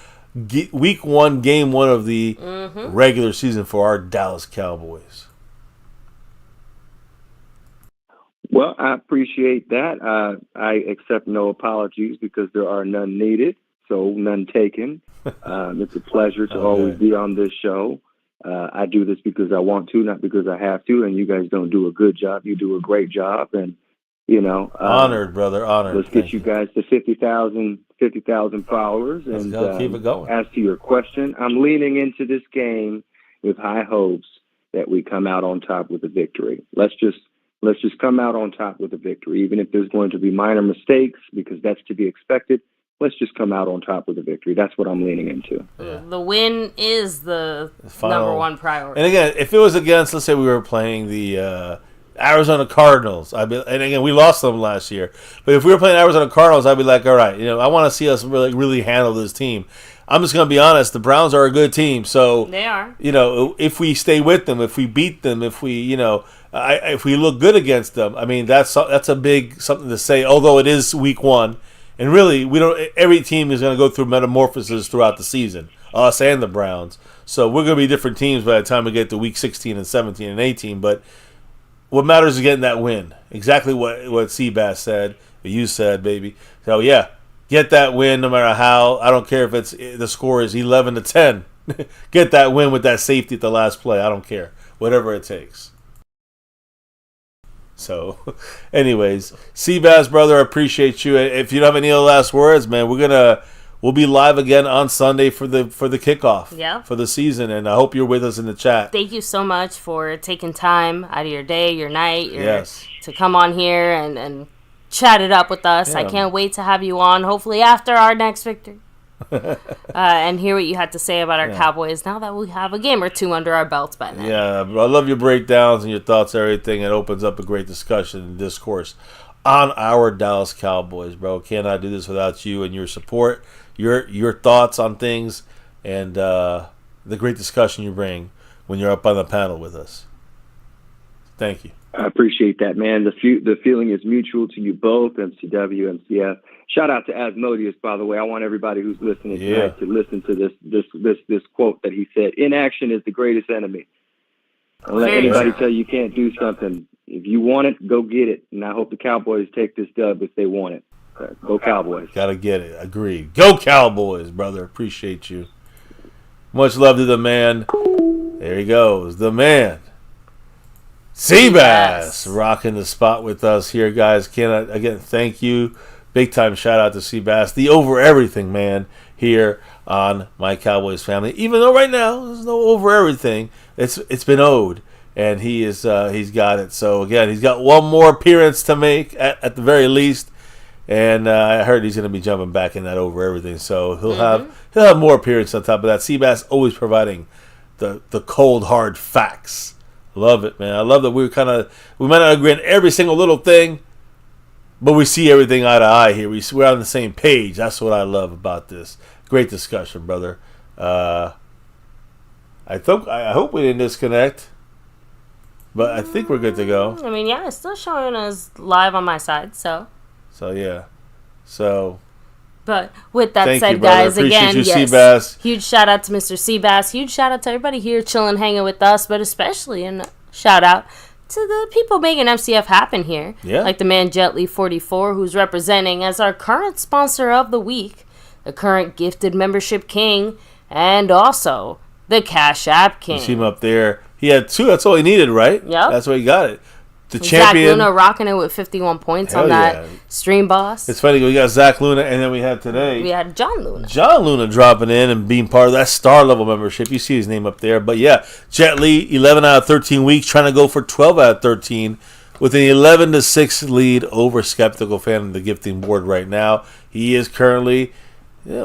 Week 1, Game 1 of the regular season for our Dallas Cowboys? Well, I appreciate that. I accept no apologies because there are none needed, so none taken. It's a pleasure to always be on this show. I do this because I want to, not because I have to. And you guys don't do a good job. You do a great job. And, honored, brother, honored. Let's get you guys to 50,000 followers. Let's and go. Keep it going. As to your question, I'm leaning into this game with high hopes that we come out on top with a victory. Let's just come out on top with a victory, even if there's going to be minor mistakes, because that's to be expected. Let's just come out on top with a victory. That's what I'm leaning into. Yeah. The win is the number one priority. And again, if it was against, let's say we were playing the Arizona Cardinals, and again, we lost them last year. But if we were playing Arizona Cardinals, I'd be like, all right, I want to see us really handle this team. I'm just going to be honest. The Browns are a good team. So they are. If we stay with them, if we beat them, if we, if we look good against them, I mean that's a big something to say. Although it is week 1, and really we don't. Every team is going to go through metamorphosis throughout the season. Us and the Browns. So we're going to be different teams by the time we get to week 16 and 17 and 18. But what matters is getting that win. Exactly what Seabass said, what you said, baby. So yeah, get that win no matter how. I don't care if the score is 11-10. Get that win with that safety at the last play. I don't care. Whatever it takes. So, anyways, Seabass, brother, I appreciate you. If you don't have any other last words, man, we'll be live again on Sunday for the kickoff for the season, and I hope you're with us in the chat. Thank you so much for taking time out of your day, your night, to come on here and chat it up with us. Yeah. I can't wait to have you on, hopefully after our next victory. And hear what you had to say about our Cowboys now that we have a game or two under our belts by then. Yeah, I love your breakdowns and your thoughts, everything. It opens up a great discussion and discourse on our Dallas Cowboys, bro. Cannot do this without you and your support, your thoughts on things, and the great discussion you bring when you're up on the panel with us. Thank you. I appreciate that, man. The feeling is mutual to you both, MCW, MCF. Shout out to Asmodeus, by the way. I want everybody who's listening tonight to listen to this quote that he said. Inaction is the greatest enemy. Don't let anybody tell you can't do something. If you want it, go get it. And I hope the Cowboys take this dub if they want it. Go Cowboys. Gotta get it. Agreed. Go Cowboys, brother. Appreciate you. Much love to the man. There he goes. The man. Seabass rocking the spot with us here, guys. Again, thank you. Big time shout out to Seabass, the over everything man here on My Cowboys Family. Even though right now there's no over everything, it's been owed, and he's got it. So again, he's got one more appearance to make at the very least, and I heard he's going to be jumping back in that over everything. So he'll have more appearances on top of that. Seabass always providing the cold hard facts. Love it, man. I love that we might not agree on every single little thing, but we see everything eye to eye here. We're on the same page. That's what I love about this. Great discussion, brother. I hope we didn't disconnect, but I think we're good to go. I mean, yeah, it's still showing us live on my side, so. So, yeah. So. But with that said, guys, again, Seabass. Huge shout out to Mr. Seabass. Huge shout out to everybody here chilling, hanging with us, but especially a shout out to the people making MCF happen here. Yeah. Like the man Jetly44, who's representing as our current sponsor of the week, the current gifted membership king, and also the Cash App King. You see him up there. He had 2. That's all he needed, right? Yep. That's why he got it. The Zach champion. Luna rocking it with 51 points on that stream boss. It's funny. We got Zach Luna, and then we had John Luna. John Luna dropping in and being part of that star level membership. You see his name up there. But yeah, Jet Li, 11 out of 13 weeks, trying to go for 12 out of 13 with an 11-6 lead over Skeptical Fan in the gifting board right now. He is currently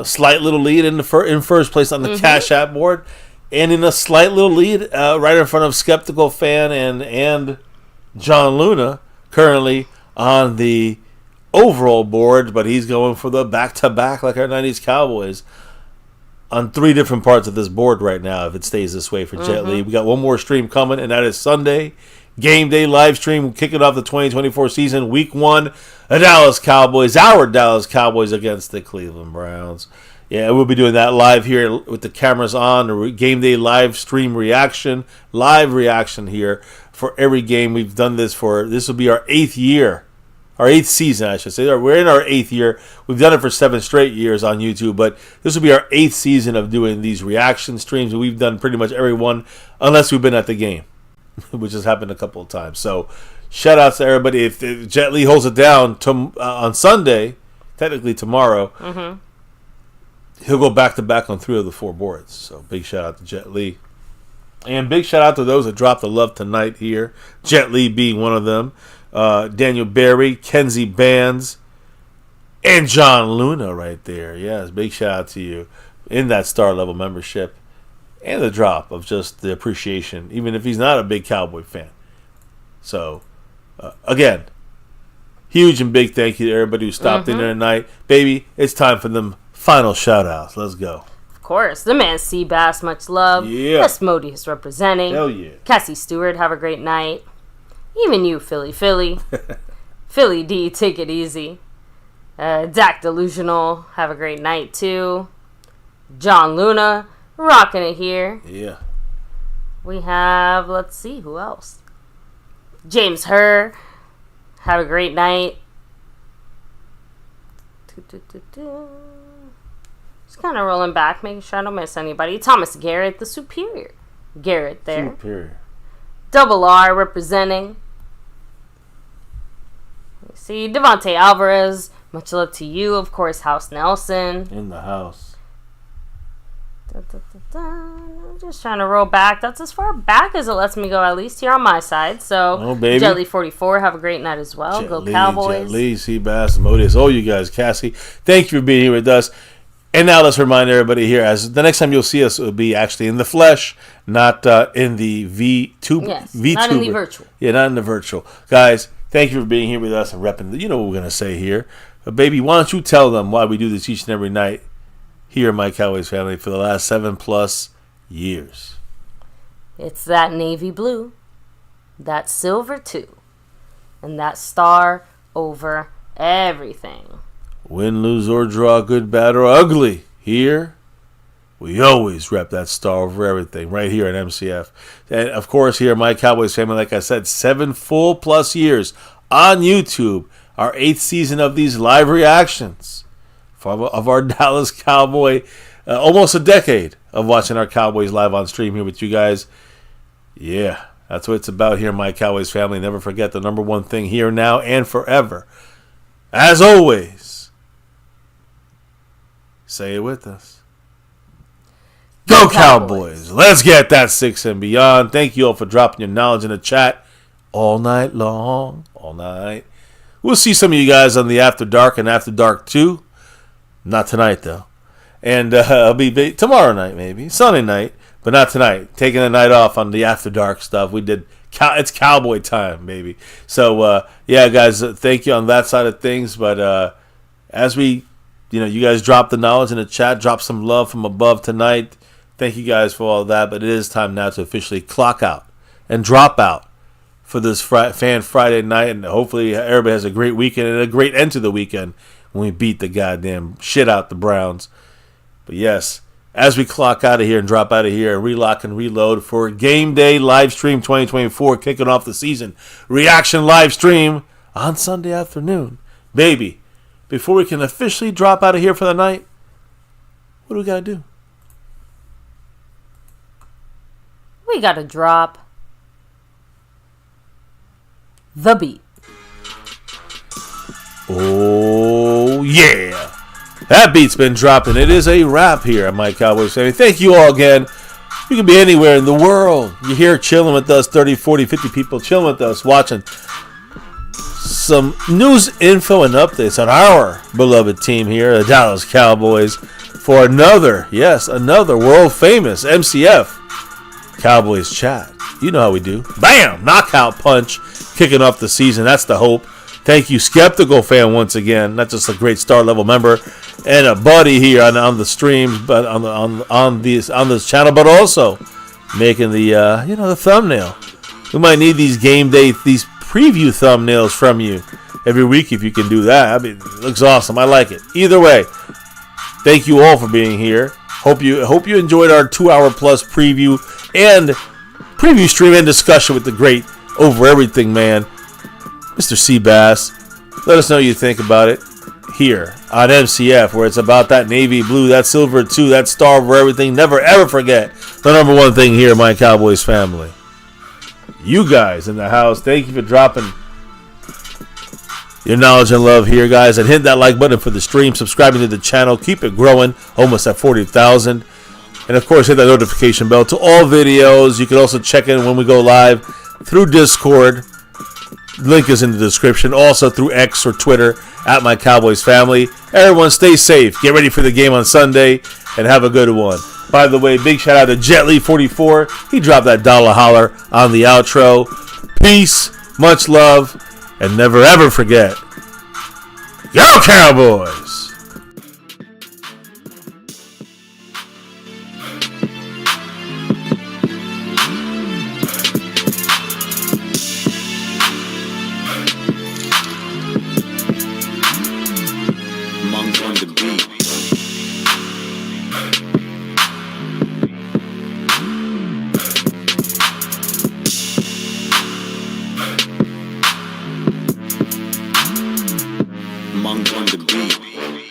slight little lead in first place on the Cash App board, and in a slight little lead right in front of Skeptical Fan and John Luna currently on the overall board, but he's going for the back-to-back like our 90s Cowboys on 3 different parts of this board right now if it stays this way for Jet Li. We got one more stream coming, and that is Sunday. Game day live stream kicking off the 2024 season, week 1. Our Dallas Cowboys against the Cleveland Browns. Yeah, we'll be doing that live here with the cameras on, the game day live stream live reaction here for every game. We've done this will be our 8th year, our 8th season, I should say. We're in our 8th year. We've done it for 7 straight years on YouTube, but this will be our 8th season of doing these reaction streams. We've done pretty much every one, unless we've been at the game, which has happened a couple of times. So, shout outs to everybody. If Jet Li holds it down on Sunday, technically tomorrow, he'll go back-to-back on 3 of the 4 boards. So, big shout out to Jet Li. And big shout out to those that dropped the love tonight here. Jet Li being one of them. Daniel Berry, Kenzie Bands, and John Luna right there. Yes, big shout out to you in that star level membership. And the drop of just the appreciation, even if he's not a big Cowboy fan. So, again, huge and big thank you to everybody who stopped in there tonight. Baby, it's time for them final shout outs. Let's go. Of course, the man Seabass, much love. Yeah. Asmodeus representing. Hell yeah. Cassie Stewart, have a great night. Even you, Philly. Philly D, take it easy. Dak Delusional, have a great night too. John Luna, rocking it here. Yeah. We have, let's see, who else? James Herr, have a great night. Just kind of rolling back, making sure I don't miss anybody. Thomas Garrett, the Superior. Garrett there. Superior. Double R representing. See, Devontae Alvarez, much love to you. Of course, House Nelson. In the house. I'm just trying to roll back. That's as far back as it lets me go, at least here on my side. So, Jelly44, have a great night as well. Go Cowboys. Jet Lee, Seabass, Modus, all you guys, Cassie. Thank you for being here with us. And now let's remind everybody here, as the next time you'll see us, it will be actually in the flesh, not in the VTuber. Yes, not in the virtual. Yeah, not in the virtual. Guys, thank you for being here with us and repping. You know what we're going to say here. But baby, why don't you tell them why we do this each and every night here in My Cowboys Family for the last 7+ years. It's that navy blue, that silver too, and that star over everything. Win, lose, or draw, good, bad, or ugly. Here, we always rep that star over everything right here at MCF. And, of course, here at My Cowboys Family, like I said, 7 full+ years on YouTube. Our 8th season of these live reactions of our Dallas Cowboy. Almost a decade of watching our Cowboys live on stream here with you guys. Yeah, that's what it's about here in My Cowboys Family. Never forget the number one thing here, now, and forever. As always, say it with us. Go Cowboys! Let's get that 6 and beyond. Thank you all for dropping your knowledge in the chat all night long. All night. We'll see some of you guys on the After Dark and After Dark 2. Not tonight, though. And I'll be tomorrow night, maybe. Sunday night, but not tonight. Taking the night off on the After Dark stuff. We did. It's cowboy time, baby. So, yeah, guys, thank you on that side of things. But as we, you guys drop the knowledge in the chat, drop some love from above tonight. Thank you guys for all that. But it is time now to officially clock out and drop out for this Fan Friday night. And hopefully everybody has a great weekend and a great end to the weekend when we beat the goddamn shit out the Browns. But yes, as we clock out of here and drop out of here and relock and reload for Game Day Live Stream 2024, kicking off the season, reaction live stream on Sunday afternoon. Baby, before we can officially drop out of here for the night, what do we got to do? We got to drop the beat. Oh, yeah. That beat's been dropped, and it is a wrap here at My Cowboys Family. Thank you all again. You can be anywhere in the world. You're here chilling with us, 30, 40, 50 people chilling with us, watching some news, info, and updates on our beloved team here, the Dallas Cowboys, for another world-famous MCF Cowboys chat. You know how we do. Bam! Knockout punch, kicking off the season. That's the hope. Thank you, Skeptical Fan, once again. Not just a great star level member and a buddy here on the streams, but on this channel, but also making the the thumbnail. We might need these game day, these preview thumbnails from you every week if you can do that. I mean, it looks awesome. I like it. Either way, thank you all for being here. Hope you enjoyed our 2-hour plus preview stream and discussion with the great over everything man, Mr. Seabass. Let us know what you think about it here on MCF, where it's about that navy blue, that silver too, that star over everything. Never ever forget the number one thing here, My Cowboys Family. You guys in the house, thank you for dropping your knowledge and love here, guys, and hit that like button for the stream, subscribing to the channel, keep it growing, almost at 40,000. And of course, hit that notification bell to all videos. You can also check in when we go live through Discord. Link is in the description. Also through X or Twitter at My Cowboys Family. Everyone stay safe. Get ready for the game on Sunday and have a good one. By the way, big shout out to JetLee44. He dropped that dollar holler on the outro. Peace, much love, and never ever forget. Go Cowboys! beat.